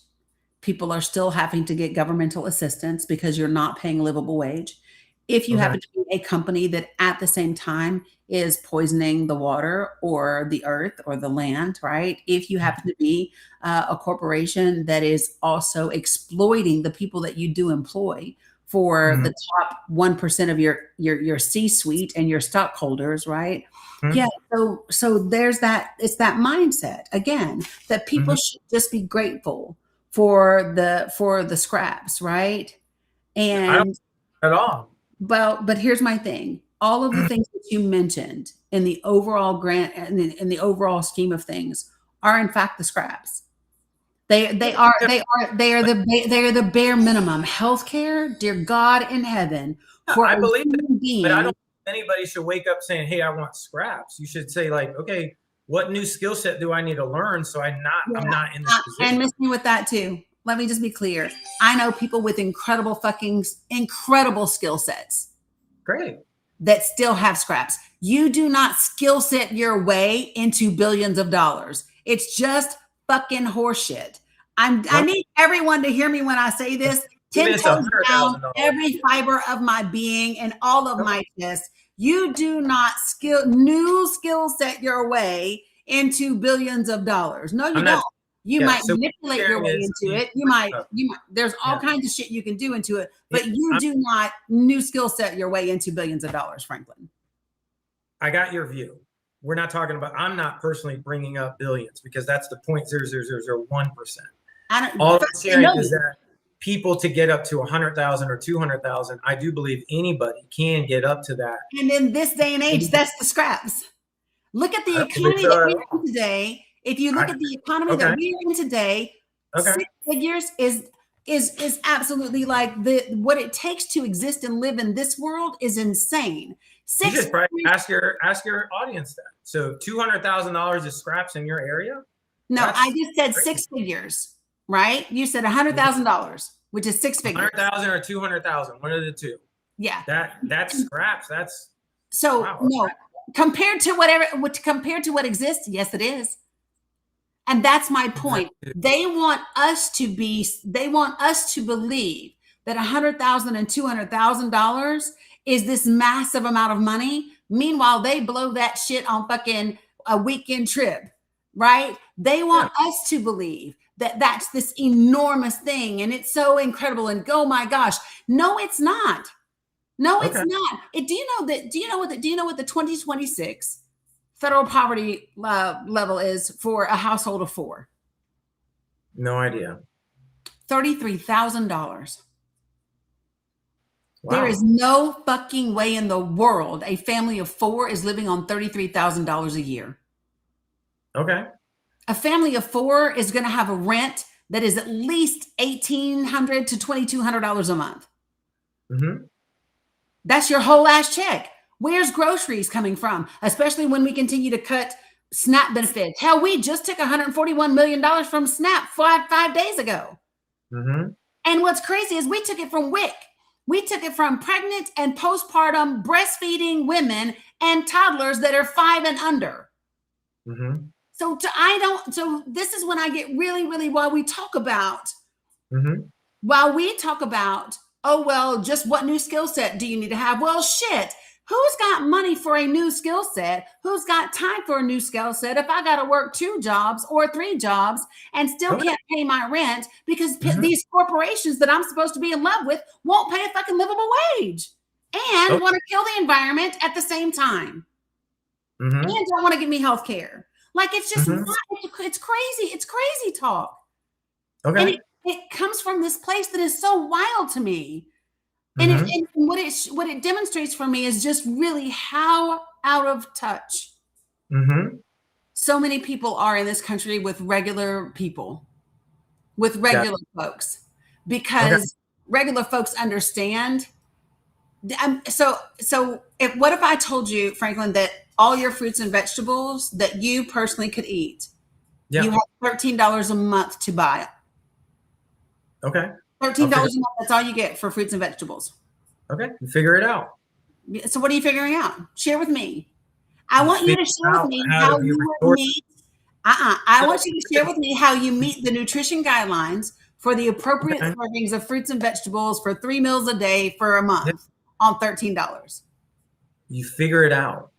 Speaker 1: People are still having to get governmental assistance because you're not paying a livable wage. If you happen to be a company that at the same time is poisoning the water or the earth or the land, right? If you happen to be a corporation that is also exploiting the people that you do employ for the top 1% of your C-suite and your stockholders, right? Yeah. So there's that. It's that mindset again that people should just be grateful for the scraps, right? And
Speaker 2: I don't at all.
Speaker 1: Well, but here's my thing. All of the things that you mentioned in the overall grant and in the overall scheme of things are in fact the scraps. They are the bare minimum. Healthcare, dear God in heaven, for
Speaker 2: I believe it, but I don't think anybody should wake up saying, "Hey, I want scraps." You should say, like, "Okay, what new skill set do I need to learn so I'm not in this position?"
Speaker 1: And miss me with that too. Let me just be clear. I know people with incredible skill sets.
Speaker 2: Great.
Speaker 1: That still have scraps. You do not skill set your way into billions of dollars. It's just fucking horseshit. I need everyone to hear me when I say this. 10 toes down, every fiber of my being and all of my chest. You do not skill set your way into billions of dollars. No, you don't. You might manipulate your way into it. You might, there's all kinds of shit you can do into it, but you do not new skill set your way into billions of dollars, Franklin.
Speaker 2: I got your view. We're not talking about, I'm not personally bringing up billions because that's the 0.00001%. All I'm saying is that people to get up to 100,000 or 200,000, I do believe anybody can get up to that.
Speaker 1: And in this day and age, that's the scraps. Look at the economy that we're in today. If you look at the economy that we're in today, 6 figures is absolutely like what it takes to exist and live in this world is insane.
Speaker 2: You just probably ask your audience that. So $200,000 is scraps in your area?
Speaker 1: No, I just said 6 figures. right? You said $100,000, which is six figures.
Speaker 2: 100,000 or 200,000, one of the two.
Speaker 1: Yeah.
Speaker 2: That's scraps. That's
Speaker 1: so
Speaker 2: wow.
Speaker 1: No, compared to what exists, yes, it is. And that's my point. They want us to believe that $100,000 and $200,000 is this massive amount of money. Meanwhile, they blow that shit on fucking a weekend trip, right? They want us to believe that that's this enormous thing and it's so incredible and oh my gosh. No, it's not. No, it's not. Do you know what the 2026 federal poverty level is for a household of 4?
Speaker 2: No idea.
Speaker 1: $33,000.
Speaker 2: Wow.
Speaker 1: There is no fucking way in the world a family of 4 is living on $33,000 a year.
Speaker 2: Okay.
Speaker 1: A family of 4 is going to have a rent that is at least $1,800 to $2,200 a month.
Speaker 2: Mm-hmm.
Speaker 1: That's your whole ass check. Where's groceries coming from? Especially when we continue to cut SNAP benefits. Hell, we just took $141 million from SNAP 5 days ago.
Speaker 2: Mm-hmm.
Speaker 1: And what's crazy is we took it from WIC. We took it from pregnant and postpartum breastfeeding women and toddlers that are 5 and under.
Speaker 2: Mm-hmm.
Speaker 1: So this is when I get really, really, while we talk about, oh, well, just what new skill set do you need to have? Well, shit. Who's got money for a new skill set? Who's got time for a new skill set if I got to work 2 jobs or 3 jobs and still can't pay my rent because these corporations that I'm supposed to be in love with won't pay a fucking livable wage and want to kill the environment at the same time and don't want to give me health care. Like, it's just, it's crazy. It's crazy talk.
Speaker 2: Okay.
Speaker 1: And it comes from this place that is so wild to me. And what it demonstrates for me is just really how out of touch so many people are in this country with regular people, with regular folks, because regular folks understand. So what if I told you, Franklin, that all your fruits and vegetables that you personally could eat, you have $13 a month to buy?
Speaker 2: Okay.
Speaker 1: $13 a month, that's all you get for fruits and vegetables.
Speaker 2: Okay, figure it out.
Speaker 1: So what are you figuring out? Share with me. I want you to share with me how you meet. I want you to share with me how you meet the nutrition guidelines for the appropriate servings of fruits and vegetables for 3 meals a day for a month on $13.
Speaker 2: You figure it out.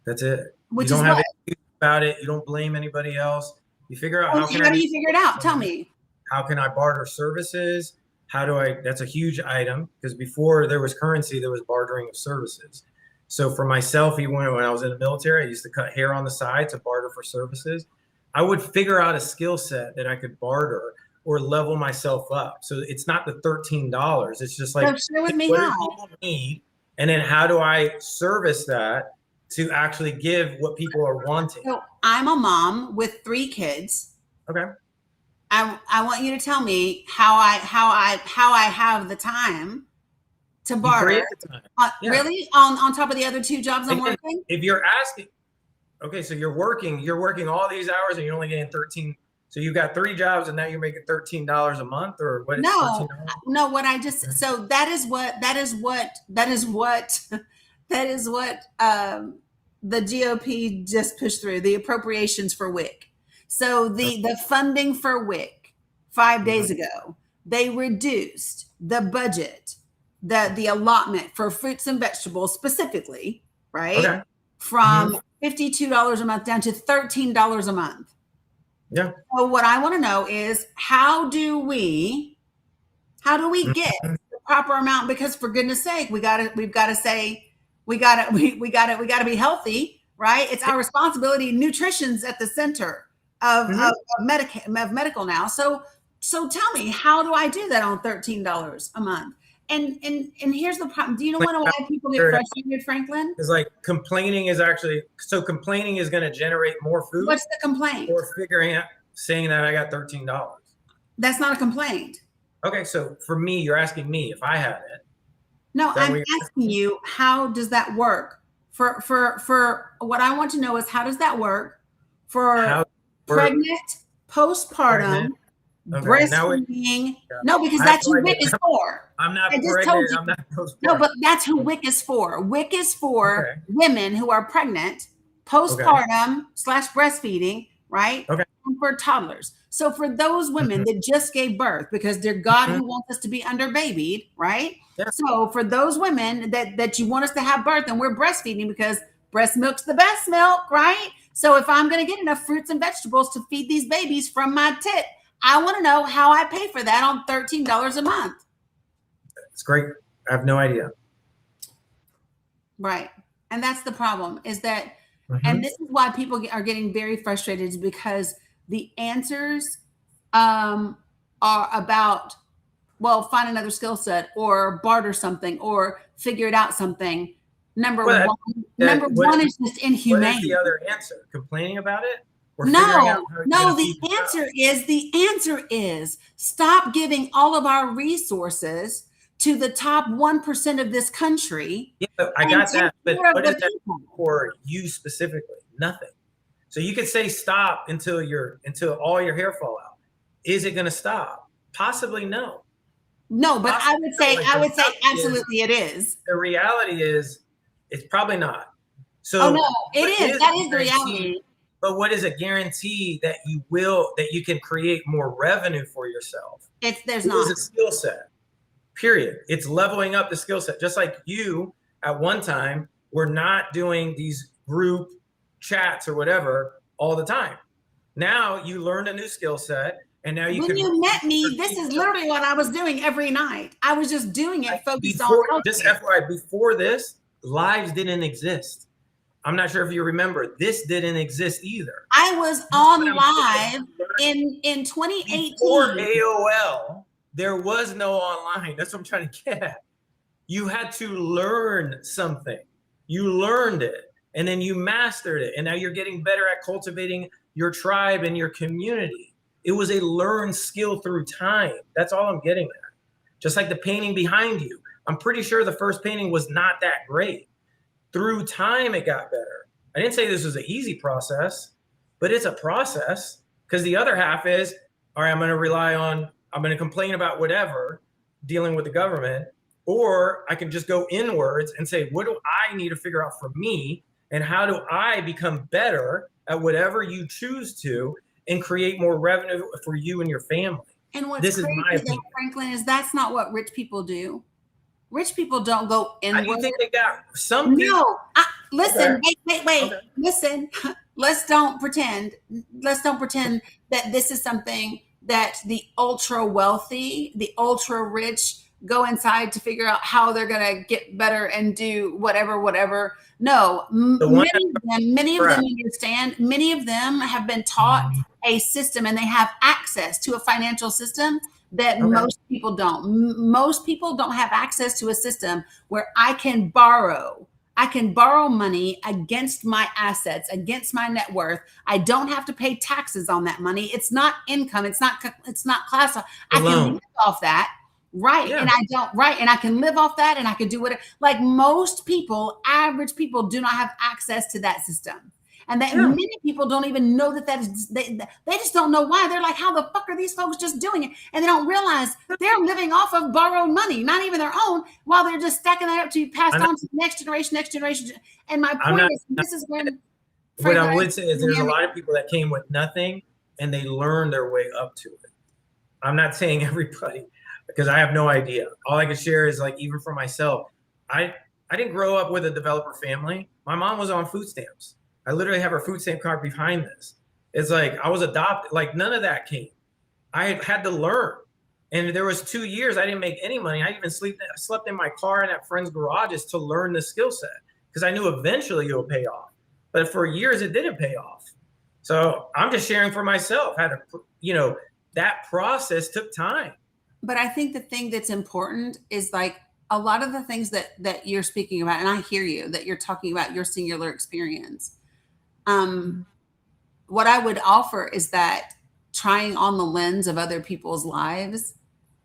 Speaker 2: That's it.
Speaker 1: Which
Speaker 2: you don't
Speaker 1: is
Speaker 2: have
Speaker 1: what?
Speaker 2: anything about it. You don't blame anybody else. You figure out
Speaker 1: How do you figure it out? Tell me.
Speaker 2: How can I barter services? That's a huge item, because before there was currency, there was bartering of services. So for myself, even when I was in the military, I used to cut hair on the side to barter for services. I would figure out a skill set that I could barter or level myself up. So it's not the $13. It's just like,
Speaker 1: share with me
Speaker 2: what
Speaker 1: how.
Speaker 2: do people need? And then how do I service that to actually give what people are wanting?
Speaker 1: So I'm a mom with 3 kids.
Speaker 2: Okay.
Speaker 1: I want you to tell me how I have the time to barter. Really? On top of the other 2 jobs I'm working?
Speaker 2: If you're asking, okay, so you're working all these hours and you're only getting 13. So you got 3 jobs and now you're making $13 a month, or what?
Speaker 1: No, what I just, so that is what the GOP just pushed through, the appropriations for WIC. So the funding for WIC 5 days ago, they reduced the budget, the allotment for fruits and vegetables specifically, right?
Speaker 2: Okay.
Speaker 1: From $52 a month down to $13 a month.
Speaker 2: Yeah.
Speaker 1: So what I want to know is how do we get the proper amount? Because for goodness sake, we've got to be healthy, right? It's our responsibility. Nutrition's at the center of medical now. So tell me, how do I do that on $13 a month? And here's the problem. Do you know why people get frustrated, Franklin?
Speaker 2: It's like complaining is going to generate more food.
Speaker 1: What's the complaint?
Speaker 2: Or saying that I got $13.
Speaker 1: That's not a complaint.
Speaker 2: Okay, so for me, you're asking me if I had it.
Speaker 1: No, I'm asking you, how does that work? For what I want to know is, how does that work for pregnant, postpartum
Speaker 2: Okay. Now
Speaker 1: breastfeeding. No, because
Speaker 2: I have
Speaker 1: that's
Speaker 2: no
Speaker 1: who
Speaker 2: idea.
Speaker 1: WIC is for.
Speaker 2: I'm not
Speaker 1: I just
Speaker 2: pregnant.
Speaker 1: told you.
Speaker 2: I'm not those
Speaker 1: No,
Speaker 2: parts.
Speaker 1: but that's who WIC is for. WIC is for
Speaker 2: Okay.
Speaker 1: women who are pregnant, postpartum / breastfeeding, right?
Speaker 2: Okay.
Speaker 1: And for toddlers. So for those women that just gave birth, because they're God who wants us to be under babied, right?
Speaker 2: Yeah.
Speaker 1: So for those women that you want us to have birth and we're breastfeeding because breast milk's the best milk, right? So if I'm going to get enough fruits and vegetables to feed these babies from my tit, I want to know how I pay for that on $13 a month.
Speaker 2: It's great. I have no idea.
Speaker 1: Right. And that's the problem is that, and this is why people are getting very frustrated is because the answers are about, well, find another skill set or barter something or figure it out something. Number one is just inhumane.
Speaker 2: What is the other answer? Complaining about it? Or
Speaker 1: No, the answer is stop giving all of our resources to the top 1% of this country.
Speaker 2: Yeah, I got that. But what is that for you specifically? Nothing. So you could say stop until all your hair fall out. Is it going to stop? Possibly no.
Speaker 1: No, but I would say absolutely it is.
Speaker 2: The reality is it's probably not. So
Speaker 1: no, it is. That is the reality.
Speaker 2: But what is a guarantee that you can create more revenue for yourself?
Speaker 1: There's not.
Speaker 2: It's a skill set. Period. It's leveling up the skill set. Just like you at one time were not doing these group chats or whatever all the time. Now you learned a new skill set. And now
Speaker 1: when you met me, this is literally what I was doing every night. I was just doing it focused on
Speaker 2: just FYI, before this, lives didn't exist. I'm not sure if you remember, this didn't exist either.
Speaker 1: I was on live in 2018.
Speaker 2: Before AOL, there was no online. That's what I'm trying to get at. You had to learn something. You learned it, and then you mastered it. And now you're getting better at cultivating your tribe and your community. It was a learned skill through time. That's all I'm getting at. Just like the painting behind you. I'm pretty sure the first painting was not that great. Through time, it got better. I didn't say this was an easy process, but it's a process because the other half is, all right, I'm going to complain about whatever, dealing with the government, or I can just go inwards and say, what do I need to figure out for me? And how do I become better at whatever you choose to and create more revenue for you and your family?
Speaker 1: And what's crazy, though, Franklin, is that's not what rich people do. Rich people don't go inward.
Speaker 2: I think they got some people.
Speaker 1: No, listen, wait. Okay. Listen, let's don't pretend that this is something that the ultra wealthy, the ultra rich go inside to figure out how they're going to get better and do whatever. No, many of them understand. Many of them have been taught a system and they have access to a financial system that most people don't. Most people don't have access to a system where I can borrow money against my assets, against my net worth. I don't have to pay taxes on that money. It's not income. It's not classified. I can live off that. Right. Yeah. And I don't. Right. And I can live off that and I can do whatever. Like most people, average people do not have access to that system. And that many people don't even know that is, they just don't know why. They're like, how the fuck are these folks just doing it? And they don't realize they're living off of borrowed money, not even their own, while they're just stacking that up to be passed on to the next generation. And my point is, this is when.
Speaker 2: What I would say is there's a lot of people that came with nothing and they learned their way up to it. I'm not saying everybody, because I have no idea. All I can share is like, even for myself, I didn't grow up with a developer family. My mom was on food stamps. I literally have her food stamp card behind this. It's like I was adopted. Like none of that came. I had to learn. And there was 2 years I didn't make any money. I even slept in my car and at friends' garages to learn the skill set because I knew eventually it would pay off. But for years it didn't pay off. So I'm just sharing for myself how to, that process took time.
Speaker 1: But I think the thing that's important is like a lot of the things that you're speaking about, and I hear you, that you're talking about your singular experience. What I would offer is that trying on the lens of other people's lives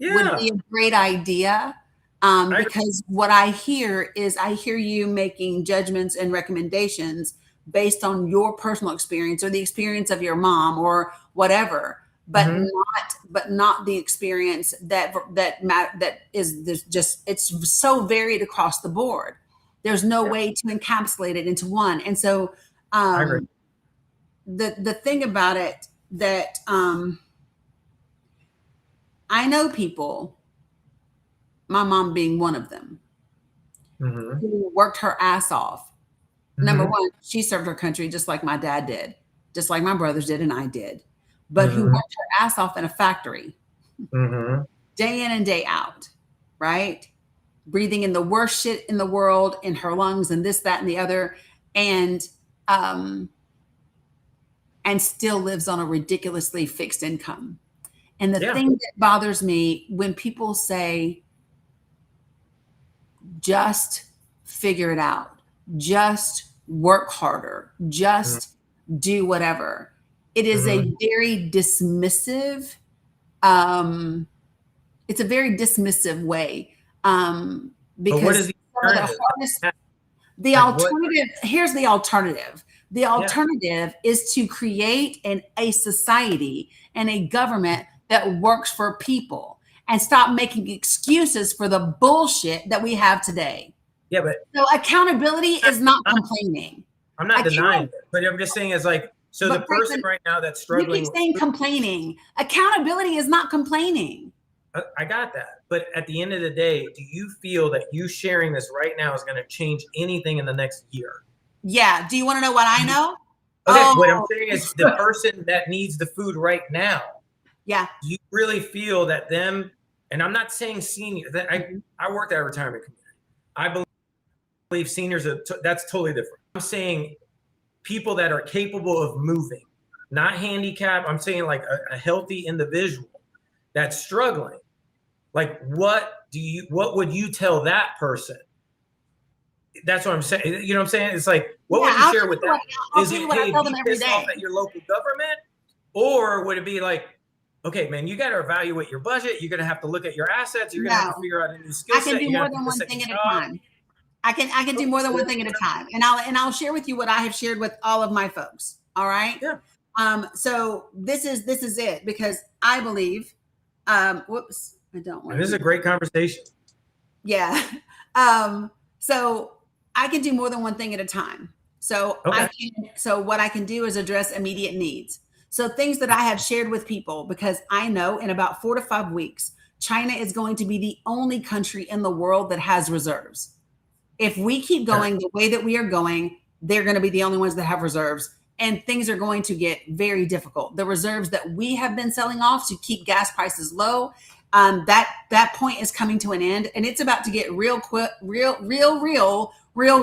Speaker 1: would be a great idea. Because what I hear you making judgments and recommendations based on your personal experience or the experience of your mom or whatever. but
Speaker 2: Mhm.
Speaker 1: not the experience that is this just, it's so varied across the board. There's no
Speaker 2: Yeah,
Speaker 1: way to encapsulate it into one. And so
Speaker 2: I agree.
Speaker 1: the thing about it that I know people, my mom being one of them,
Speaker 2: Mhm.
Speaker 1: who worked her ass off. Number
Speaker 2: Mhm.
Speaker 1: one, she served her country just like my dad did, just like my brothers did and I did, but who
Speaker 2: Mhm.
Speaker 1: worked her ass off in a factory
Speaker 2: Mhm.
Speaker 1: day in and day out, right? Breathing in the worst shit in the world in her lungs and this, that, and the other, and um, and still lives on a ridiculously fixed income. And the
Speaker 2: Yeah.
Speaker 1: thing that bothers me when people say, just figure it out, just work harder,
Speaker 2: Mhm.
Speaker 1: just do whatever. It is
Speaker 2: Mhm.
Speaker 1: a very dismissive, um, it's a very dismissive way.
Speaker 2: But what
Speaker 1: Because
Speaker 2: is the
Speaker 1: some of the
Speaker 2: alternative?
Speaker 1: hardest, the
Speaker 2: Like what?
Speaker 1: alternative, here's the alternative. The
Speaker 2: Yeah.
Speaker 1: alternative is to create a society and a government that works for people and stop making excuses for the bullshit that we have today.
Speaker 2: Yeah, but
Speaker 1: So accountability is not complaining.
Speaker 2: I'm not denying
Speaker 1: Account,
Speaker 2: it. But I'm just saying, it's like, so the
Speaker 1: but
Speaker 2: person
Speaker 1: Franklin,
Speaker 2: right now that's
Speaker 1: you keep
Speaker 2: struggling with
Speaker 1: saying
Speaker 2: food,
Speaker 1: complaining. Accountability is not complaining.
Speaker 2: I got that. But at the end of the day, do you feel that you sharing this right now is going to change anything in the next year?
Speaker 1: Yeah. Do you want to know what I know?
Speaker 2: Okay, what I'm
Speaker 1: Oh,
Speaker 2: saying is the person that needs the food right now,
Speaker 1: yeah.
Speaker 2: do you really feel that them, and I'm not saying senior, that I worked at a retirement community. I believe seniors are, that's totally different. I'm saying people that are capable of moving, not handicapped. I'm saying like a healthy individual that's struggling. Like, what would you tell that person? That's what I'm saying. You know what I'm saying? It's like, what
Speaker 1: Yeah.
Speaker 2: would you share with that?
Speaker 1: I'll
Speaker 2: Is
Speaker 1: tell you
Speaker 2: it,
Speaker 1: what I
Speaker 2: hey,
Speaker 1: tell
Speaker 2: be
Speaker 1: them every
Speaker 2: pissed off
Speaker 1: day.
Speaker 2: at your local government? Or would it be like, okay, man, you got to evaluate your budget. You're going to have to look at your assets. You're going to have to
Speaker 1: No,
Speaker 2: figure out a new skill
Speaker 1: I can
Speaker 2: set.
Speaker 1: do
Speaker 2: You're
Speaker 1: more
Speaker 2: going to have to
Speaker 1: than
Speaker 2: get a
Speaker 1: one
Speaker 2: second
Speaker 1: thing at a
Speaker 2: job.
Speaker 1: time. I can do more than one thing at a time. And I'll share with you what I have shared with all of my folks. All right.
Speaker 2: Yeah.
Speaker 1: So this is it, because I believe, whoops, I don't want
Speaker 2: And this is
Speaker 1: to
Speaker 2: a
Speaker 1: do,
Speaker 2: great conversation.
Speaker 1: yeah. So I can do more than one thing at a time.
Speaker 2: Okay.
Speaker 1: So what I can do is address immediate needs. So things that I have shared with people, because I know in about 4 to 5 weeks, China is going to be the only country in the world that has reserves. If we keep
Speaker 2: Yeah.
Speaker 1: going the way that we are going, they're going to be the only ones that have reserves. And things are going to get very difficult. The reserves that we have been selling off to keep gas prices low, that point is coming to an end, and it's about to get real quick, real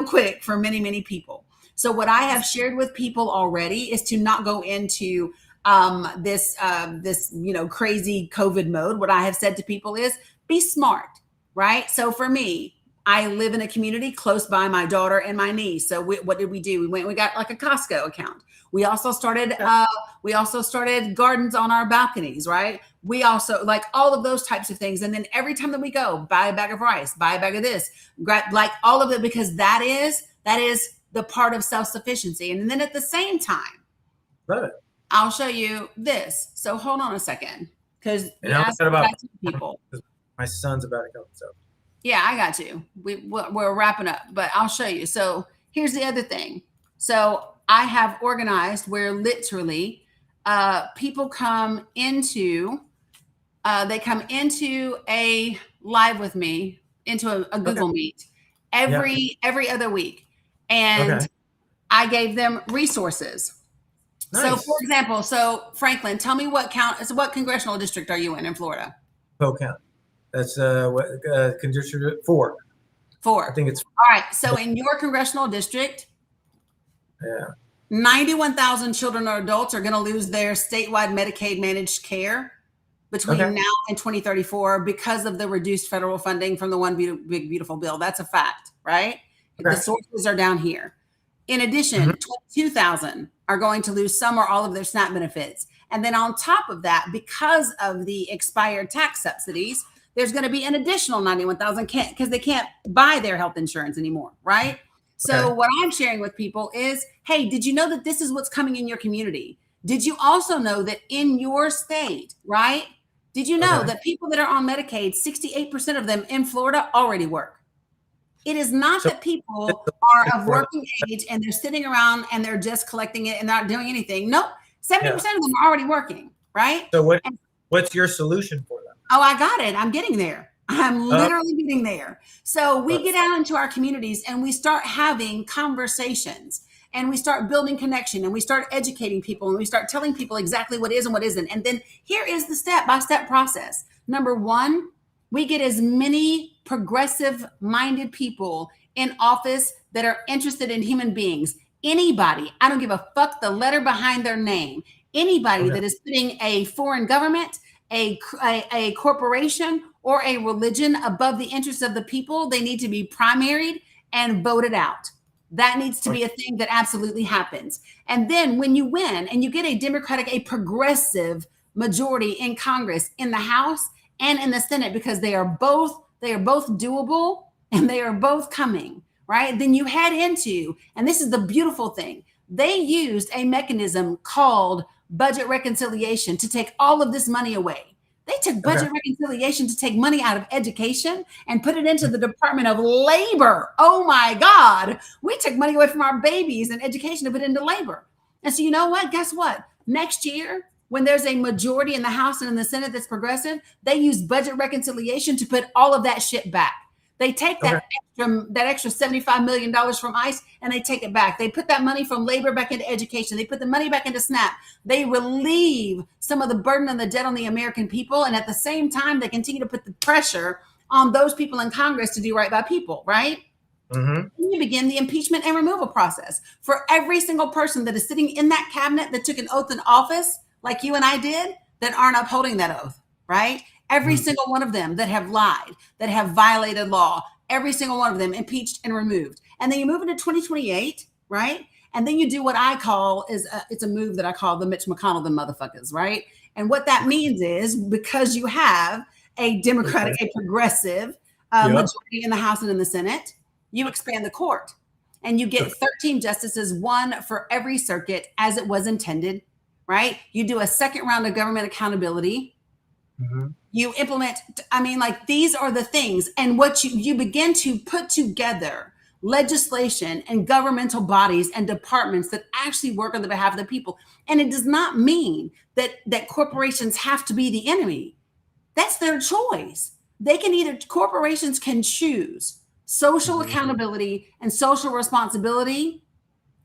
Speaker 1: quick for many, many people. So what I have shared with people already is to not go into this crazy COVID mode. What I have said to people is be smart, right? So for me, I live in a community close by my daughter and my niece. So what did we do? We got like a Costco account. We also started gardens on our balconies, right? We also like all of those types of things. And then every time that we go, buy a bag of rice, buy a bag of this, like all of it, because that is the part of self-sufficiency. And then at the same time,
Speaker 2: Love it.
Speaker 1: I'll show you this. So hold on a second, because you
Speaker 2: And I'm
Speaker 1: asked
Speaker 2: about
Speaker 1: people.
Speaker 2: my son's about to come. So
Speaker 1: Yeah, I got you. We're wrapping up, but I'll show you. So here's the other thing. So I have organized where literally people come into a live with me, into a
Speaker 2: okay.
Speaker 1: Google Meet
Speaker 2: Yeah.
Speaker 1: every other week, and
Speaker 2: Okay.
Speaker 1: I gave them resources. So
Speaker 2: Nice.
Speaker 1: for example, Franklin, tell me what congressional district are you in Florida?
Speaker 2: Polk County. That's what condition 4.
Speaker 1: 4.
Speaker 2: I think it's
Speaker 1: All right. So in your congressional district,
Speaker 2: yeah.
Speaker 1: 91,000 children or adults are going to lose their statewide Medicaid managed care between
Speaker 2: Okay.
Speaker 1: now and 2034 because of the reduced federal funding from the One Big Beautiful Bill. That's a fact, right?
Speaker 2: Okay.
Speaker 1: The sources are down here. In addition, 22,000 are going to lose some or all of their SNAP benefits. And then on top of that, because of the expired tax subsidies, there's going to be an additional 91,000 because they can't buy their health insurance anymore, right? So
Speaker 2: Okay.
Speaker 1: what I'm sharing with people is, hey, did you know that this is what's coming in your community? Did you also know that in your state, right? Did you know
Speaker 2: Okay.
Speaker 1: that people that are on Medicaid, 68% of them in Florida already work? It is not
Speaker 2: So
Speaker 1: that people are of working age and they're sitting around and they're just collecting it and not doing anything. Nope. 70%
Speaker 2: yeah.
Speaker 1: of them are already working, right?
Speaker 2: So
Speaker 1: And
Speaker 2: what's your solution for them?
Speaker 1: oh, I got it. I'm getting there. I'm
Speaker 2: Uh,
Speaker 1: literally getting there. So we
Speaker 2: but
Speaker 1: get out into our communities and we start having conversations and we start building connection and we start educating people and we start telling people exactly what is and what isn't. And then here is the step-by-step process. Number one, we get as many progressive minded people in office that are interested in human beings. Anybody, I don't give a fuck the letter behind their name. Anybody
Speaker 2: okay.
Speaker 1: that is putting a foreign government, a corporation, or a religion above the interests of the people, they need to be primaried and voted out. That needs to be a thing that absolutely happens. And then when you win and you get a Democratic, a progressive majority in Congress, in the House and in the Senate, because they are both doable and they are both coming, right? Then you head into, and this is the beautiful thing, they used a mechanism called budget reconciliation to take all of this money away. They took budget reconciliation to take money out of education and put it into the Department of Labor. Oh my God. We took money away from our babies and education to put into labor. And so you know what? Guess what? Next year, when there's a majority in the House and in the Senate that's progressive, they use budget reconciliation to put all of that shit back. They take
Speaker 2: Okay.
Speaker 1: that extra $75 million from ICE and they take it back. They put that money from labor back into education. They put the money back into SNAP. They relieve some of the burden and the debt on the American people. And at the same time, they continue to put the pressure on those people in Congress to do right by people, right?
Speaker 2: Mm-hmm.
Speaker 1: You begin the impeachment and removal process for every single person that is sitting in that cabinet that took an oath in office, like you and I did, that aren't upholding that oath, right? Every single one of them that have lied, that have violated law, every single one of them impeached and removed. And then you move into 2028, right? And then you do what I call it's a move that I call the Mitch McConnell, the motherfuckers, right? And what that means is because you have a Democratic, a progressive majority in the House and in the Senate, you expand the court and you get 13 justices, one for every circuit as it was intended, right? You do a second round of government accountability.
Speaker 2: Mm-hmm.
Speaker 1: You implement, these are the things. And what you begin to put together legislation and governmental bodies and departments that actually work on the behalf of the people. And it does not mean that corporations have to be the enemy. That's their choice. Corporations can choose social accountability and social responsibility,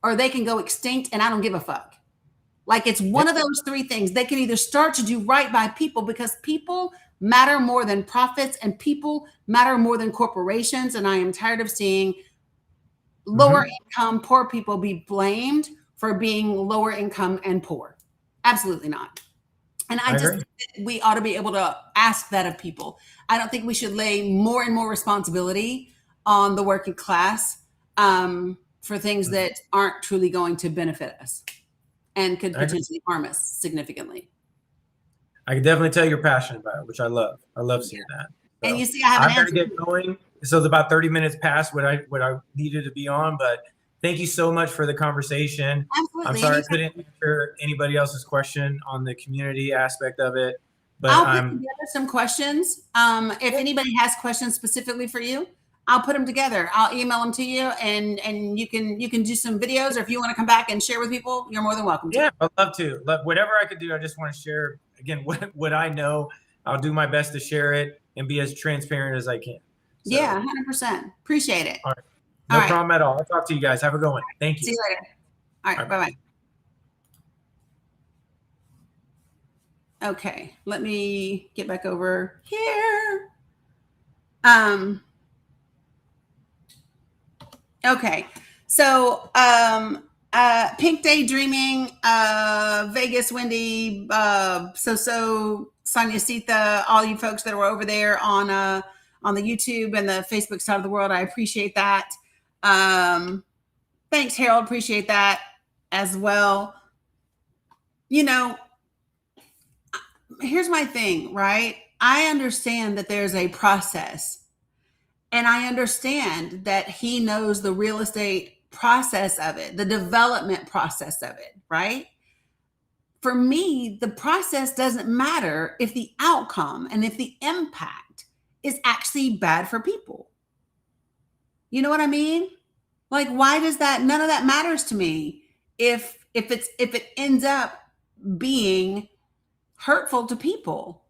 Speaker 1: or they can go extinct and I don't give a fuck. Like it's one of those three things. They can either start to do right by people because people matter more than profits and people matter more than corporations. And I am tired of seeing lower income, poor people be blamed for being lower income and poor. Absolutely not. And I just think that we ought to be able to ask that of people. I don't think we should lay more and more responsibility on the working class for things that aren't truly going to benefit us and could potentially harm us significantly.
Speaker 2: I can definitely tell you're passionate about it, which I love. I love seeing that. So,
Speaker 1: and you see, I have an answer.
Speaker 2: I'm going to get going. So it's about 30 minutes past what I needed to be on, but thank you so much for the conversation.
Speaker 1: Absolutely.
Speaker 2: I'm sorry I couldn't answer anybody else's question on the community aspect of it, but
Speaker 1: I'll put together some questions. If anybody has questions specifically for you, I'll put them together. I'll email them to you, and you can do some videos, or if you want to come back and share with people, you're more than welcome to.
Speaker 2: Yeah, I'd love to. Whatever I could do, I just want to share again what I know. I'll do my best to share it and be as transparent as I can. So,
Speaker 1: yeah, 100%. Appreciate it.
Speaker 2: All right. No problem at all. I'll talk to you guys. Have a good one. Thank you.
Speaker 1: See you later. All right. Bye-bye. Okay. Let me get back over here. Okay. So, Pink Daydreaming, Vegas, Wendy, Sonia Sita, all you folks that were over there on the YouTube and the Facebook side of the world. I appreciate that. Thanks, Harold. Appreciate that as well. You know, here's my thing, right? I understand that there's a process, and I understand that he knows the real estate process of it, the development process of it, right? for me, the process doesn't matter if the outcome and if the impact is actually bad for people. You know what I mean? Like, why does that? None of that matters to me if it ends up being hurtful to people.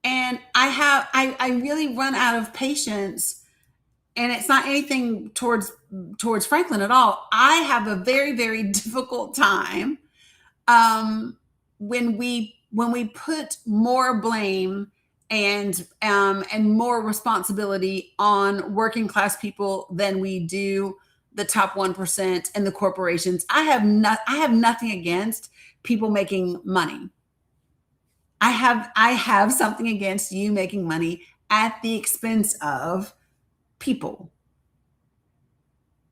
Speaker 1: And I really run out of patience, and it's not anything towards Franklin at all. I have a very, very difficult time when we put more blame and more responsibility on working class people than we do the top 1% and the corporations. I have nothing against people making money. I have something against you making money at the expense of people.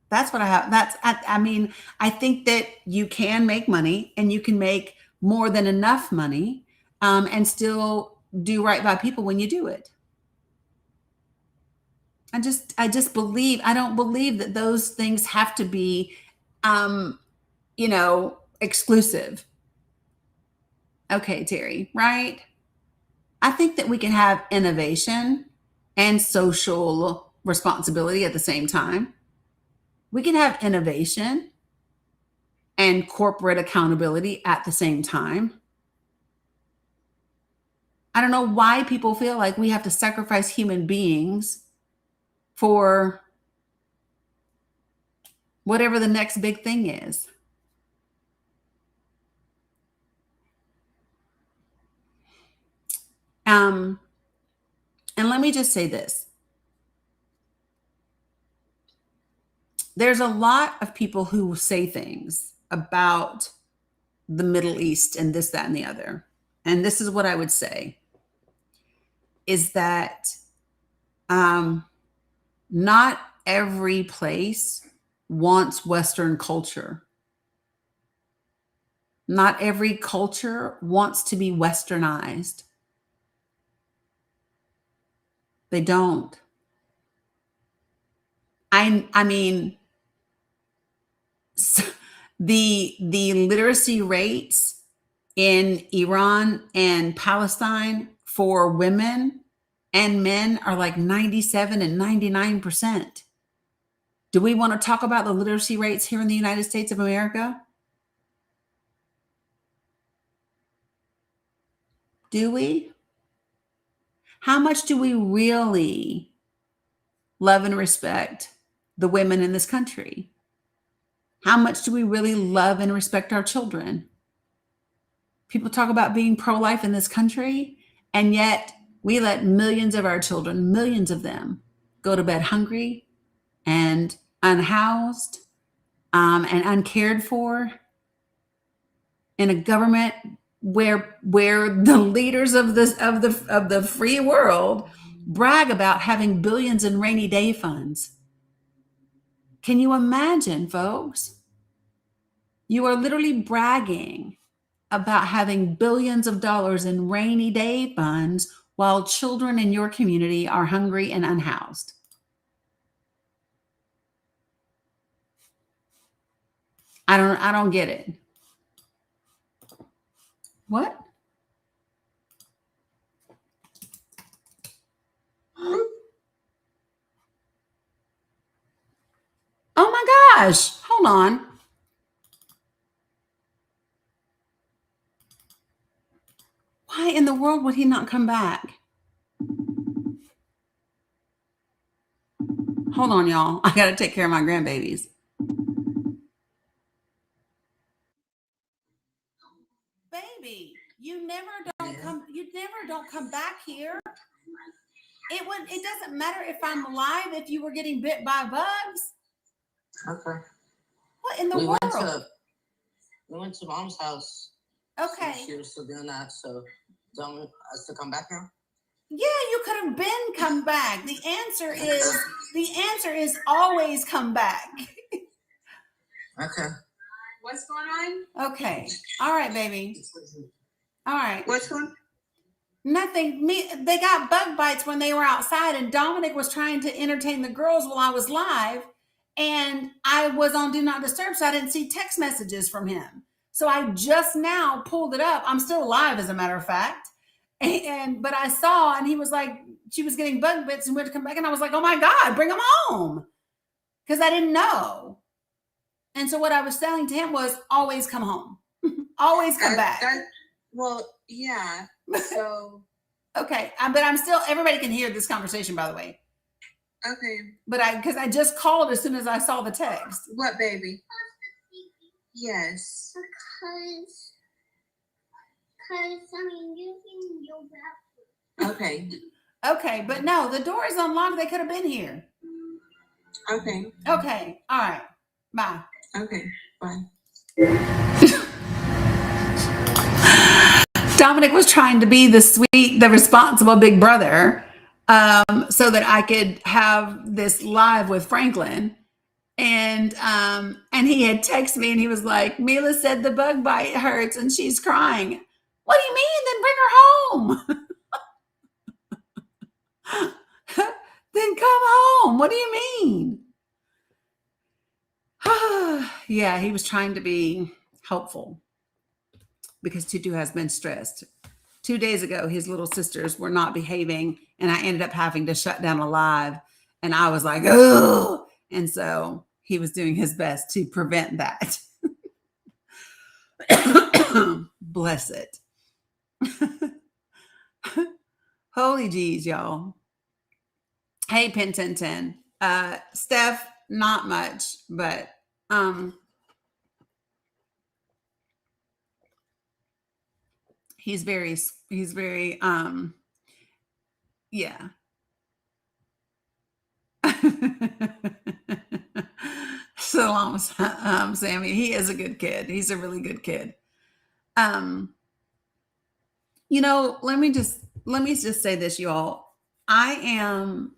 Speaker 1: That's what I have. I mean, I think that you can make money, and you can make more than enough money, and still do right by people when you do it. I just believe, I don't believe that those things have to be, exclusive. Okay, Terry, right? I think that we can have innovation and social responsibility at the same time. We can have innovation and corporate accountability at the same time. I don't know why people feel like we have to sacrifice human beings for whatever the next big thing is. And let me just say this. There's a lot of people who say things about the Middle East and this, that, and the other. And this is what I would say, is that not every place wants Western culture. Not every culture wants to be Westernized. They don't. I mean, the literacy rates in Iran and Palestine for women and men are like 97 and 99%. Do we want to talk about the literacy rates here in the United States of America? Do we? How much do we really love and respect the women in this country? How much do we really love and respect our children? People talk about being pro-life in this country, and yet we let millions of our children, millions of them, go to bed hungry and unhoused, and uncared for in a government where the leaders of the free world brag about having billions in rainy day funds. Can you imagine, folks? You are literally bragging about having billions of dollars in rainy day funds while children in your community are hungry and unhoused. I don't get it. What? Oh my gosh. Hold on. Why in the world would he not come back? Hold on, y'all. I got to take care of my grandbabies. Baby, you never don't come back here. It doesn't matter if I'm alive if you were getting bit by bugs.
Speaker 3: Okay.
Speaker 1: What in the world?
Speaker 3: We went to Mom's house.
Speaker 1: Okay.
Speaker 3: She was still doing that, so don't want us to come back now?
Speaker 1: Yeah, you could have been come back. The answer is always come back.
Speaker 3: Okay.
Speaker 4: What's going on?
Speaker 1: Okay. All right, baby. All right.
Speaker 4: What's going on?
Speaker 1: Nothing. They got bug bites when they were outside, and Dominic was trying to entertain the girls while I was live, and I was on Do Not Disturb, so I didn't see text messages from him. So I just now pulled it up. I'm still alive, as a matter of fact. But I saw, and he was like, she was getting bug bits and we had to come back. And I was like, oh my God, bring them home. Because I didn't know. And so what I was telling to him was always come home. Always come back.
Speaker 4: Well, yeah. So.
Speaker 1: Okay. But I'm still, everybody can hear this conversation, by the way.
Speaker 4: Okay.
Speaker 1: But because I just called as soon as I saw the text.
Speaker 4: What, baby? Yes.
Speaker 5: Because I'm using your bathroom.
Speaker 4: Okay.
Speaker 1: Okay. But no, the door is unlocked. They could have been here.
Speaker 4: Okay.
Speaker 1: Okay. All right. Bye.
Speaker 4: Okay. Bye.
Speaker 1: Dominic was trying to be the responsible big brother, so that I could have this live with Franklin. And he had texted me and he was like, Mila said the bug bite hurts and she's crying. What do you mean? Then bring her home. Then come home. What do you mean? Yeah, he was trying to be helpful because Tutu has been stressed. 2 days ago, his little sisters were not behaving and I ended up having to shut down a live. And I was like, oh, and so he was doing his best to prevent that. Bless it. Holy geez, y'all. Hey, Pin 1010. Steph, not much, but he's very yeah. So long, Sammy. He is a good kid. He's a really good kid. Let me just say this, y'all. I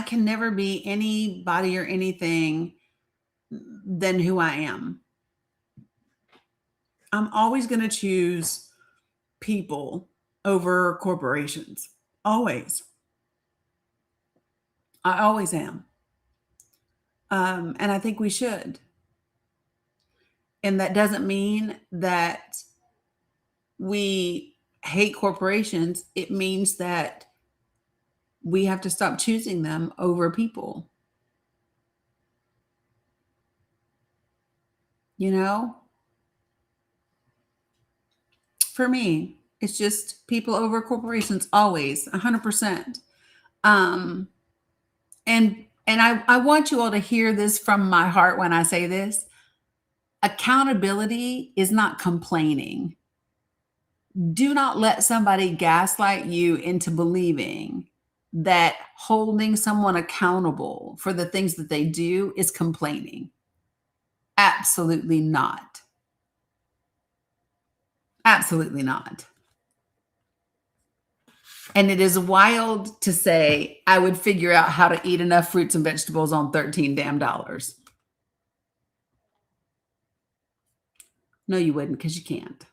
Speaker 1: can never be anybody or anything than who I am. I'm always going to choose people over corporations. Always. I always am. And I think we should. And that doesn't mean that we hate corporations. It means that we have to stop choosing them over people. For me, it's just people over corporations, always, 100%. And I want you all to hear this from my heart when I say this. Accountability is not complaining. Do not let somebody gaslight you into believing that holding someone accountable for the things that they do is complaining. Absolutely not. Absolutely not. And it is wild to say I would figure out how to eat enough fruits and vegetables on $13 damn. No, you wouldn't, because you can't.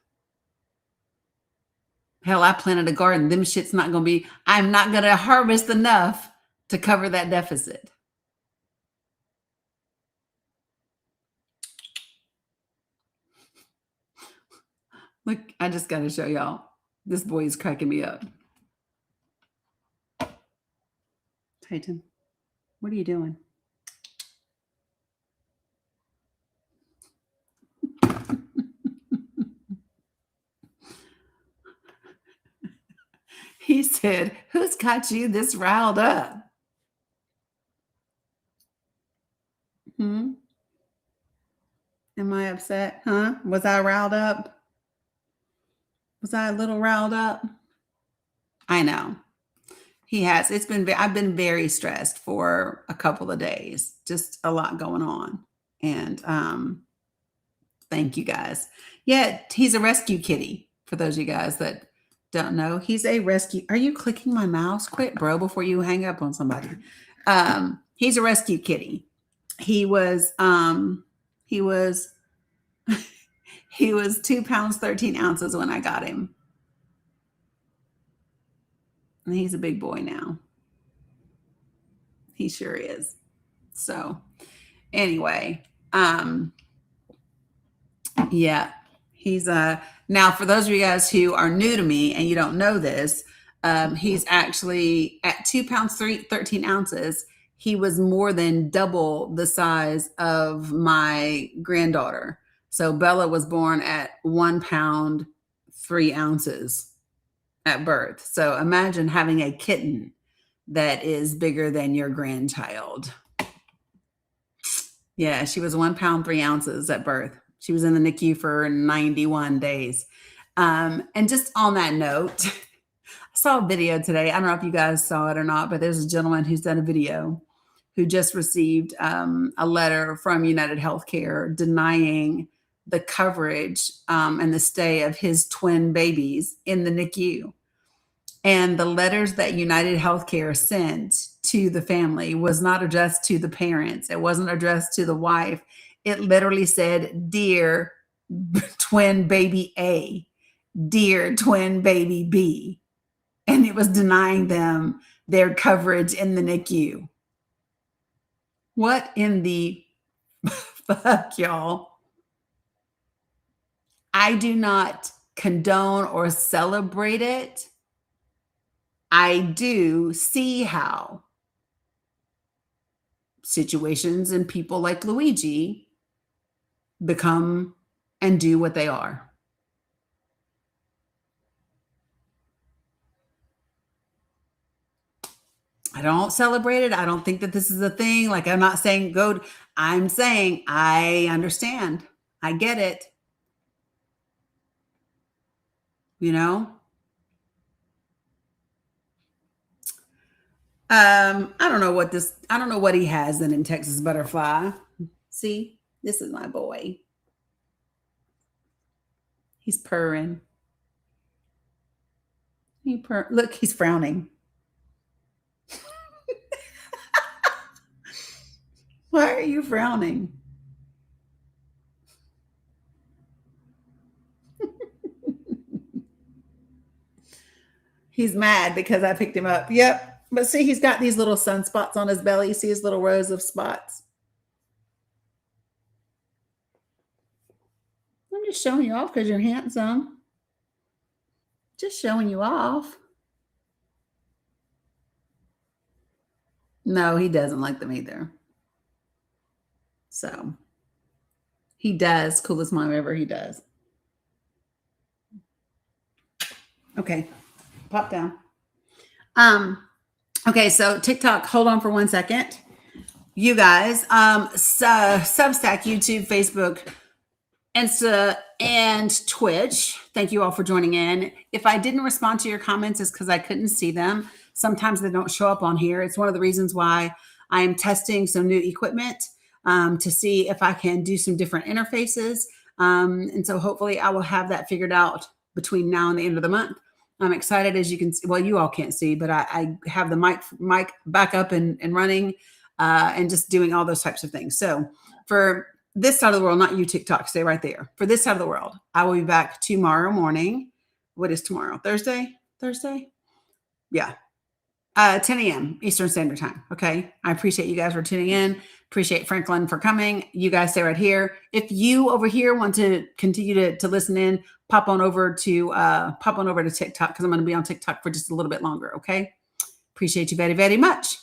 Speaker 1: Hell, I planted a garden. Them shit's not going to be, I'm not going to harvest enough to cover that deficit. Look, I just got to show y'all. This boy is cracking me up. Titan, what are you doing? He said, who's got you this riled up? Am I upset? Huh? Was I riled up? Was I a little riled up? I know. He has. I've been very stressed for a couple of days. Just a lot going on. And thank you guys. Yeah, he's a rescue kitty. For those of you guys that don't know, he's a rescue. Are you clicking my mouse? Quit, bro, before you hang up on somebody. He's a rescue kitty. He was 2 pounds, 13 ounces when I got him. And he's a big boy now. He sure is. So Anyway, yeah, he's now for those of you guys who are new to me and you don't know this, he's actually at 2 pounds 13 ounces. He was more than double the size of my granddaughter. So Bella was born at 1 pound 3 ounces at birth. So imagine having a kitten that is bigger than your grandchild. Yeah, she was 1 pound 3 ounces at birth. She was in the NICU for 91 days. And just on that note, I saw a video today. I don't know if you guys saw it or not, but there's a gentleman who's done a video who just received a letter from United Healthcare denying the coverage and the stay of his twin babies in the NICU. And the letters that United Healthcare sent to the family was not addressed to the parents. It wasn't addressed to the wife. It literally said, "Dear twin baby A, dear twin baby B." And it was denying them their coverage in the NICU. What in the fuck, y'all? I do not condone or celebrate it. I do see how situations and people like Luigi become and do what they are. I don't celebrate it. I don't think that this is a thing. Like, I'm not saying go. I'm saying I understand. I get it. You know? I don't know what he has in Texas Butterfly. See, this is my boy. He's purring. Look, he's frowning. Why are you frowning? He's mad because I picked him up. Yep. But see, he's got these little sunspots on his belly. You see his little rows of spots? I'm just showing you off because you're handsome. Just showing you off. No, he doesn't like them either. So he does. Coolest mom ever. He does. Okay. Pop down. Okay, so TikTok, hold on for 1 second. You guys, Substack, YouTube, Facebook, Insta, and Twitch. Thank you all for joining in. If I didn't respond to your comments, it's because I couldn't see them. Sometimes they don't show up on here. It's one of the reasons why I am testing some new equipment to see if I can do some different interfaces. And so hopefully I will have that figured out between now and the end of the month. I'm excited, as you can see. Well, you all can't see, but I have the mic back up and running and just doing all those types of things. So for this side of the world, not you, TikTok, stay right there. For this side of the world, I will be back tomorrow morning. What is tomorrow? Thursday? Yeah. 10 a.m. Eastern Standard Time. Okay. I appreciate you guys for tuning in. Appreciate Franklin for coming. You guys stay right here. If you over here want to continue to listen in, pop on over to TikTok, because I'm going to be on TikTok for just a little bit longer. Okay. Appreciate you very, very much.